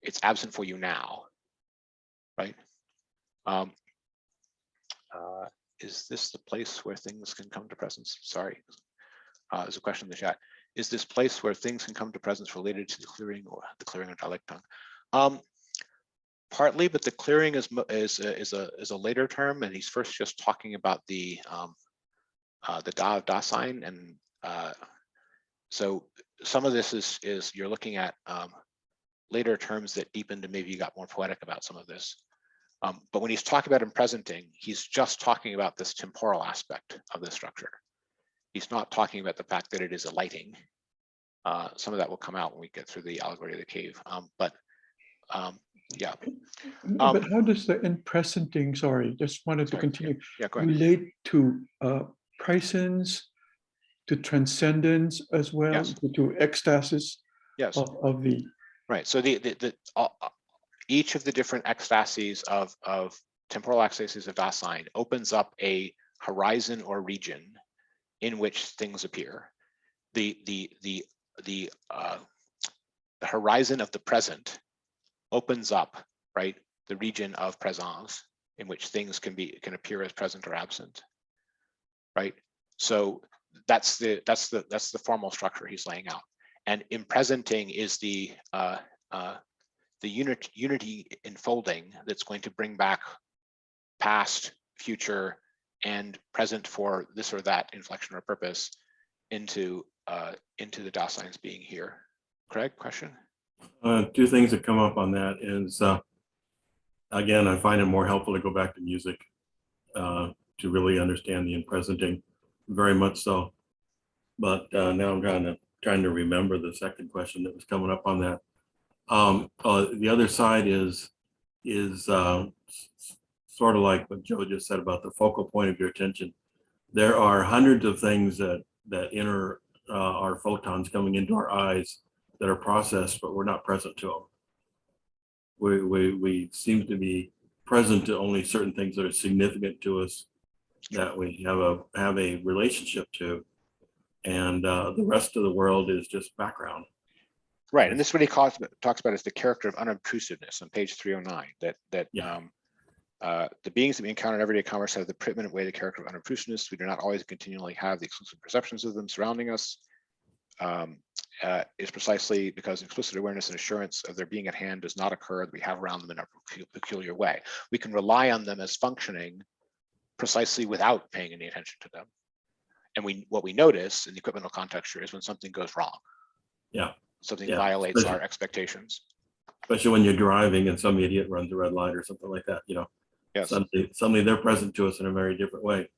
It's absent for you now, right? Is this the place where things can come to presence? Sorry, there's a question in the chat. Is this place where things can come to presence related to the clearing or the clearing of dialecton? Partly, but the clearing is a later term, and he's first just talking about the Da of Dasein, and so some of this is you're looking at later terms that deepened and maybe you got more poetic about some of this. But when he's talking about impresenting, he's just talking about this temporal aspect of the structure. He's not talking about the fact that it is a lighting. Some of that will come out when we get through the allegory of the cave. Yeah. But how does the in presenting, sorry, just wanted to continue, yeah, go ahead. relate to presence, to transcendence as well, Yes. to ecstasis Yes. of the. Right. So each of the different ecstasies of temporal ecstasies of Dasein opens up a horizon or region in which things appear. The horizon of the present opens up, right, the region of présence in which things can appear as present or absent, right? So that's the formal structure he's laying out. And impresenting is the unity enfolding that's going to bring back past, future, and present for this or that inflection or purpose into the Dasein's being here. Craig, question? Two things that come up on that is, again, I find it more helpful to go back to music to really understand the impresenting, very much so. But now I'm trying to remember the second question that was coming up on that. The other side is sort of like what Joe just said about the focal point of your attention. There are hundreds of things that enter our photons coming into our eyes that are processed, but we're not present to them. We seem to be present to only certain things that are significant to us, that we have a relationship to, and the rest of the world is just background. Right, and this is what he talks about as the character of unobtrusiveness on page 309. The beings that we encounter in everyday commerce have the preeminent way the character of unobtrusiveness. We do not always continually have the exclusive perceptions of them surrounding us. Is precisely because explicit awareness and assurance of their being at hand does not occur that we have around them in a peculiar way. We can rely on them as functioning precisely without paying any attention to them. And what we notice in the equipmental context is when something goes wrong. Yeah. Something Yeah. violates our expectations. Especially when you're driving and some idiot runs a red light or something like that, you know. Yes. Suddenly they're present to us in a very different way.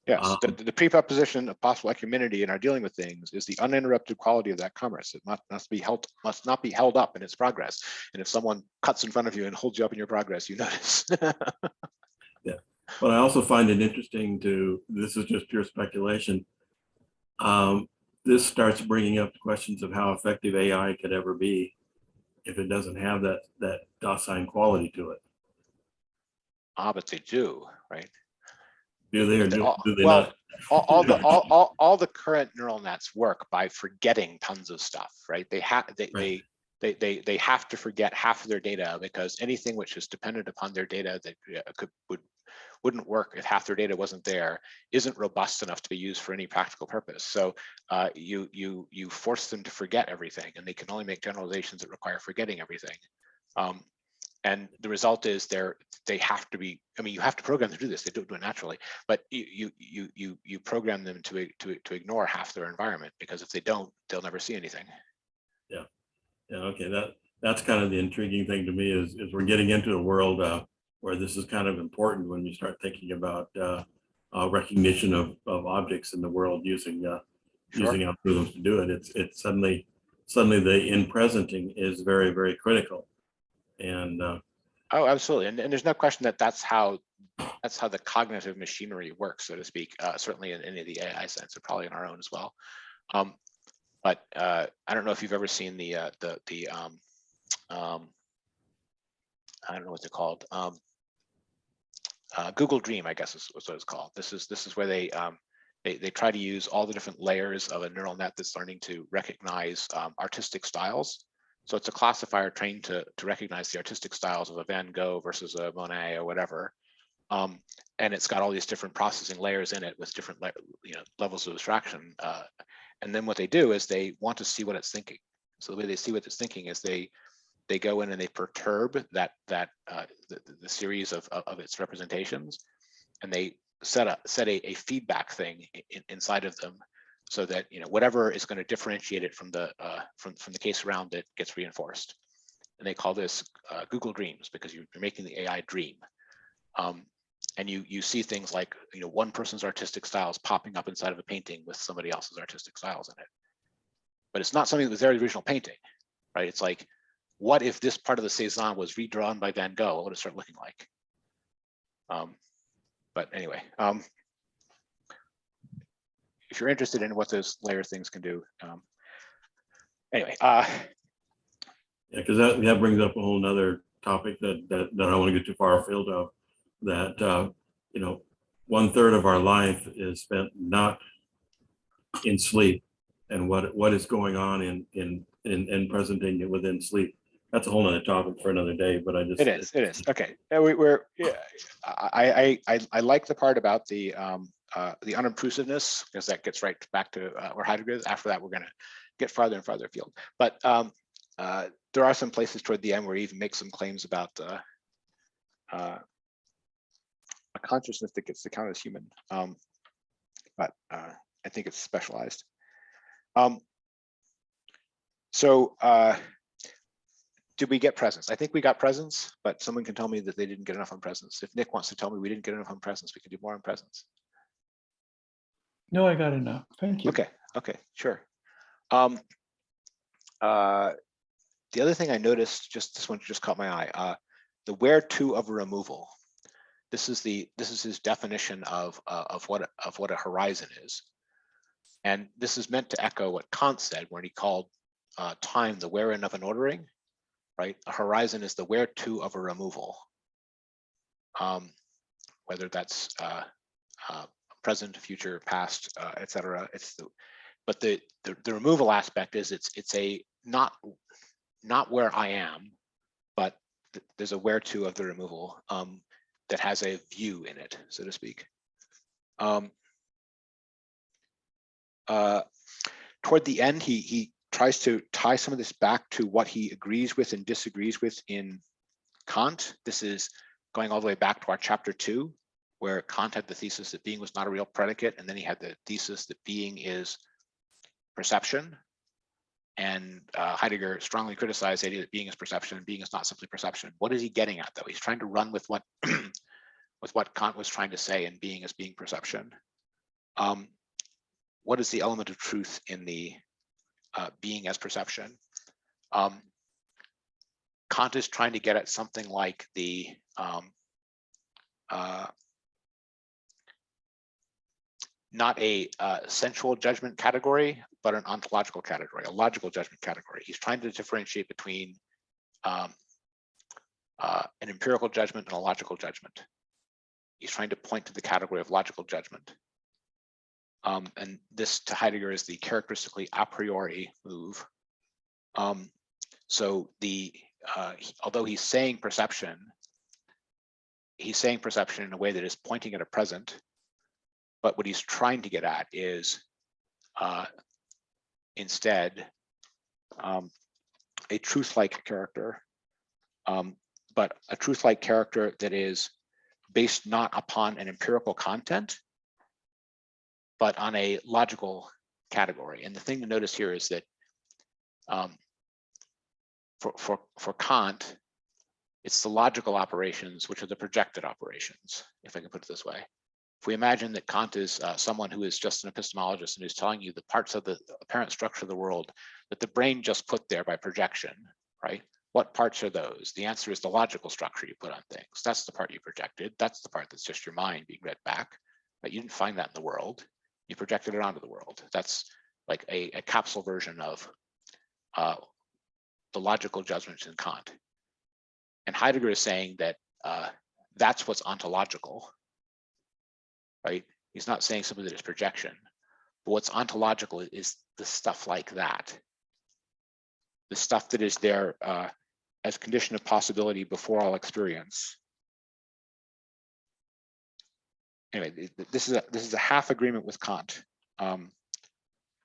Yes, the presupposition of possible equanimity in our dealing with things is the uninterrupted quality of that commerce. It must not be held up in its progress. And if someone cuts in front of you and holds you up in your progress, you notice. Yeah, but I also find it interesting this is just pure speculation. This starts bringing up questions of how effective AI could ever be if it doesn't have that docile quality to it. But they do, right? Do they or do they well, not? all the current neural nets work by forgetting tons of stuff, right? They have to forget half of their data, because anything which is dependent upon their data that wouldn't work if half their data wasn't there isn't robust enough to be used for any practical purpose. So you force them to forget everything, and they can only make generalizations that require forgetting everything. And the result is they have to be, I mean, you have to program them to do this. They don't do it naturally, but you program them to ignore half their environment, because if they don't, they'll never see anything. Yeah. Yeah. Okay. That's kind of the intriguing thing to me is we're getting into a world where this is kind of important when you start thinking about recognition of objects in the world using using algorithms to do it. It's suddenly the in presenting is very, very critical. And oh, absolutely, and there's no question that's how the cognitive machinery works, so to speak. Certainly in any of the AI sense, and probably in our own as well. But I don't know if you've ever seen the I don't know what they're called. Google Dream, I guess is what it's called. This is where they try to use all the different layers of a neural net that's learning to recognize artistic styles. So it's a classifier trained to recognize the artistic styles of a Van Gogh versus a Monet or whatever. And it's got all these different processing layers in it with different levels of abstraction. And then what they do is they want to see what it's thinking. So the way they see what it's thinking is they go in and they perturb the series of its representations, and they set a feedback thing inside of them, so that whatever is going to differentiate it from the case around it gets reinforced. And they call this Google Dreams, because you're making the AI dream. And you see things like one person's artistic styles popping up inside of a painting with somebody else's artistic styles in it. But it's not something that was there in the original painting, right? It's like, what if this part of the Cézanne was redrawn by Van Gogh? What would it start looking like? But anyway, if you're interested in what those layer things can do, anyway. Yeah, because that brings up a whole nother topic that I don't want to get too far afield of. That 1/3 of our life is spent not in sleep, and what is going on in presenting it within sleep. That's a whole other topic for another day, but it is okay. I like the part about the unobtrusiveness, because that gets right back to where Heidegger is. After that, we're going to get farther and farther afield. But there are some places toward the end where he even makes some claims about a consciousness that gets to count as human. But I think it's specialized. Did we get presence? I think we got presence, but someone can tell me that they didn't get enough on presence. If Nick wants to tell me we didn't get enough on presence, we can do more on presence. No, I got enough. Thank you. Okay, sure. The other thing I noticed, this one just caught my eye, the where to of a removal. This is his definition of what a horizon is. And this is meant to echo what Kant said when he called time the wherein of an ordering. Right, a horizon is the where to of a removal, whether that's present, future, past, etc. But the removal aspect is it's a not where I am, but there's a where to of the removal that has a view in it, so to speak. Toward the end, he tries to tie some of this back to what he agrees with and disagrees with in Kant. This is going all the way back to our chapter 2, where Kant had the thesis that being was not a real predicate, and then he had the thesis that being is perception. And Heidegger strongly criticized the idea that being is perception and being is not simply perception. What is he getting at, though? He's trying to run with what with what Kant was trying to say in being as being perception. What is the element of truth in the being as perception? Kant is trying to get at something like the not a sensual judgment category, but an ontological category, a logical judgment category. He's trying to differentiate between an empirical judgment and a logical judgment. He's trying to point to the category of logical judgment. And this to Heidegger is the characteristically a priori move. So although he's saying perception in a way that is pointing at a present, but what he's trying to get at is instead a truth-like character, but a truth-like character that is based not upon an empirical content, but on a logical category. And the thing to notice here is that for Kant, it's the logical operations which are the projected operations, if I can put it this way. If we imagine that Kant is someone who is just an epistemologist and who's telling you the parts of the apparent structure of the world that the brain just put there by projection, right? What parts are those? The answer is the logical structure you put on things. That's the part you projected. That's the part that's just your mind being read back. But you didn't find that in the world. You projected it onto the world. That's like a capsule version of the logical judgments in Kant. And Heidegger is saying that that's what's ontological, right? He's not saying something that is projection, but what's ontological is the stuff like that. The stuff that is there as condition of possibility before all experience. Anyway, this is a half agreement with Kant,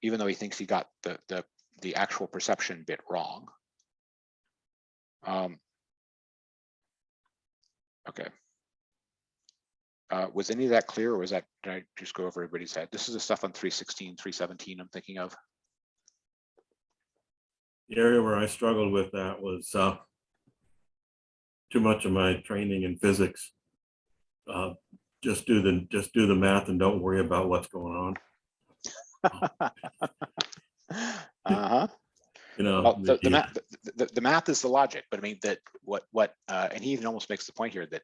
even though he thinks he got the actual perception bit wrong. Okay. Was any of that clear, or was that, did I just go over everybody's head? This is the stuff on 316, 317 I'm thinking of. The area where I struggled with that was too much of my training in physics. Just do the math and don't worry about what's going on. Uh-huh. You know, well, the math is the logic, but I mean that and he even almost makes the point here that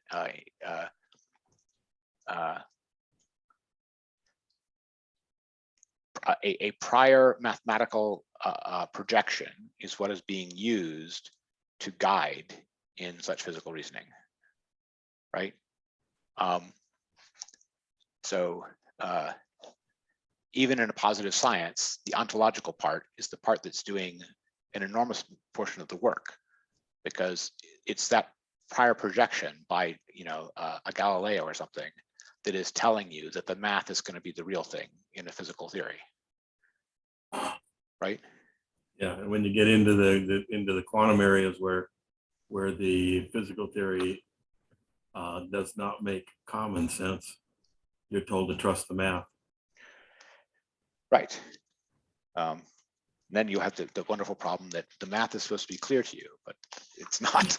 a prior mathematical projection is what is being used to guide in such physical reasoning, right? So even in a positive science, the ontological part is the part that's doing an enormous portion of the work, because it's that prior projection by a Galileo or something that is telling you that the math is going to be the real thing in a physical theory, right? Yeah, and when you get into the quantum areas where the physical theory does not make common sense, you're told to trust the math. Right. Then you have the wonderful problem that the math is supposed to be clear to you, but it's not.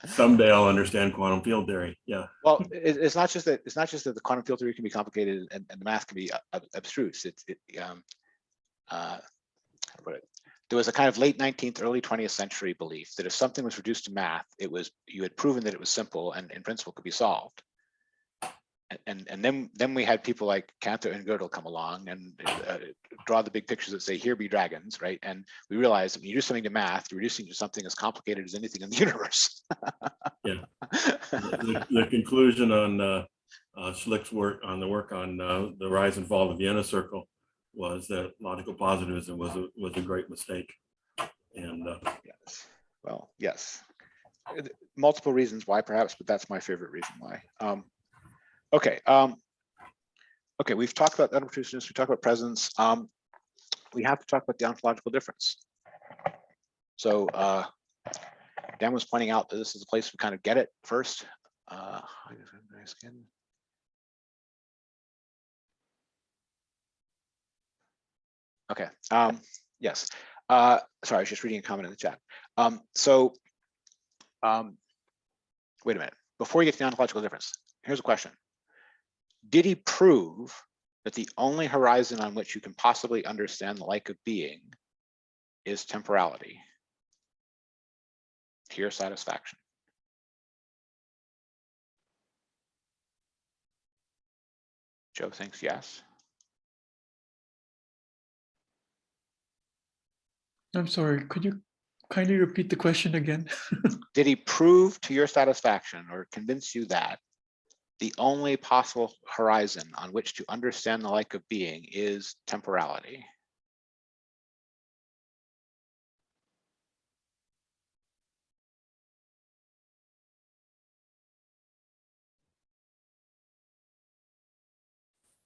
Someday I'll understand quantum field theory. Yeah. Well, it's not just that the quantum field theory can be complicated and the math can be abstruse. There was a kind of late 19th, early 20th century belief that if something was reduced to math, you had proven that it was simple and in principle could be solved. And then we had people like Cantor and Gödel come along and draw the big pictures that say, here be dragons, right? And we realized that when you do something to math, you're reducing to something as complicated as anything in the universe. Yeah. The conclusion on Schlick's work on the rise and fall of the Vienna Circle was that logical positivism was a great mistake. And yes. Well, yes. Multiple reasons why, perhaps, but that's my favorite reason why. Okay. Okay, we've talked about unobtrusiveness, we talked about presence. We have to talk about the ontological difference. So Dan was pointing out that this is a place we kind of get it first. Okay. Yes. Sorry, I was just reading a comment in the chat. Wait a minute. Before you get to the ontological difference, here's a question. Did he prove that the only horizon on which you can possibly understand the like of being is temporality to your satisfaction? Joe thinks yes. I'm sorry, could you kindly repeat the question again? Did he prove to your satisfaction or convince you that the only possible horizon on which to understand the like of being is temporality?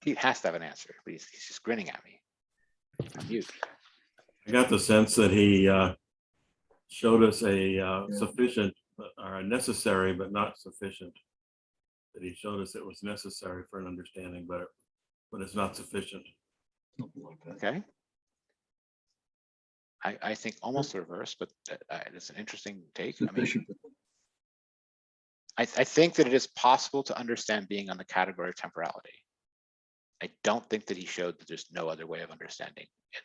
He has to have an answer, but he's just grinning at me. I'm mute. I got the sense that he showed us a sufficient or a necessary, but not sufficient. That he showed us it was necessary for an understanding, but it's not sufficient. Okay. I think almost the reverse, but it's an interesting take. I mean, I think that it is possible to understand being on the category of temporality. I don't think that he showed that there's no other way of understanding it.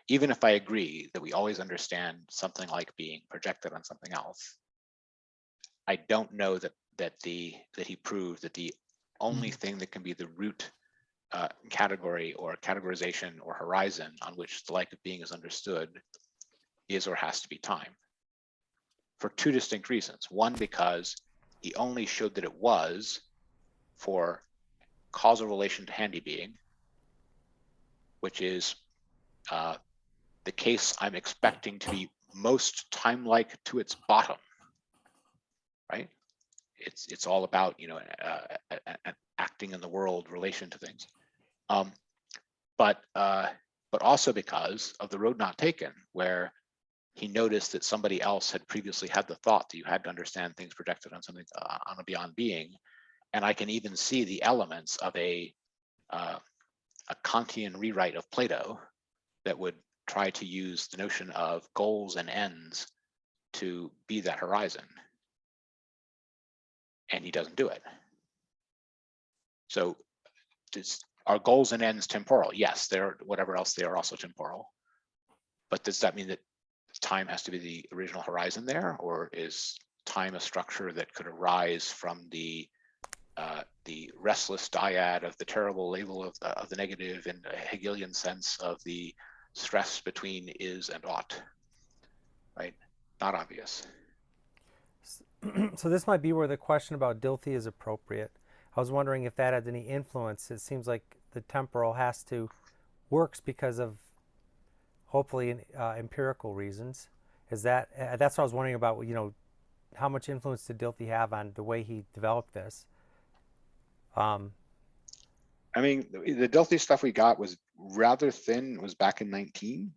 Even if I agree that we always understand something like being projected on something else, I don't know that he proved that the only thing that can be the root category or categorization or horizon on which the like of being is understood is or has to be time, for two distinct reasons. One, because he only showed that it was for causal relation to handy being, which is the case I'm expecting to be most time-like to its bottom, right? It's all about, you know, an acting in the world relation to things. But also because of the road not taken, where he noticed that somebody else had previously had the thought that you had to understand things projected on something on a beyond being. And I can even see the elements of a Kantian rewrite of Plato that would try to use the notion of goals and ends to be that horizon. And he doesn't do it. So are goals and ends temporal? Yes, they're whatever else, they are also temporal. But does that mean that time has to be the original horizon there, or is time a structure that could arise from the restless dyad of the terrible label of the negative in a Hegelian sense of the stress between is and ought, right? Not obvious. So this might be where the question about Dilthey is appropriate. I was wondering if that had any influence. It seems like the temporal works because of hopefully empirical reasons. Is that that's what I was wondering about? You know, how much influence did Dilthey have on the way he developed this? I mean, the Dilthey stuff we got was rather thin. It was back in 19,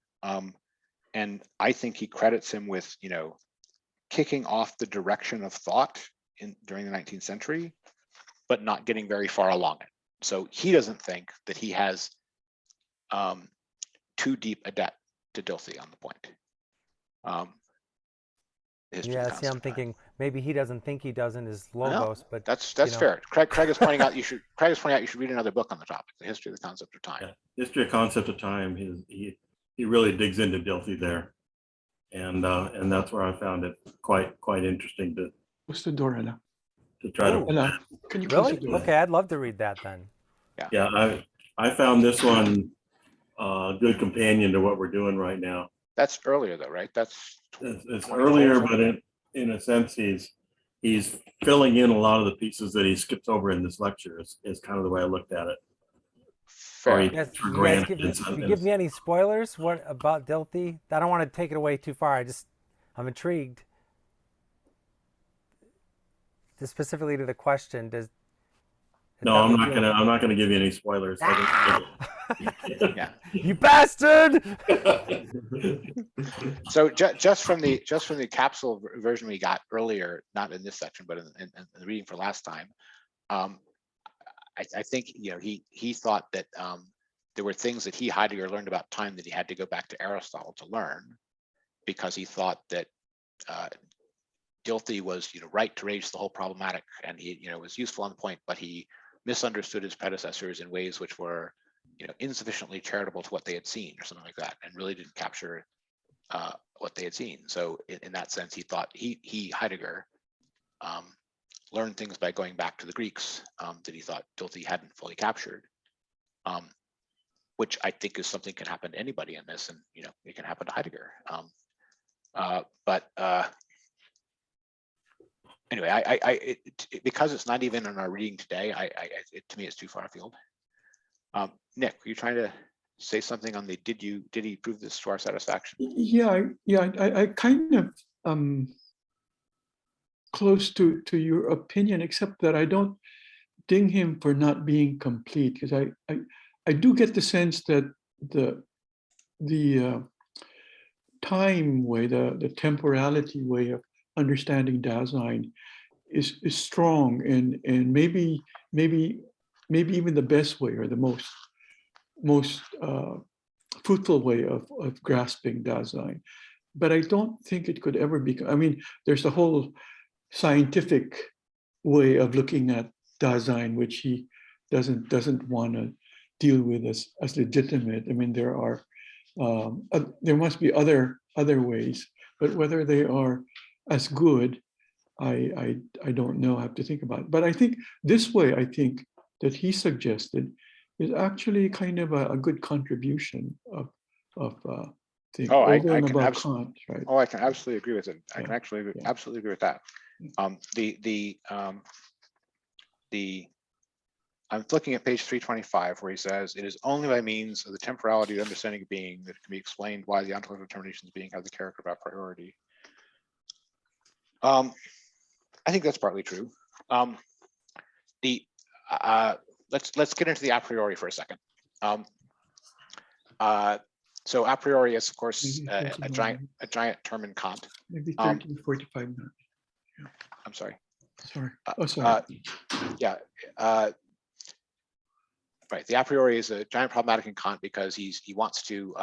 and I think he credits him with, you know, kicking off the direction of thought during the 19th century, but not getting very far along it. So he doesn't think that he has too deep a debt to Dilthey on the point. Yeah, see, I'm thinking maybe he doesn't think he does in his logos, but that's you know. fair. Craig is pointing out you should read another book on the topic, The History of the Concept of Time. Yeah. History of Concept of Time. He really digs into Dilthey there, and that's where I found it quite interesting to. What's the door, Ella? To try to. Ella, can you close Really? the door? Okay, I'd love to read that then. Yeah, I found this one a good companion to what we're doing right now. That's earlier though, right? It's earlier, but in a sense, he's filling in a lot of the pieces that he skips over in this lecture. Is kind of the way I looked at it. Fair. You guys give me any spoilers? What about Dilthey? I don't want to take it away too far. I'm intrigued. Specifically to the question, No, I'm not gonna give you any spoilers. Yeah. You bastard! So just from the capsule version we got earlier, not in this section, but in the reading for last time, I think he thought that there were things that Heidegger learned about time that he had to go back to Aristotle to learn, because he thought that Dilthey was right to raise the whole problematic, and he was useful on the point, but he misunderstood his predecessors in ways which were insufficiently charitable to what they had seen or something like that, and really didn't capture what they had seen. So in that sense, he thought Heidegger learned things by going back to the Greeks that he thought Dilthey hadn't fully captured, which I think is something can happen to anybody in this, and it can happen to Heidegger. Anyway, because it's not even in our reading today, to me it's too far afield. Nick, were you trying to say something on the did he prove this to our satisfaction? Yeah, I kind of close to your opinion, except that I don't ding him for not being complete, because I do get the sense that the time way, the temporality way of understanding Dasein is strong, and maybe even the best way, or the most fruitful way of grasping Dasein. But I don't think it could ever be. I mean, there's a whole scientific way of looking at Dasein, which he doesn't want to deal with as legitimate. I mean, there must be other ways, but whether they are as good, I don't know. I have to think about it. But I think this way, I think that he suggested is actually kind of a good contribution of things over and above Kant, right? Oh, I can absolutely agree with it. I can Yeah. actually Yeah. absolutely agree with that. I'm looking at page 325, where he says, "It is only by means of the temporality of understanding of being that it can be explained why the ontological determinations of being have the character of a priority." I think that's partly true. Let's get into the a priori for a second. So a priori is, of course, a giant term in Kant. Maybe 1345 now. I'm sorry. Sorry. Oh, sorry. Yeah. Right. The a priori is a giant problematic in Kant because he wants to,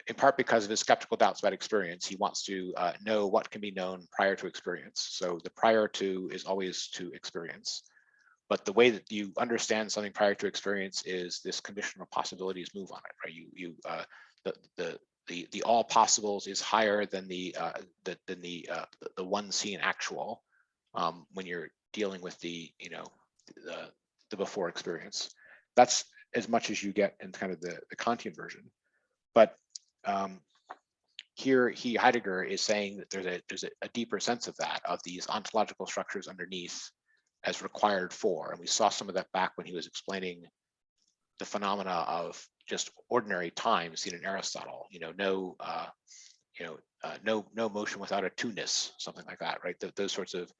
in part because of his skeptical doubts about experience, he wants to know what can be known prior to experience. So the prior to is always to experience. But the way that you understand something prior to experience is this conditional possibilities move on it, right? The all possibles is higher than the one seen actual when you're dealing with the before experience. That's as much as you get in kind of the Kantian version. But here Heidegger is saying that there's a deeper sense of that, of these ontological structures underneath as required for, and we saw some of that back when he was explaining the phenomena of just ordinary time seen in Aristotle. No motion without a two-ness, something like that, right? Those sorts of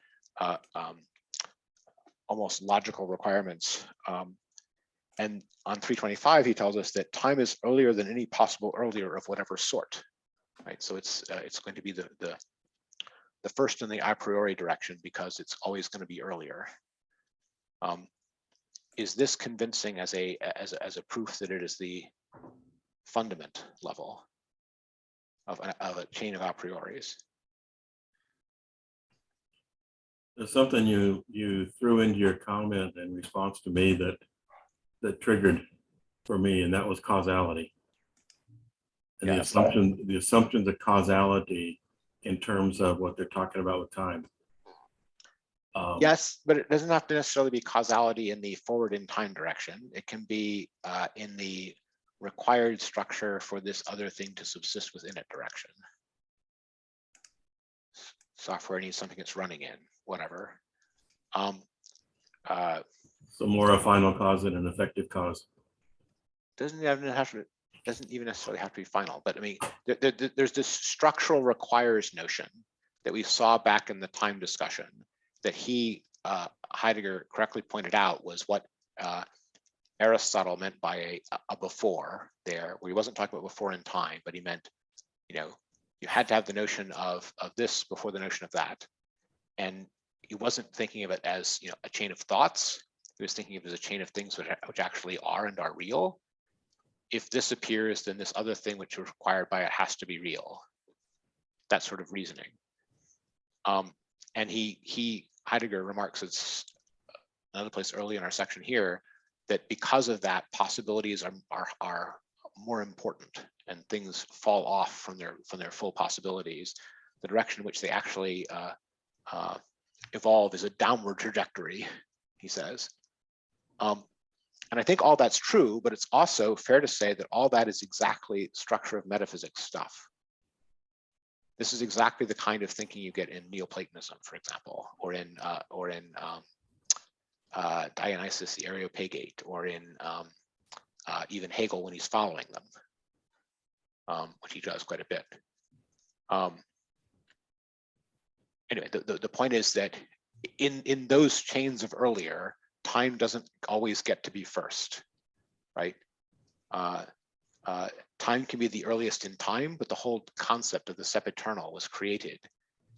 almost logical requirements. And on 325, he tells us that time is earlier than any possible earlier of whatever sort, right? So it's going to be the first in the a priori direction because it's always going to be earlier. Is this convincing as a proof that it is the fundament level of a chain of a prioris? There's something you threw into your comment in response to me that triggered for me, and that was causality. And Yes. the assumptions of causality in terms of what they're talking about with time. Yes, but it doesn't have to necessarily be causality in the forward in time direction. It can be in the required structure for this other thing to subsist within it direction. Software needs something it's running in, whatever. So more a final cause than an effective cause. Doesn't even necessarily have to be final, but I mean, there's this structural requires notion that we saw back in the time discussion that Heidegger correctly pointed out was what Aristotle meant by a before there, where he wasn't talking about before in time, but he meant, you had to have the notion of this before the notion of that. And he wasn't thinking of it as, a chain of thoughts. He was thinking of it as a chain of things which actually are and are real. If this appears, then this other thing which is required by it has to be real. That sort of reasoning. And Heidegger remarks, it's another place early in our section here, that because of that, possibilities are more important, and things fall off from their full possibilities. The direction in which they actually evolve is a downward trajectory, he says. And I think all that's true, but it's also fair to say that all that is exactly structure of metaphysics stuff. This is exactly the kind of thinking you get in Neoplatonism, for example, or in Dionysus the Areopagite, or in even Hegel when he's following them, which he does quite a bit. Anyway, the point is that in those chains of earlier, time doesn't always get to be first, right? Time can be the earliest in time, but the whole concept of the sempiternal was created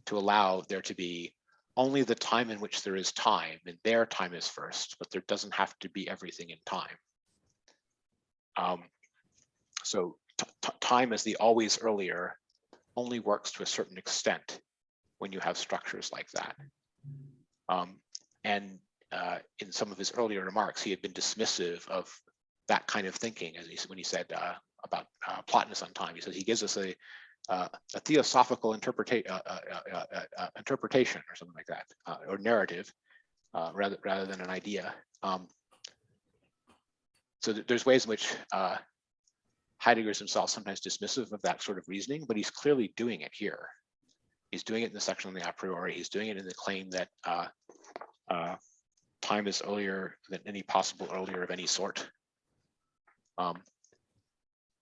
to allow there to be only the time in which there is time, and their time is first, but there doesn't have to be everything in time. So time as the always earlier only works to a certain extent when you have structures like that. And in some of his earlier remarks, he had been dismissive of that kind of thinking, when he said about Plotinus on time. He says he gives us a theosophical interpretation or something like that, or narrative, rather than an idea. So there's ways in which Heidegger is himself sometimes dismissive of that sort of reasoning, but he's clearly doing it here. He's doing it in the section on the a priori. He's doing it in the claim that time is earlier than any possible earlier of any sort.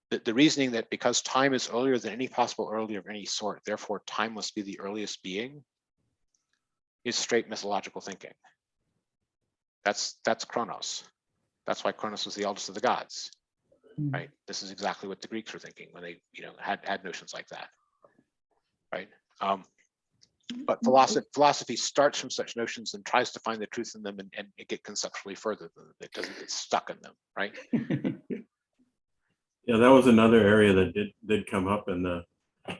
The reasoning that because time is earlier than any possible earlier of any sort, therefore time must be the earliest being, is straight mythological thinking. That's Kronos. That's why Kronos was the eldest of the gods, right? This is exactly what the Greeks were thinking when they, had notions like that, right? But philosophy starts from such notions and tries to find the truth in them and get conceptually further than them. It doesn't get stuck in them, right? Yeah, that was another area that did come up in the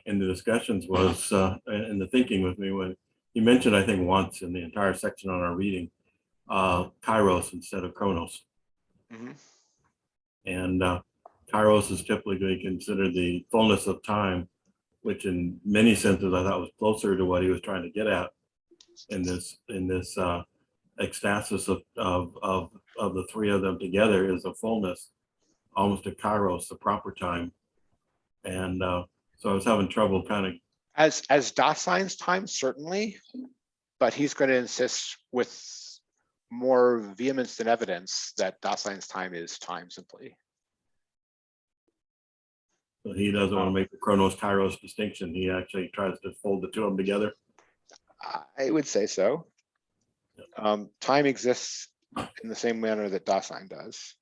discussions, was in the thinking with me, when he mentioned, I think once in the entire section on our reading, Kairos instead of Chronos. Mm-hmm. And Kairos is typically considered the fullness of time, which in many senses I thought was closer to what he was trying to get at in this ecstasis of the three of them together, is a fullness, almost a Kairos, the proper time. And so I was having trouble kind of. As Dasein's time, certainly, but he's going to insist with more vehemence than evidence that Dasein's time is time simply. So he doesn't want to make the Chronos Kairos distinction. He actually tries to fold the two of them together. I would say so. Time exists in the same manner that Dasein does.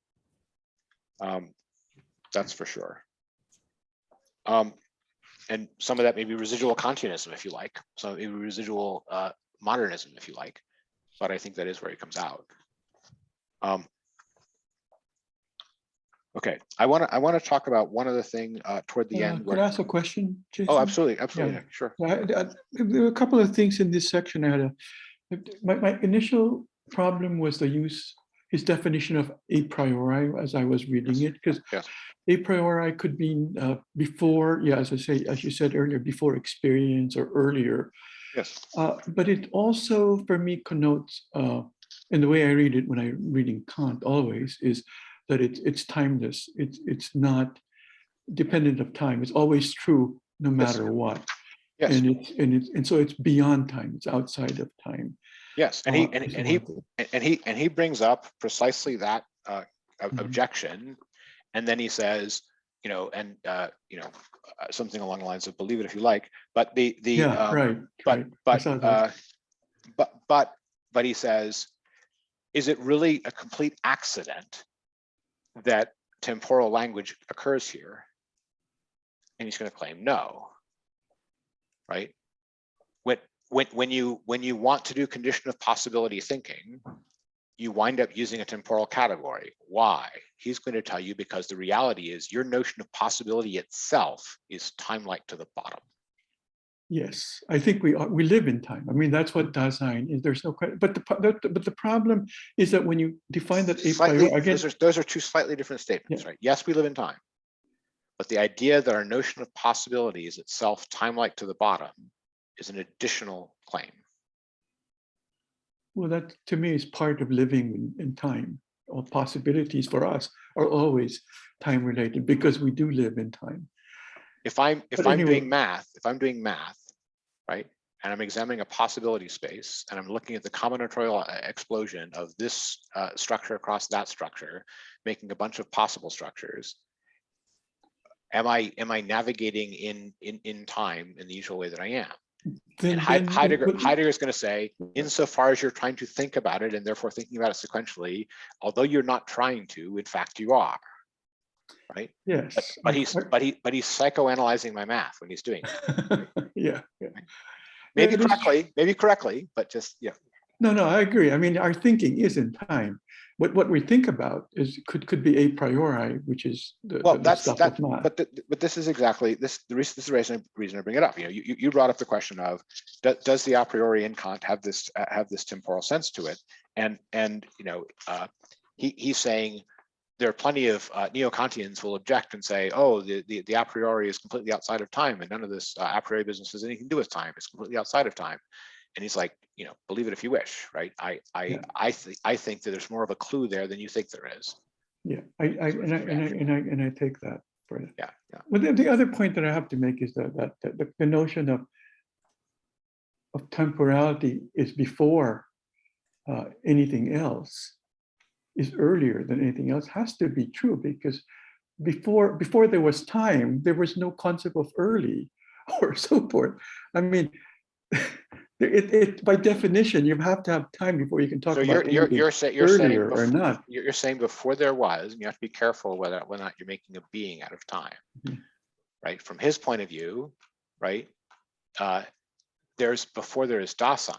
That's for sure. And some of that may be residual Kantianism, if you like. Some maybe residual modernism, if you like. But I think that is where it comes out. Okay, I want to talk about one other thing toward the end. Could I ask a question, Jason? Oh, absolutely, Yeah. sure. There were a couple of things in this section. I had my initial problem was his definition of a priori as I was reading it, because a priori could mean before, as you said earlier, before experience or earlier. Yes. But it also, for me, connotes, and the way I read it when I'm reading Kant always, is that it's timeless. It's not dependent of time. It's always true no matter what. Yes. And so it's beyond time. It's outside of time. Yes, and he brings up precisely that objection, and then he says, something along the lines of "believe it if you like," but but he says, is it really a complete accident that temporal language occurs here? And he's going to claim no, right? When you want to do condition of possibility thinking, you wind up using a temporal category. Why? He's going to tell you because the reality is your notion of possibility itself is time-like to the bottom. Yes, I think we live in time. I mean, that's what Dasein is. There's no question. But the problem is that when you define that a priori, again, those are two slightly different statements, right? Yes, we live in time, but the idea that our notion of possibility is itself time-like to the bottom is an additional claim. well, that to me is part of living in time. All possibilities for us are always time related because we do live in time. If I'm doing math, right, and I'm examining a possibility space, and I'm looking at the combinatorial explosion of this structure across that structure, making a bunch of possible structures, am I navigating in time in the usual way that I am? And Heidegger is going to say, insofar as you're trying to think about it and therefore thinking about it sequentially, although you're not trying to, in fact you are. Right. Yes. But he's psychoanalyzing my math when he's doing it. Yeah. Maybe correctly, but just No, I agree. I mean, our thinking is in time. What we think about could be a priori, which is the stuff of math. But this is exactly this. This is the reason I bring it up. You brought up the question of does the a priori in Kant have this temporal sense to it? And he's saying there are plenty of neo-Kantians will object and say, oh, the a priori is completely outside of time, and none of this a priori business has anything to do with time. It's completely outside of time. And he's like, believe it if you wish, right? I think that there's more of a clue there than you think there is. Yeah, and I take that for it. Yeah. Well, the other point that I have to make is that the notion of temporality is before anything else, is earlier than anything else, has to be true, because before there was time, there was no concept of early or so forth. I mean, it by definition, you have to have time before you can talk about you're earlier or not. You're saying before there was, and you have to be careful whether or not you're making a being out of time, right? From his point of view, right? Before there is Dasein,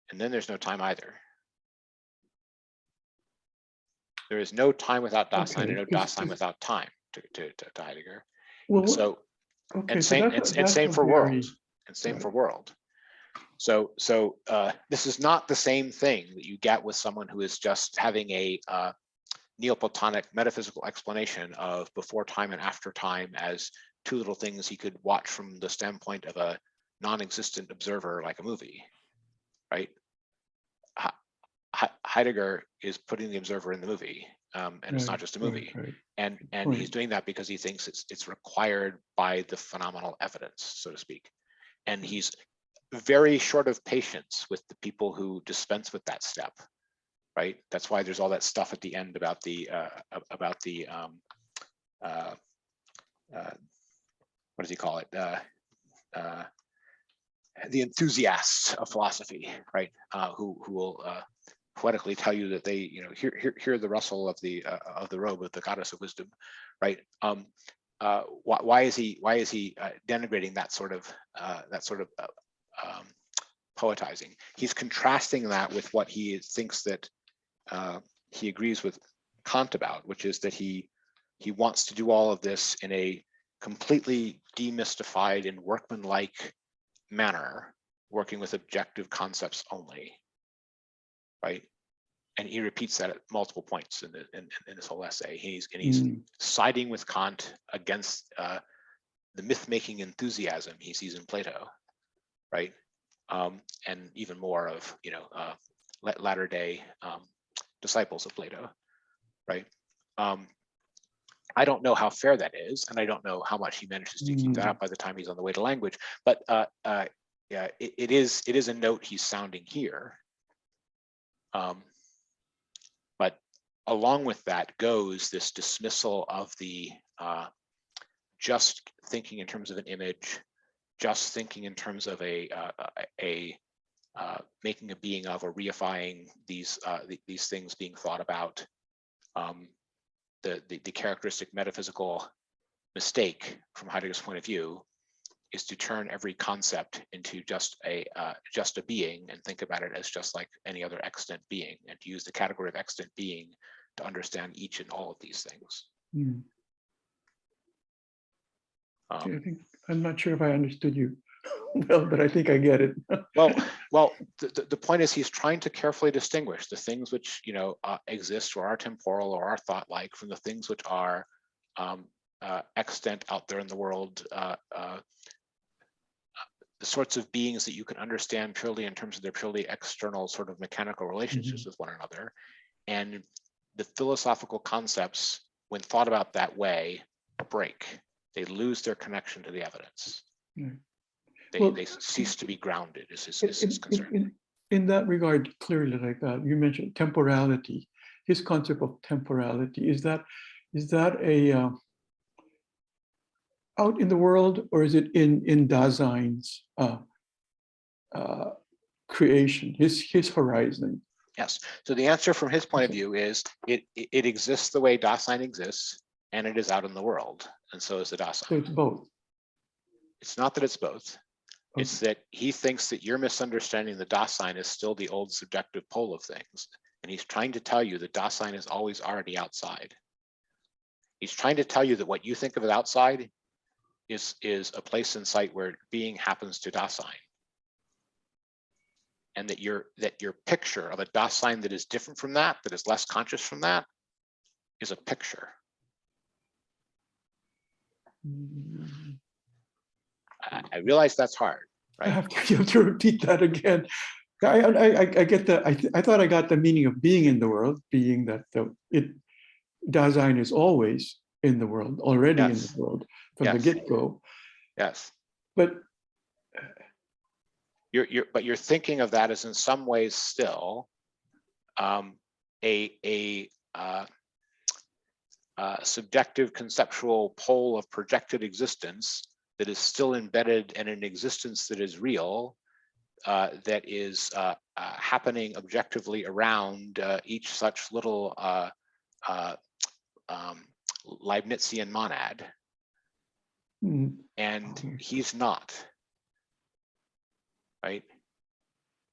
and then there's no time either. There is no time without Dasein, and no Dasein without time to Heidegger. Well, same for world, and same for world. So this is not the same thing that you get with someone who is just having a Neoplatonic metaphysical explanation of before time and after time as two little things he could watch from the standpoint of a non-existent observer, like a movie, right? Heidegger is putting the observer in the movie, and it's not just a movie. And he's doing that because he thinks it's required by the phenomenal evidence, so to speak. And he's very short of patience with the people who dispense with that step, right? That's why there's all that stuff at the end about the what does he call it? The enthusiasts of philosophy, right? Who will poetically tell you that they, hear the rustle of the robe of the goddess of wisdom, right? Why is he denigrating that sort of poetizing? He's contrasting that with what he thinks that he agrees with Kant about, which is that he wants to do all of this in a completely demystified and workmanlike manner, working with objective concepts only, right? And he repeats that at multiple points in this whole essay. He's siding with Kant against the myth-making enthusiasm he sees in Plato, right? And even more of latter-day disciples of Plato, right? I don't know how fair that is, and I don't know how much he manages to keep that up by the time he's on the way to language. But yeah, it is a note he's sounding here. But along with that goes this dismissal of the just thinking in terms of an image, just thinking in terms of a making a being of or reifying these things being thought about. the characteristic metaphysical mistake from Heidegger's point of view is to turn every concept into just a being and think about it as just like any other extant being, and to use the category of extant being to understand each and all of these things. Hmm. Okay, I think I'm not sure if I understood you well, but I think I get it. well, the point is he's trying to carefully distinguish the things which exist or are temporal or are thought-like from the things which are extant out there in the world, the sorts of beings that you can understand purely in terms of their purely external sort of mechanical relationships with one another, and the philosophical concepts, when thought about that way, break. They lose their connection to the evidence. They cease to be grounded, is his concern. In that regard, clearly like that, you mentioned temporality. His concept of temporality, is that a out in the world, or is it in Dasein's creation, his horizon? Yes. So the answer from his point of view is it exists the way Dasein exists, and it is out in the world, and so is the Dasein. So it's both. It's not that it's both. Okay. It's that he thinks that you're misunderstanding the Dasein is still the old subjective pole of things, and he's trying to tell you that Dasein is always already outside. He's trying to tell you that what you think of as outside is a place in sight where being happens to Dasein, and that your picture of a Dasein that is different from that is less conscious from that, is a picture. I realize that's hard, right? You have to repeat that again. I get the. I thought I got the meaning of being in the world, being that Dasein is always in the world, already in the world from the get-go. Yes. But you're thinking of that as in some ways still a subjective conceptual pole of projected existence that is still embedded in an existence that is real, that is happening objectively around each such little Leibnizian monad. And he's not, right?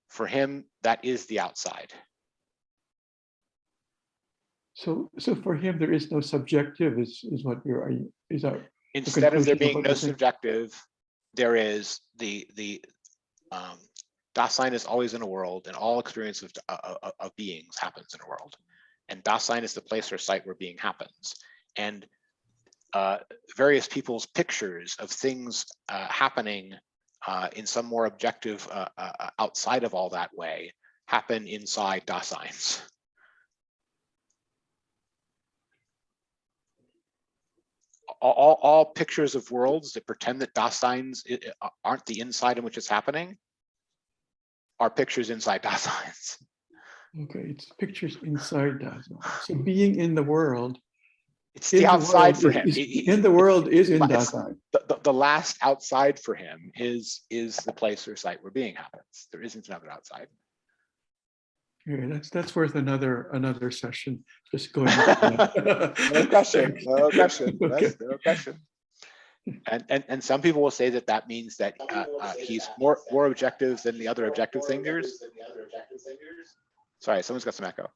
For him, that is the outside. so for him, there is no subjective, is what is that? Instead of there being no subjective, there is the Dasein is always in a world, and all experience of beings happens in a world. And Dasein is the place or site where being happens. And various people's pictures of things happening in some more objective outside of all that way happen inside Daseins. All pictures of worlds that pretend that Daseins aren't the inside in which it's happening are pictures inside Daseins. Okay, it's pictures inside Dasein. So being in the world, it's the outside for him. In the world is in Dasein. The last outside for him is the place or site where being happens. There isn't another outside. Okay, that's worth another session. Just going. No question. No question. Okay. No question. And some people will say that means that he's more objective than the other objective thinkers. Sorry, someone's got some echo.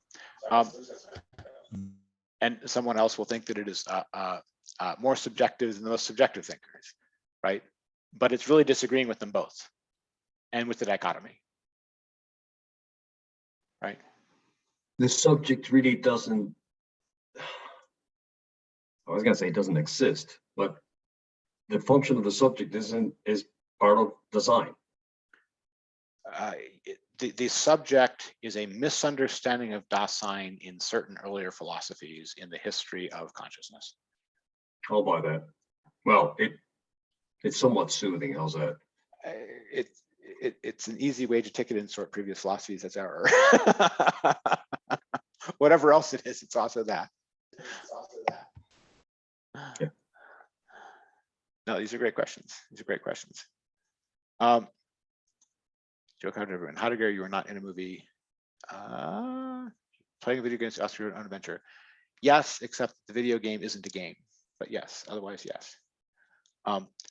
And someone else will think that it is more subjective than the most subjective thinkers, right? But it's really disagreeing with them both, and with the dichotomy, right? The subject really doesn't. I was gonna say it doesn't exist, but the function of the subject is part of design. The subject is a misunderstanding of Dasein in certain earlier philosophies in the history of consciousness. I'll buy that. Well, it's somewhat soothing. How's that? It's an easy way to take it in sort previous philosophies as error. Whatever else it is, it's also that. Yeah. No, these are great questions. These are great questions. Joke out everyone. Heidegger, you were not in a movie. Playing video games to us your own adventure. Yes, except the video game isn't a game, but yes, otherwise yes.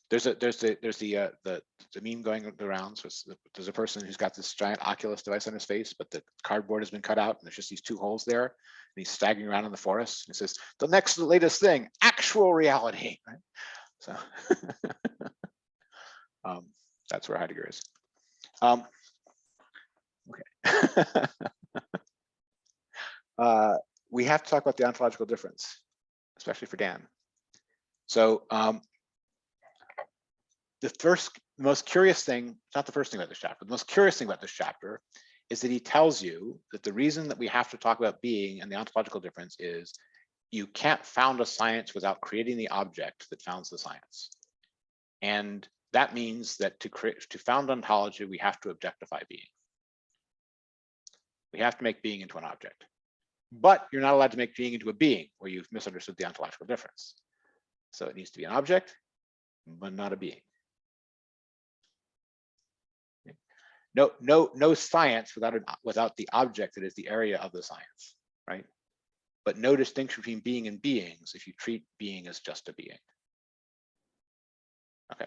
There's the meme going around. So there's a person who's got this giant Oculus device on his face, but the cardboard has been cut out, and there's just these 2 holes there. And he's staggering around in the forest. And he says, "The next latest thing, actual reality." Right? So that's where Heidegger is. Okay. We have to talk about the ontological difference, especially for Dan. So the most curious thing, not the first thing about this chapter, the most curious thing about this chapter is that he tells you that the reason that we have to talk about being and the ontological difference is you can't found a science without creating the object that founds the science. And that means that to found ontology, we have to objectify being. We have to make being into an object. But you're not allowed to make being into a being, where you've misunderstood the ontological difference. So it needs to be an object, but not a being. No science without the object that is the area of the science, right? But no distinction between being and beings if you treat being as just a being. Okay,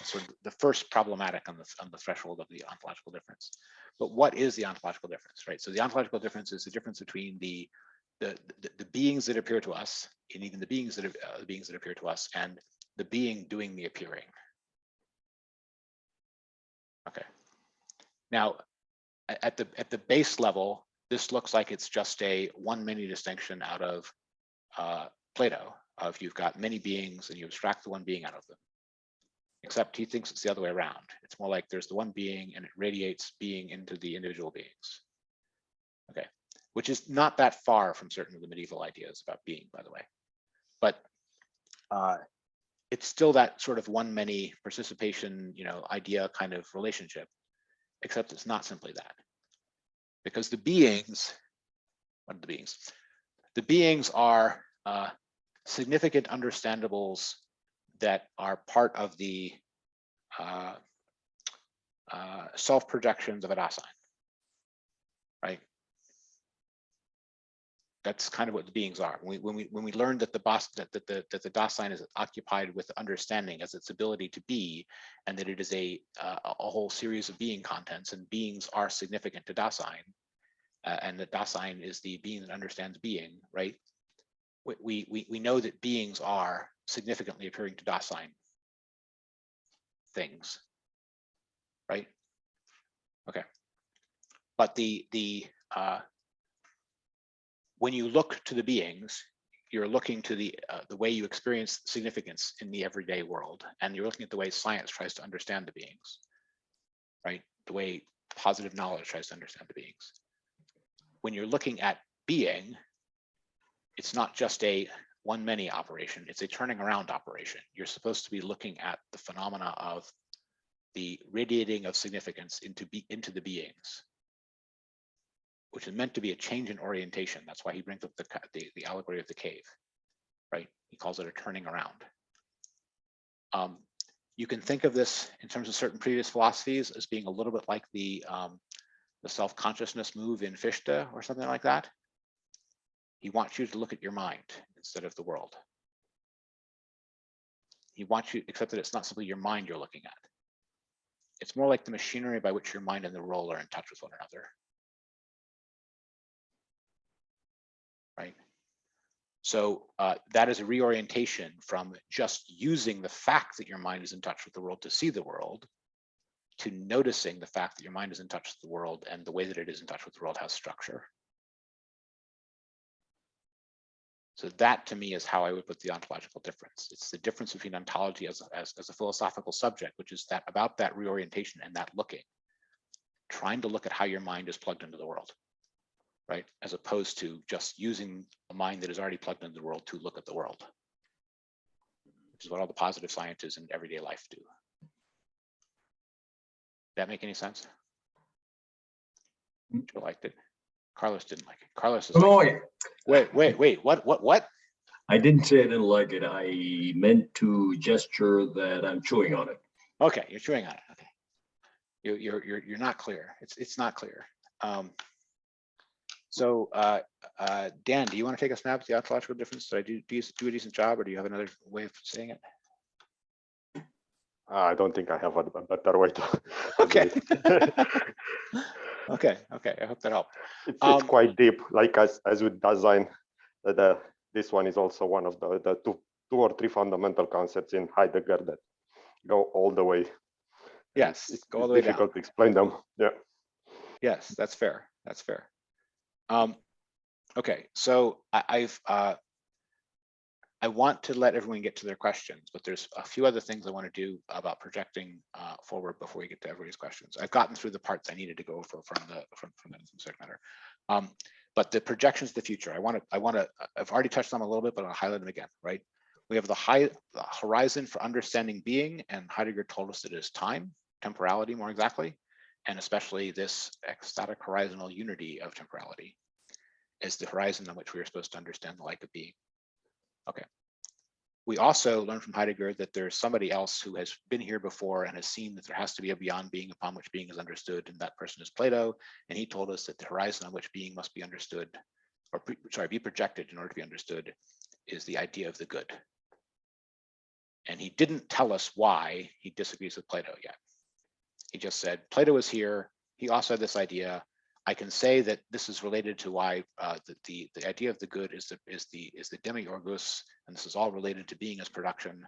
that's sort of the first problematic on the threshold of the ontological difference. But what is the ontological difference, right? So the ontological difference is the difference between the beings that appear to us, and even the beings that appear to us, and the being doing the appearing. Okay. Now, at the base level, this looks like it's just a one-many distinction out of Plato. If you've got many beings and you abstract the one being out of them. Except he thinks it's the other way around. It's more like there's the one being and it radiates being into the individual beings. Okay, which is not that far from certain of the medieval ideas about being, by the way. But it's still that sort of one-many participation, idea kind of relationship, except it's not simply that. Because the beings, what are the beings? The beings are significant understandables that are part of the self-projections of a Dasein, right? That's kind of what the beings are. When we learned that the Dasein is occupied with understanding as its ability to be, and that it is a whole series of being contents, and beings are significant to Dasein, and that Dasein is the being that understands being, right? We know that beings are significantly appearing to Dasein things, right? Okay, but when you look to the beings, you're looking to the way you experience significance in the everyday world, and you're looking at the way science tries to understand the beings, right? The way positive knowledge tries to understand the beings. When you're looking at being, it's not just a one-many operation, it's a turning around operation. You're supposed to be looking at the phenomena of the radiating of significance into the beings, which is meant to be a change in orientation. That's why he brings up the allegory of the cave, right? He calls it a turning around. You can think of this in terms of certain previous philosophies as being a little bit like the self-consciousness move in Fichte or something like that. He wants you to look at your mind instead of the world. He wants you, except that it's not simply your mind you're looking at. It's more like the machinery by which your mind and the world are in touch with one another. Right? So that is a reorientation from just using the fact that your mind is in touch with the world to see the world, to noticing the fact that your mind is in touch with the world, and the way that it is in touch with the world has structure. So that, to me, is how I would put the ontological difference. It's the difference between ontology as a philosophical subject, which is that about that reorientation and that looking, trying to look at how your mind is plugged into the world, right? As opposed to just using a mind that is already plugged into the world to look at the world, which is what all the positive sciences in everyday life do. That make any sense? Joe liked it. Carlos didn't like it. Carlos is like, wait, what? I didn't say I didn't like it. I meant to gesture that I'm chewing on it. Okay, you're chewing on it. Okay, you're not clear. It's not clear. So Dan, do you want to take a snap at the ontological difference? Did I do a decent job, or do you have another way of saying it? I don't think I have a better way to. Okay. Okay. I hope that helped. It's quite deep, like as with design. This one is also one of the two or three fundamental concepts in Heidegger that go all the way. Yes, it's go all the way difficult down. to explain them. Yeah. Yes, that's fair. That's fair. Okay, so I want to let everyone get to their questions, but there's a few other things I want to do about projecting forward before we get to everybody's questions. I've gotten through the parts I needed to go over from the subject matter. But the projections of the future, I've already touched on them a little bit, but I'll highlight them again, right? We have the horizon for understanding being, and Heidegger told us it is time, temporality more exactly, and especially this ecstatic horizontal unity of temporality is the horizon on which we are supposed to understand the like of being. Okay. We also learned from Heidegger that there's somebody else who has been here before and has seen that there has to be a beyond being upon which being is understood, and that person is Plato. And he told us that the horizon on which being must be understood, or be projected in order to be understood, is the idea of the good. And he didn't tell us why he disagrees with Plato yet. He just said Plato is here. He also had this idea. I can say that this is related to why the idea of the good is the demiurgus, and this is all related to being as production,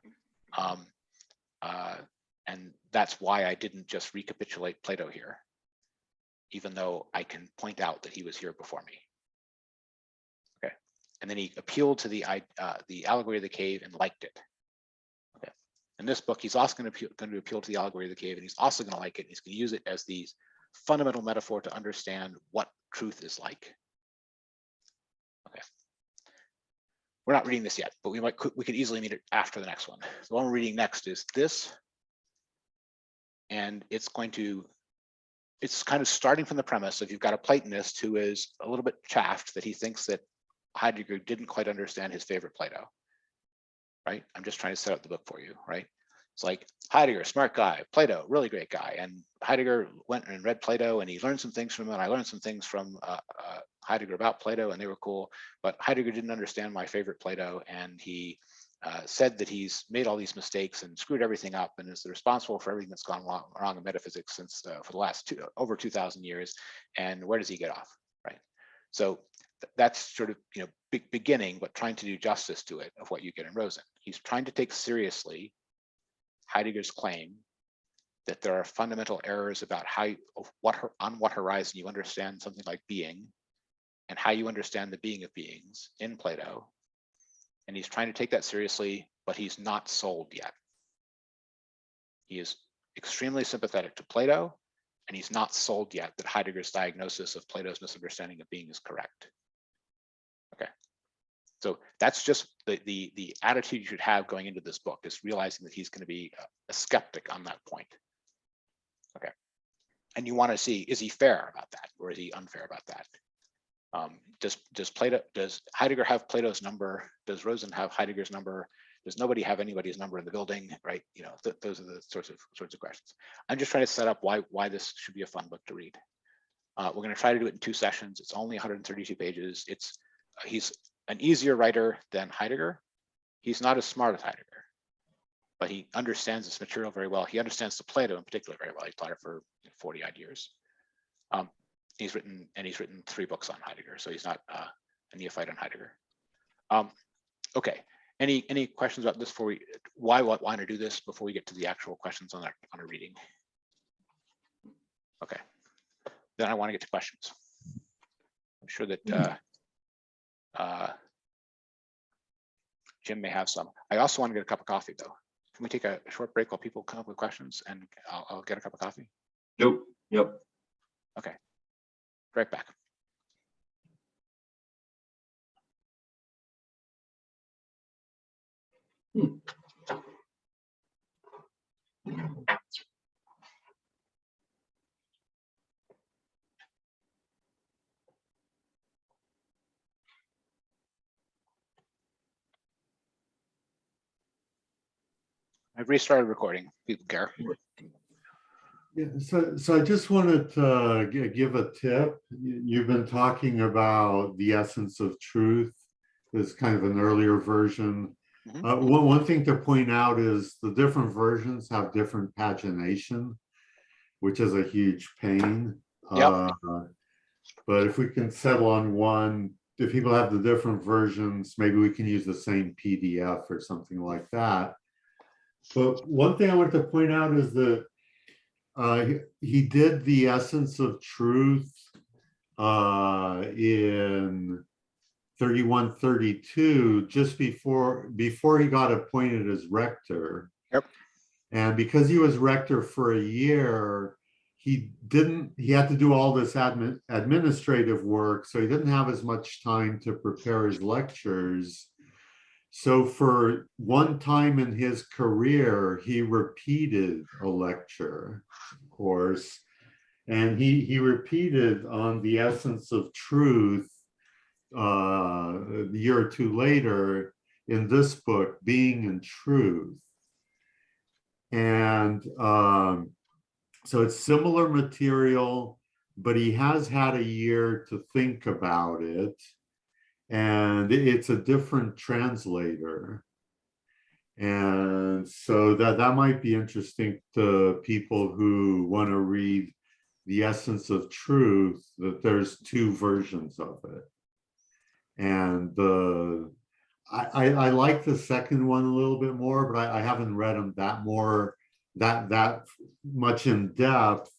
and that's why I didn't just recapitulate Plato here, even though I can point out that he was here before me. Okay, and then he appealed to the allegory of the cave and liked it. Okay, in this book, he's also going to appeal to the allegory of the cave, and he's also going to like it. He's going to use it as the fundamental metaphor to understand what truth is like. Okay. We're not reading this yet, but we could easily meet it after the next one. The one we're reading next is this. And it's kind of starting from the premise of you've got a Platonist who is a little bit chaffed that he thinks that Heidegger didn't quite understand his favorite Plato, right? I'm just trying to set up the book for you, right? It's like Heidegger, smart guy, Plato, really great guy. And Heidegger went and read Plato and he learned some things from him. And I learned some things from Heidegger about Plato and they were cool. But Heidegger didn't understand my favorite Plato. And he said that he's made all these mistakes and screwed everything up and is responsible for everything that's gone wrong in metaphysics since for the last over 2,000 years. And where does he get off, right? So that's sort of, beginning, but trying to do justice to it of what you get in Rosen. He's trying to take seriously Heidegger's claim that there are fundamental errors about on what horizon you understand something like being and how you understand the being of beings in Plato. And he's trying to take that seriously, but he's not sold yet. He is extremely sympathetic to Plato, and he's not sold yet that Heidegger's diagnosis of Plato's misunderstanding of being is correct. Okay. So that's just the attitude you should have going into this book, is realizing that he's going to be a skeptic on that point. Okay. And you want to see, is he fair about that or is he unfair about that? Does Heidegger have Plato's number? Does Rosen have Heidegger's number? Does nobody have anybody's number in the building? Right? Those are the sorts of questions. I'm just trying to set up why this should be a fun book to read. We're going to try to do it in 2 sessions. It's only 132 pages. He's an easier writer than Heidegger. He's not as smart as Heidegger, but he understands this material very well. He understands the Plato in particular very well. He taught it for 40 odd years. He's written 3 books on Heidegger, so he's not a neophyte on Heidegger. Okay, any questions about this before we, why want to do this before we get to the actual questions on our reading? Okay, then I want to get to questions. I'm sure that Jim may have some. I also want to get a cup of coffee though. Can we take a short break while people come up with questions and I'll get a cup of coffee? Yep. Okay, right back. I've restarted recording. People care. Yeah, so I just wanted to give a tip. You've been talking about the essence of truth as kind of an earlier version. One thing to point out is the different versions have different pagination, which is a huge pain. Yep. But if we can settle on one, if people have the different versions, maybe we can use the same PDF or something like that. But one thing I want to point out is that he did the essence of truth in 31-32, just before he got appointed as rector. Yep. And because he was rector for a year, he had to do all this administrative work, so he didn't have as much time to prepare his lectures. So for one time in his career, he repeated a lecture course, and he repeated on the essence of truth a year or two later in this book, Being and Truth. And so it's similar material, but he has had a year to think about it. And it's a different translator. And so that might be interesting to people who want to read The Essence of Truth, that there's two versions of it. And I like the second one a little bit more, but I haven't read them that much in depth.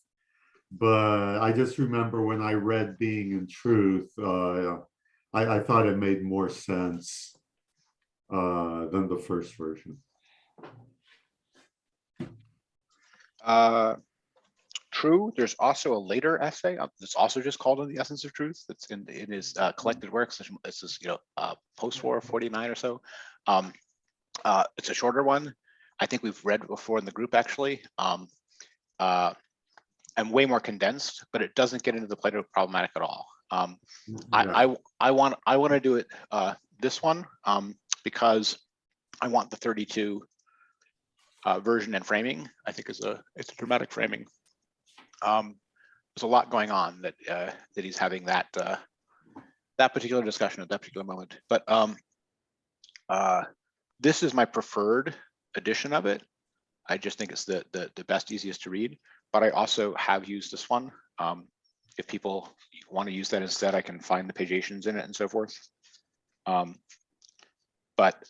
But I just remember when I read Being and Truth, I thought it made more sense than the first version. True. There's also a later essay that's also just called "On the Essence of Truth." That's in his collected works. It's just post-war 49 or so. It's a shorter one. I think we've read before in the group actually, and way more condensed. But it doesn't get into the Plato problematic at all. I want to do it this one because I want the 32 version and framing. I think it's a dramatic framing. There's a lot going on that he's having that particular discussion at that particular moment. But this is my preferred edition of it. I just think it's the best, easiest to read. But I also have used this one. If people want to use that instead, I can find the pagiations in it and so forth. But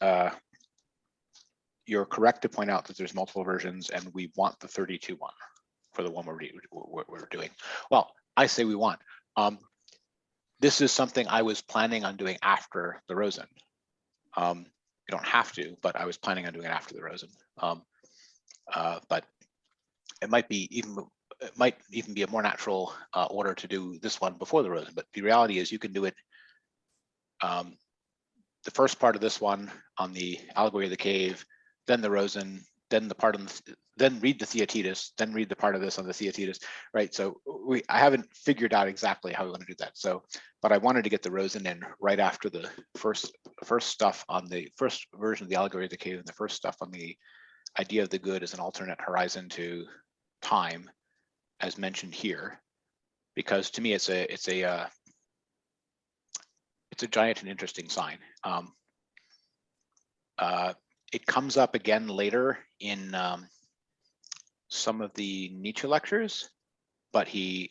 you're correct to point out that there's multiple versions, and we want the 32 one for the one we're doing. Well, I say we want. This is something I was planning on doing after the Rosen. You don't have to, but I was planning on doing it after the Rosen. But it might even be a more natural order to do this one before the Rosen. But the reality is you can do it the first part of this one on the Allegory of the Cave, then the Rosen, then the part on then read the Theaetetus, then read the part of this on the Theaetetus, right? So I haven't figured out exactly how we want to do that. So, but I wanted to get the Rosen in right after the first stuff on the first version of the Allegory of the Cave and the first stuff on the idea of the good as an alternate horizon to time, as mentioned here, because to me it's a giant and interesting sign. It comes up again later in some of the Nietzsche lectures, but he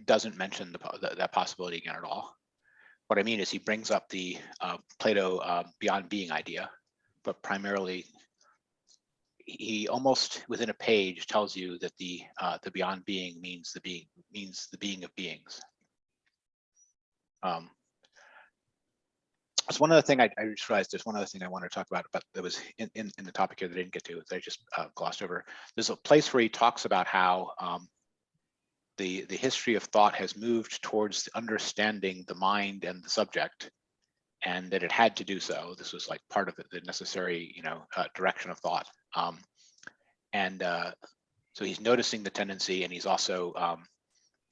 doesn't mention that possibility again at all. What I mean is he brings up the Plato beyond being idea, but primarily he almost within a page tells you that the beyond being means the being of beings. So one other thing I just realized there's one other thing I want to talk about that was in the topic here that I didn't get to, that I just glossed over. There's a place where he talks about how the history of thought has moved towards understanding the mind and the subject, and that it had to do so. This was like part of the necessary, direction of thought. So he's noticing the tendency, and he's also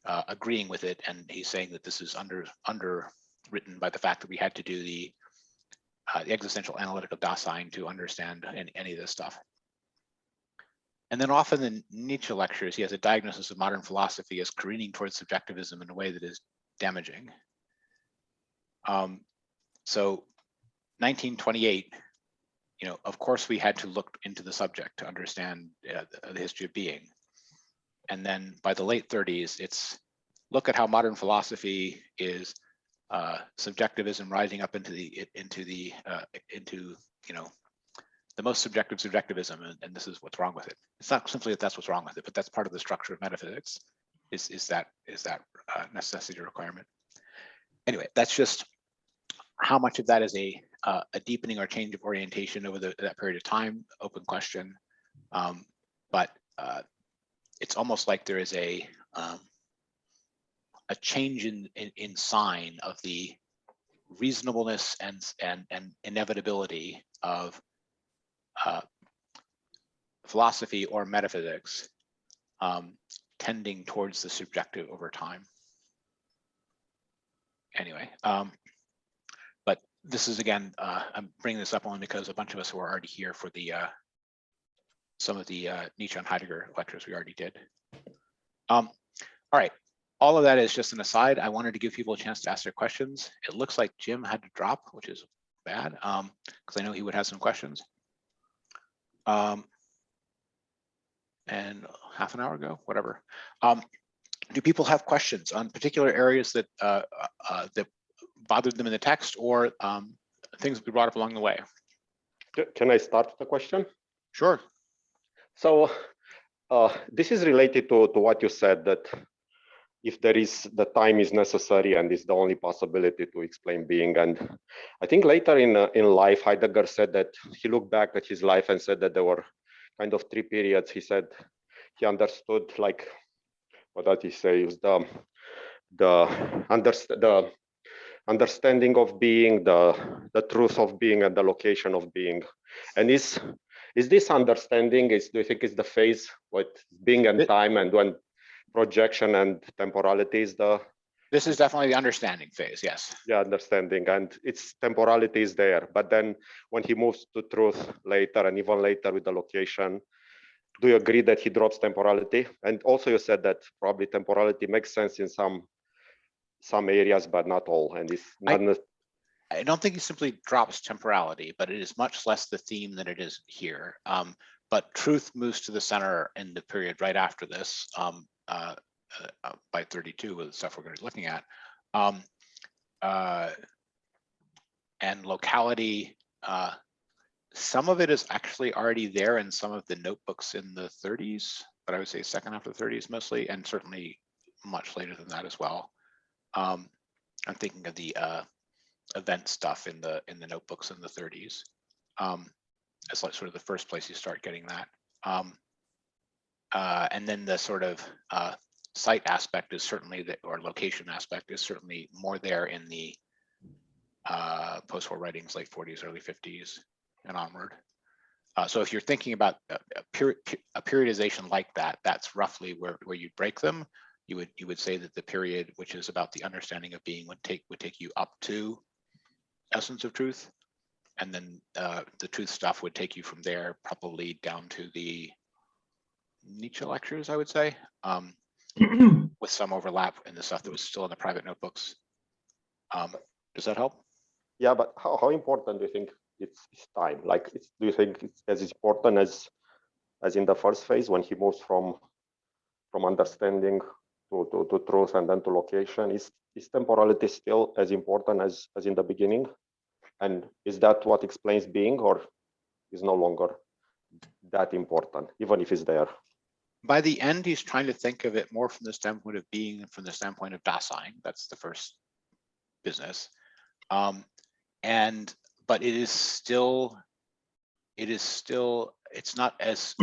agreeing with it, and he's saying that this is underwritten by the fact that we had to do the existential analytical Dasein to understand any of this stuff. And then often in Nietzsche lectures, he has a diagnosis of modern philosophy as careening towards subjectivism in a way that is damaging. So 1928, of course we had to look into the subject to understand the history of being. And then by the late 30s, it's look at how modern philosophy is subjectivism rising up into the most subjective subjectivism, and this is what's wrong with it. It's not simply that that's what's wrong with it, but that's part of the structure of metaphysics. Is that necessity requirement? Anyway, that's just how much of that is a deepening or change of orientation over that period of time. Open question, but it's almost like there is a change in sign of the reasonableness and inevitability of philosophy or metaphysics tending towards the subjective over time. Anyway, but this is again, I'm bringing this up only because a bunch of us who are already here for the some of the Nietzsche and Heidegger lectures we already did. All right, all of that is just an aside. I wanted to give people a chance to ask their questions. It looks like Jim had to drop, which is bad, because I know he would have some questions. And half an hour ago, whatever. Do people have questions on particular areas that that bothered them in the text, or things that we brought up along the way? Can I start the question? Sure. So this is related to what you said, that if there is, the time is necessary and is the only possibility to explain being. And I think later in life, Heidegger said that he looked back at his life and said that there were kind of three periods. He said he understood, like, what did he say? It was the understanding of being, the truth of being, and the location of being. And is this understanding, do you think is the phase with being and time, and when projection and temporality is the? This is definitely the understanding phase, yes. Yeah, understanding, and its temporality is there. But then when he moves to truth later, and even later with the location, do you agree that he drops temporality? And also you said that probably temporality makes sense in some areas, but not all. And it's not. I don't think he simply drops temporality, but it is much less the theme than it is here. But truth moves to the center in the period right after this, by 32 with the stuff we're going to be looking at. And locality, some of it is actually already there in some of the notebooks in the 30s, but I would say second half of the 30s mostly, and certainly much later than that as well. I'm thinking of the event stuff in the notebooks in the 30s. It's like sort of the first place you start getting that. And then the sort of site aspect is certainly, or location aspect is certainly more there in the post-war writings, late 40s, early 50s and onward. So if you're thinking about a periodization like that, that's roughly where you'd break them. You would say that the period, which is about the understanding of being, would take you up to essence of truth, and then the truth stuff would take you from there probably down to the Nietzsche lectures, I would say, with some overlap in the stuff that was still in the private notebooks. Does that help? Yeah, but how important do you think it's time? Like, do you think it's as important as in the first phase when he moves from understanding to truth and then to location? Is temporality still as important as in the beginning? And is that what explains being, or is no longer that important, even if it's there? By the end, he's trying to think of it more from the standpoint of being and from the standpoint of Dasein. That's the first business. But it is still, it's not as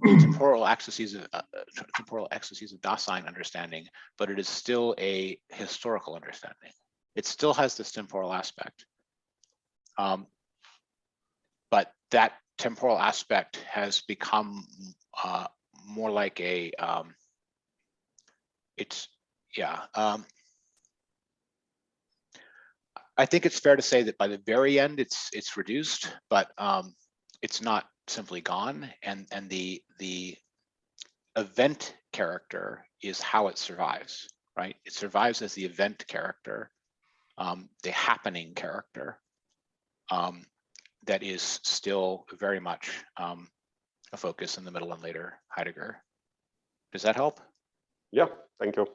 temporal ecstasies of Dasein understanding, but it is still a historical understanding. It still has this temporal aspect. But that temporal aspect has become more like a, I think it's fair to say that by the very end, it's reduced, but it's not simply gone, and the event character is how it survives, right? It survives as the event character, the happening character, that is still very much a focus in the middle and later Heidegger. Does that help? Yeah, thank you.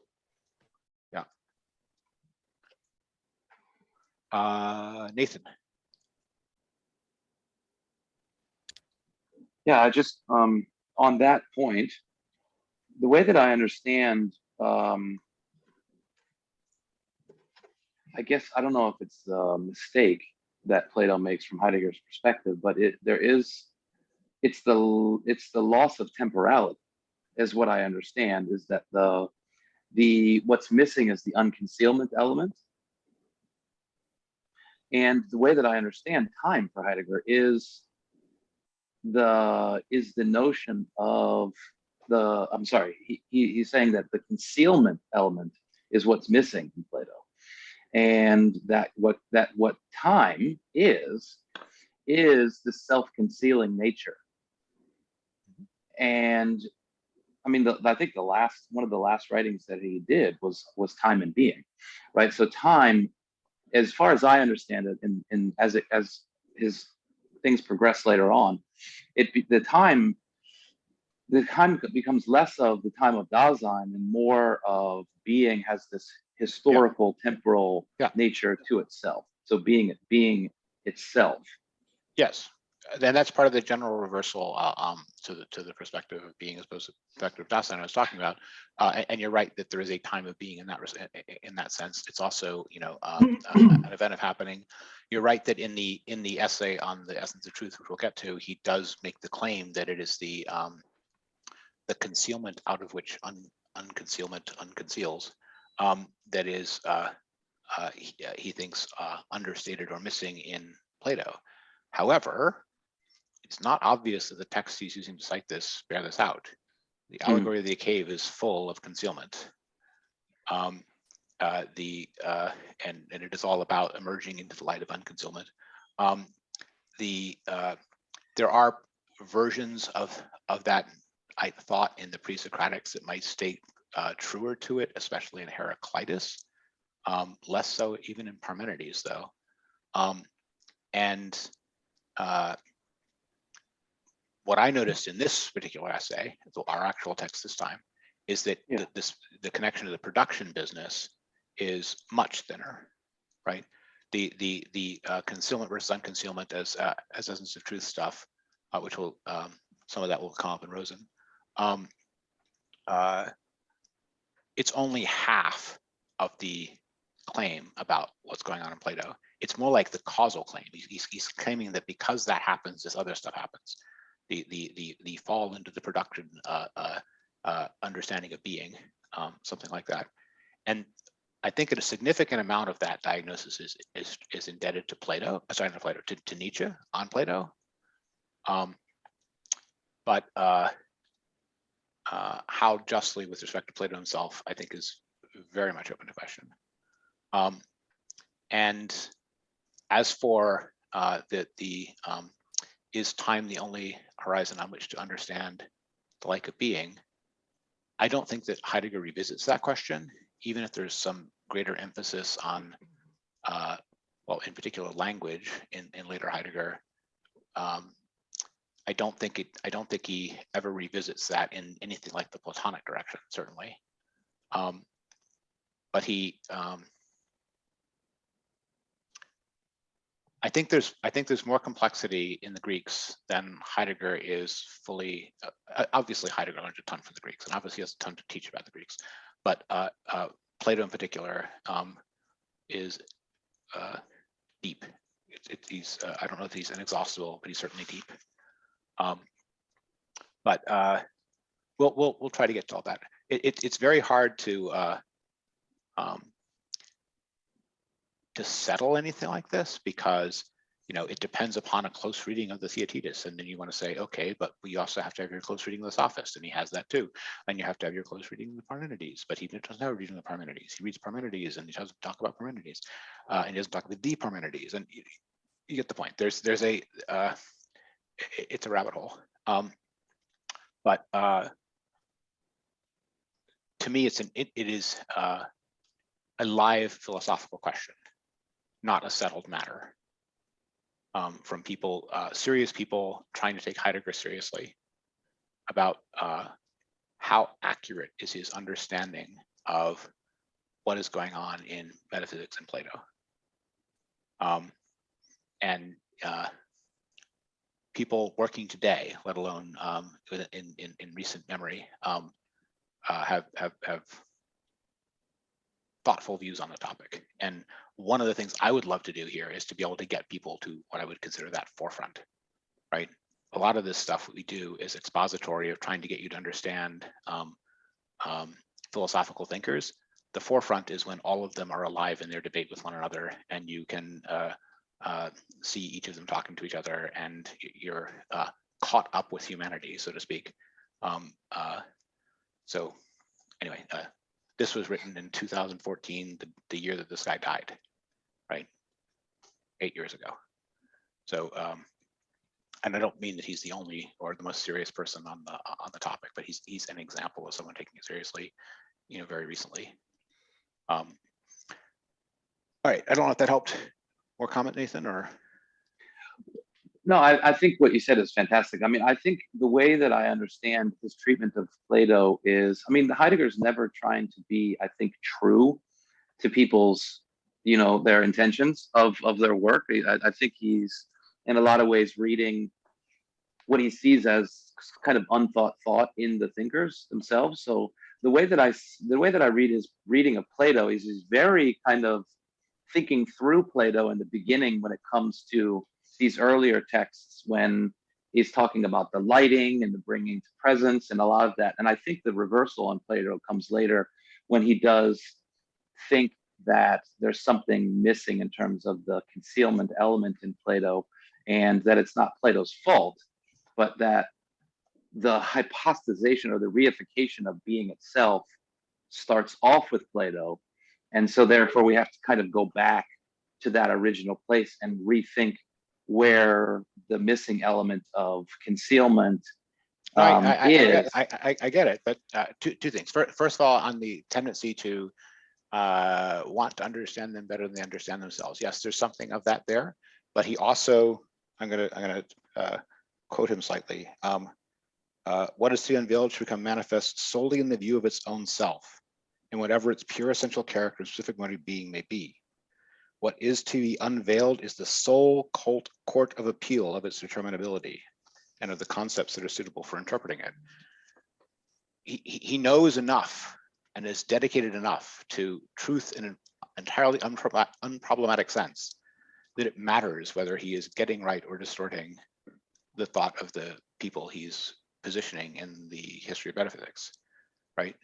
Yeah. Nathan. Yeah, I just on that point, the way that I understand, I guess I don't know if it's a mistake that Plato makes from Heidegger's perspective, but it's the loss of temporality, is what I understand, is that the what's missing is the unconcealment element. And the way that I understand time for Heidegger is the notion of he's saying that the concealment element is what's missing in Plato, and that what time is the self-concealing nature. And I mean, I think one of the last writings that he did was Time and Being, right? So time, as far as I understand it, and as his things progress later on, the time becomes less of the time of Dasein and more of being has this historical temporal nature to itself. So being itself. Yes, then that's part of the general reversal to the perspective of being as opposed to the perspective of Dasein I was talking about. And you're right that there is a time of being in that sense. It's also, you know, an event of happening. You're right that in the essay on the essence of truth, which we'll get to, he does make the claim that it is the concealment out of which unconcealment unconceals, that is, he thinks understated or missing in Plato. However, it's not obvious that the texts he's using to cite this bear this out. The allegory of the cave is full of concealment. And it is all about emerging into the light of unconcealment. There are versions of that, I thought, in the pre-Socratics that might state truer to it, especially in Heraclitus. Less so even in Parmenides, though. What I noticed in this particular essay, our actual text this time, is that the connection to the production business is much thinner, right? The concealment versus unconcealment as essence of truth stuff, which will some of that will come up in Rosen. It's only half of the claim about what's going on in Plato. It's more like the causal claim. He's claiming that because that happens, this other stuff happens. The fall into the production understanding of being, something like that. And I think that a significant amount of that diagnosis is indebted to Plato, sorry, not Plato, to Nietzsche on Plato. But how justly with respect to Plato himself, I think is very much open to question. And as for is time the only horizon on which to understand the like of being? I don't think that Heidegger revisits that question, even if there's some greater emphasis on, well, in particular language in later Heidegger. I don't think he ever revisits that in anything like the Platonic direction, certainly. But he, I think there's more complexity in the Greeks than Heidegger is fully. Obviously, Heidegger learned a ton from the Greeks, and obviously has a ton to teach about the Greeks. But Plato, in particular, is deep. He's I don't know if he's inexhaustible, but he's certainly deep. But we'll try to get to all that. It's very hard to settle anything like this, because it depends upon a close reading of the Theaetetus, and then you want to say, okay, but we also have to have your close reading of the Sophist, and he has that too, and you have to have your close reading of the Parmenides, but he doesn't have a reading of the Parmenides. He reads Parmenides and he doesn't talk about Parmenides, and he doesn't talk about the Parmenides, and you get the point. There's a it's a rabbit hole. But to me, it is a live philosophical question, not a settled matter. From people, serious people trying to take Heidegger seriously about how accurate is his understanding of what is going on in metaphysics and Plato. And people working today, let alone in recent memory, have thoughtful views on the topic. And one of the things I would love to do here is to be able to get people to what I would consider that forefront, right? A lot of this stuff we do is expository of trying to get you to understand philosophical thinkers. The forefront is when all of them are alive in their debate with one another, and you can see each of them talking to each other, and you're caught up with humanity, so to speak. So anyway, this was written in 2014, the year that this guy died, right? 8 years ago. So, and I don't mean that he's the only or the most serious person on the topic, but he's an example of someone taking it seriously, very recently. All right, I don't know if that helped. More comment, Nathan, or? No, I think what you said is fantastic. I mean, I think the way that I understand his treatment of Plato is, I mean, Heidegger's never trying to be, I think, true to people's, their intentions of their work. I think he's, in a lot of ways, reading what he sees as kind of unthought thought in the thinkers themselves. So the way that I read his reading of Plato is he's very kind of thinking through Plato in the beginning when it comes to these earlier texts, when he's talking about the lighting and the bringing to presence and a lot of that. And I think the reversal on Plato comes later when he does think that there's something missing in terms of the concealment element in Plato, and that it's not Plato's fault, but that the hypostazation or the reification of being itself starts off with Plato. And so therefore we have to kind of go back to that original place and rethink where the missing element of concealment is. I get it, but two things. First of all, on the tendency to want to understand them better than they understand themselves. Yes, there's something of that there, but he also, I'm gonna quote him slightly. What is to be unveiled should become manifest solely in the view of its own self, and whatever its pure essential character, specific mode of being may be. What is to be unveiled is the sole court of appeal of its determinability and of the concepts that are suitable for interpreting it. He knows enough and is dedicated enough to truth in an entirely unproblematic sense that it matters whether he is getting right or distorting the thought of the people he's positioning in the history of metaphysics, right?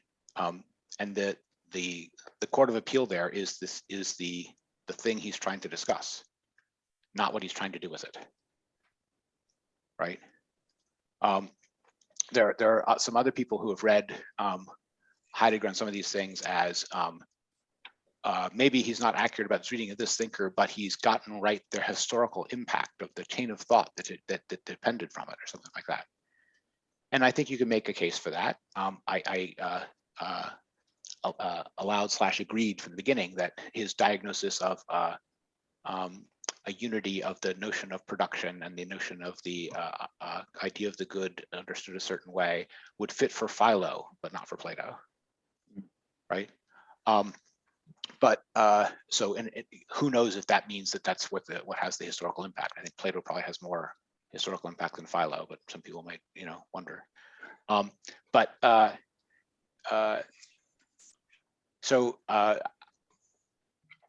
And that the court of appeal there is the thing he's trying to discuss, not what he's trying to do with it, right? There are some other people who have read Heidegger and some of these things as maybe he's not accurate about his reading of this thinker, but he's gotten right the historical impact of the chain of thought that depended from it, or something like that. And I think you can make a case for that. I allowed/agreed from the beginning that his diagnosis of a unity of the notion of production and the notion of the idea of the good understood a certain way would fit for Philo, but not for Plato, right? So who knows if that means that that's what has the historical impact. I think Plato probably has more historical impact than Philo, but some people might wonder.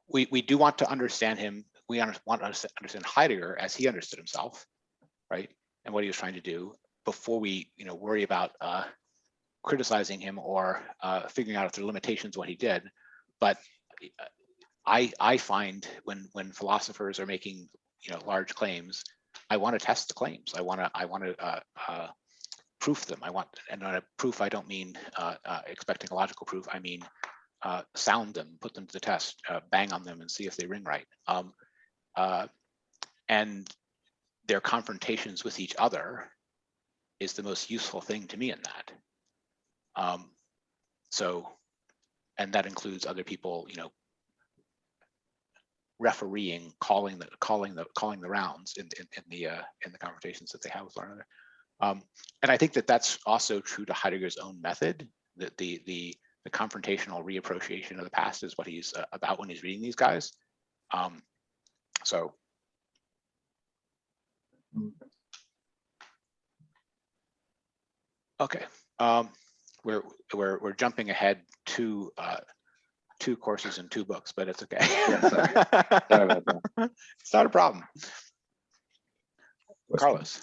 We do want to understand him. We want to understand Heidegger as he understood himself, right, and what he was trying to do before we worry about criticizing him or figuring out if there are limitations to what he did. But I find when philosophers are making large claims, I want to test the claims. I want to proof them. And on a proof, I don't mean expecting a logical proof. I mean sound them, put them to the test, bang on them, and see if they ring right. And their confrontations with each other is the most useful thing to me in that. So, and that includes other people, you know, refereeing, calling the rounds in the conversations that they have with one another. And I think that that's also true to Heidegger's own method. That the confrontational reappropriation of the past is what he's about when he's reading these guys. So. Okay, we're jumping ahead to 2 courses and 2 books, but it's okay. Yeah, sorry. Sorry about that. It's not a problem. Carlos.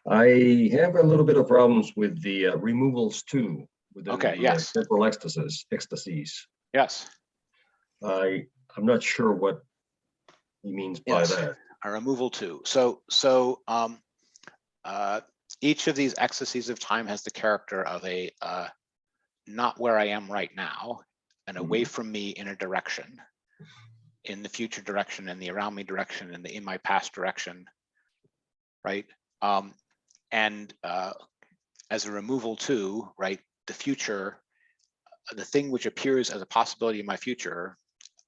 I have a little bit of problems with the removals too. Within Okay, the, yes. temporal ecstasies. Yes. I'm not sure what he means by that. A removal too. So each of these ecstasies of time has the character of a not where I am right now, and away from me in a direction, in the future direction, in the around me direction, and the in my past direction, right? And as a removal too, right? The future, the thing which appears as a possibility in my future,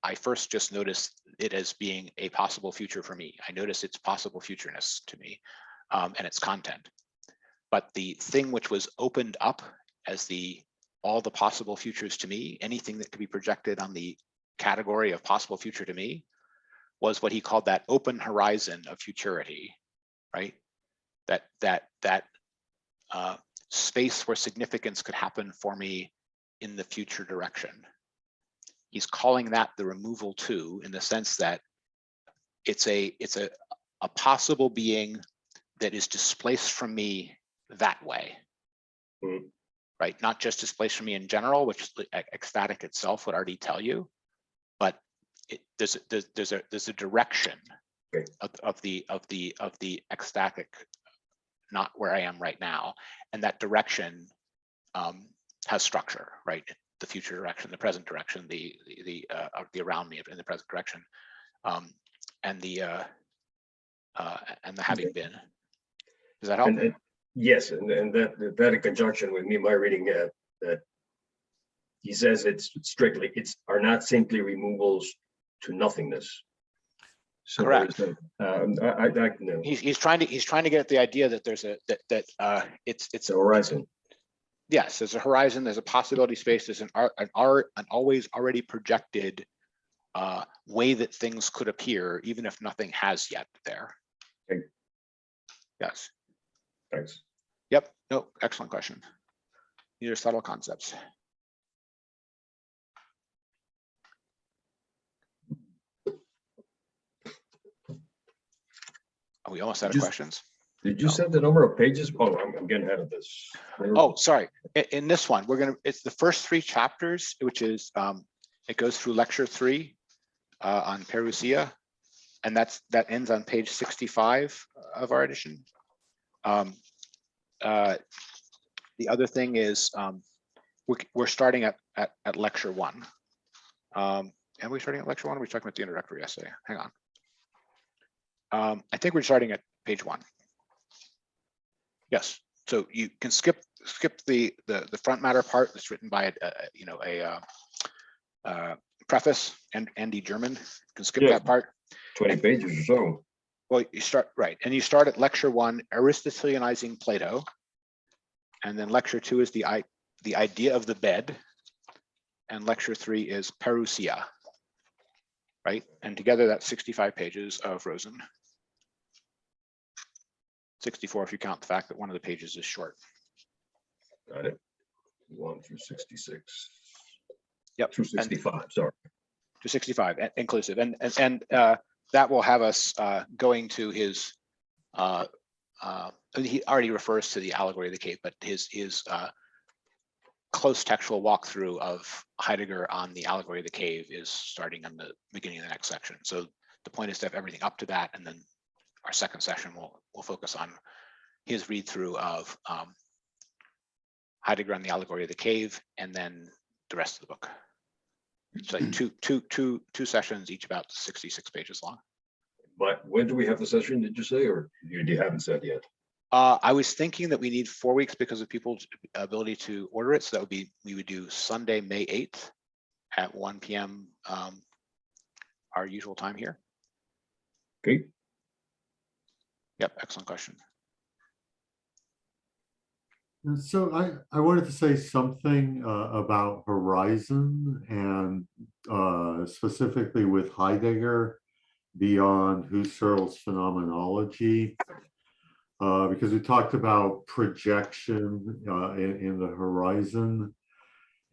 I first just notice it as being a possible future for me. I notice its possible futureness to me and its content. But the thing which was opened up as all the possible futures to me, anything that could be projected on the category of possible future to me, was what he called that open horizon of futurity, right? That space where significance could happen for me in the future direction. He's calling that the removal too, in the sense that it's a possible being that is displaced from me that way, right? Not just displaced from me in general, which ecstatic itself would already tell you, but there's a direction of the ecstatic, not where I am right now, and that direction has structure, right? The future direction, the present direction, the around me in the present direction, and the having been. Does that help? Yes, and that in conjunction with me, my reading that he says it's are not simply removals to nothingness. So correct. No. He's trying to get at the idea that there's it's a horizon. Yes, there's a horizon. There's a possibility space. There's an always already projected way that things could appear, even if nothing has yet there. Okay. Yes. Thanks. Yep. No. Excellent question. These are subtle concepts. Oh, we almost out of questions. Did you set the number of pages? Oh, I'm getting ahead of this. Oh, sorry. In this one, it's the first 3 chapters, which is it goes through lecture 3 on parousia, and that ends on page 65 of our edition. The other thing is we're starting at lecture 1. And we're starting at lecture 1. We're talking about the introductory essay. Hang on. I think we're starting at page 1. Yes. So you can skip the front matter part that's written by a preface and Andy German. You can skip that part. 20 pages or so. Well, you start right, and you start at lecture 1, Aristotelianizing Plato, and then lecture 2 is the idea of the bed, and lecture 3 is parousia. Right, and together that's 65 pages of Rosen. 64 if you count the fact that one of the pages is short. Got it. 1 through 66. Yep. Through 65. Sorry. To 65 inclusive, and that will have us going to his. He already refers to the allegory of the cave, but his close textual walkthrough of Heidegger on the allegory of the cave is starting on the beginning of the next section. So the point is to have everything up to that, and then our second session will focus on his read through of Heidegger on the allegory of the cave, and then the rest of the book. It's like two sessions, each about 66 pages long. But when do we have the session, did you say, or you haven't said yet? I was thinking that we need 4 weeks because of people's ability to order it. So that would be, we would do Sunday, May 8th at 1 p.m. Our usual time here. Okay. Yep, excellent question. And so I wanted to say something about Horizon and specifically with Heidegger beyond Husserl's phenomenology, because we talked about projection in the horizon.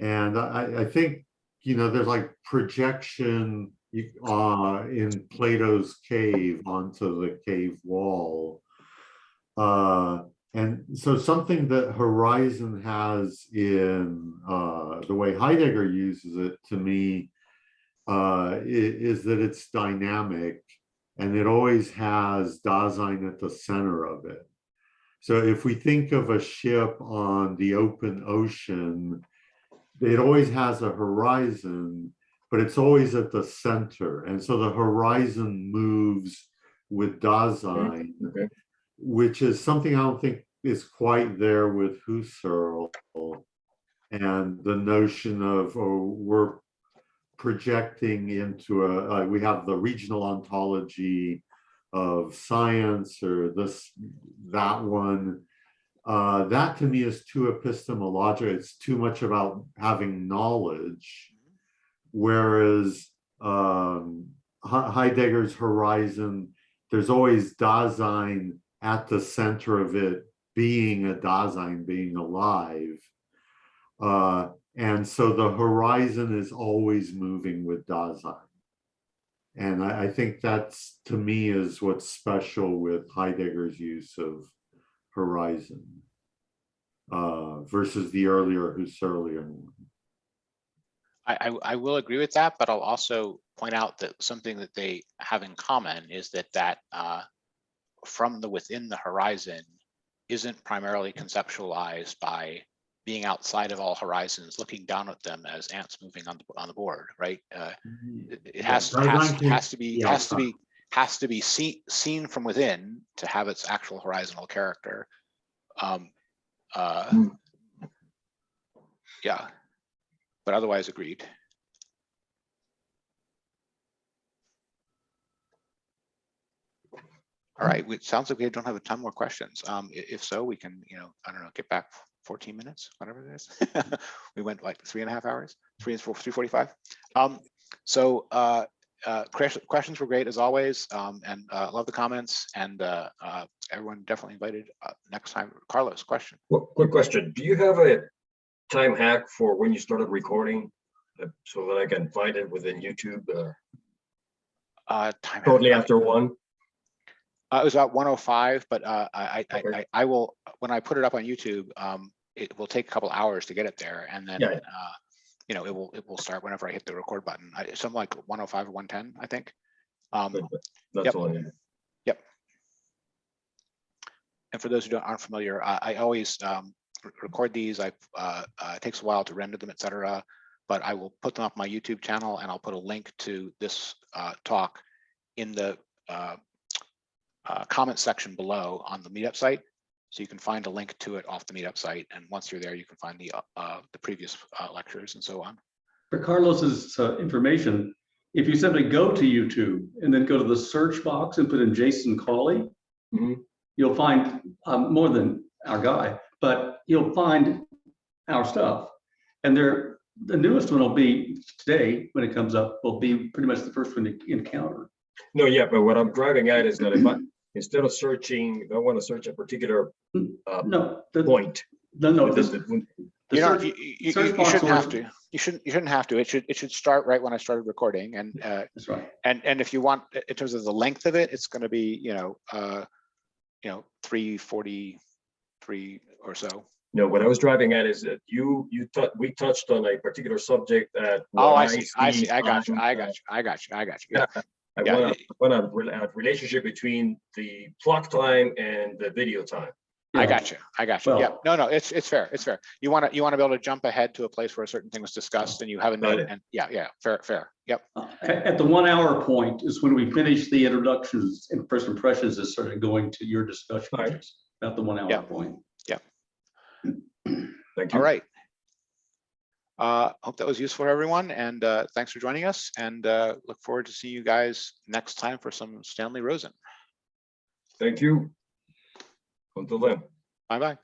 And I think, you know, there's like projection in Plato's cave onto the cave wall. And so something that Horizon has in the way Heidegger uses it to me is that it's dynamic and it always has Dasein at the center of it. So if we think of a ship on the open ocean, it always has a horizon, but it's always at the center. And so the horizon moves with Dasein. Okay. Which is something I don't think is quite there with Husserl, and the notion of we're projecting into we have the regional ontology of science or that one. That to me is too epistemological. It's too much about having knowledge, whereas Heidegger's horizon, there's always Dasein at the center of it, being a Dasein, being alive. And so the horizon is always moving with Dasein. And I think that's, to me, is what's special with Heidegger's use of horizon versus the earlier Husserlian one. I will agree with that, but I'll also point out that something that they have in common is that from the within the horizon isn't primarily conceptualized by being outside of all horizons, looking down at them as ants moving on the board, right? It has to be seen from within to have its actual horizontal character. Yeah, but otherwise agreed. All right, it sounds like we don't have a ton more questions. If so, we can, I don't know, get back 14 minutes, whatever it is. We went like 3.5 hours, 3:45. So questions were great as always, and love the comments, and everyone definitely invited next time. Carlos, question. Well, quick question. Do you have a time hack for when you started recording so that I can find it within YouTube? Shortly after 1? It was about 1:05, but Okay. I will, when I put it up on YouTube, it will take a couple hours to get it there, and then it will start whenever I hit the record button. Something like 1:05 or 1:10, I think. That's all I need. Yep. And for those who aren't familiar, I always record these. It takes a while to render them, etc. But I will put them up my YouTube channel, and I'll put a link to this talk in the comment section below on the meetup site, so you can find a link to it off the meetup site, and once you're there you can find the previous lectures and so on. For Carlos's information, if you simply go to YouTube and then go to the search box and put in Jason Cawley, you'll find more than our guy, but you'll find our stuff. And the newest one will be today, when it comes up, will be pretty much the first one to encounter. No, yeah, but what I'm driving at is that if instead of searching, if I want to search a particular point. No, you shouldn't have to. You shouldn't have to. It should start right when I started recording, and that's right. And if you want, in terms of the length of it, it's going to be 3:43 or so. No, what I was driving at is that we touched on a particular subject that. Oh, I see. I got you. Yeah. I want a relationship between the clock time and the video time. I got you. Well, yeah. No, it's fair. You want to be able to jump ahead to a place where a certain thing was discussed, and you have a note. And fair. Yep. At the 1 hour point is when we finish the introductions and first impressions and started going to your discussion. Right. At the 1 hour Yeah. point. Thank you. All right. Hope that was useful for everyone, and thanks for joining us, and look forward to seeing you guys next time for some Stanley Rosen. Thank you. Until then. Bye-bye.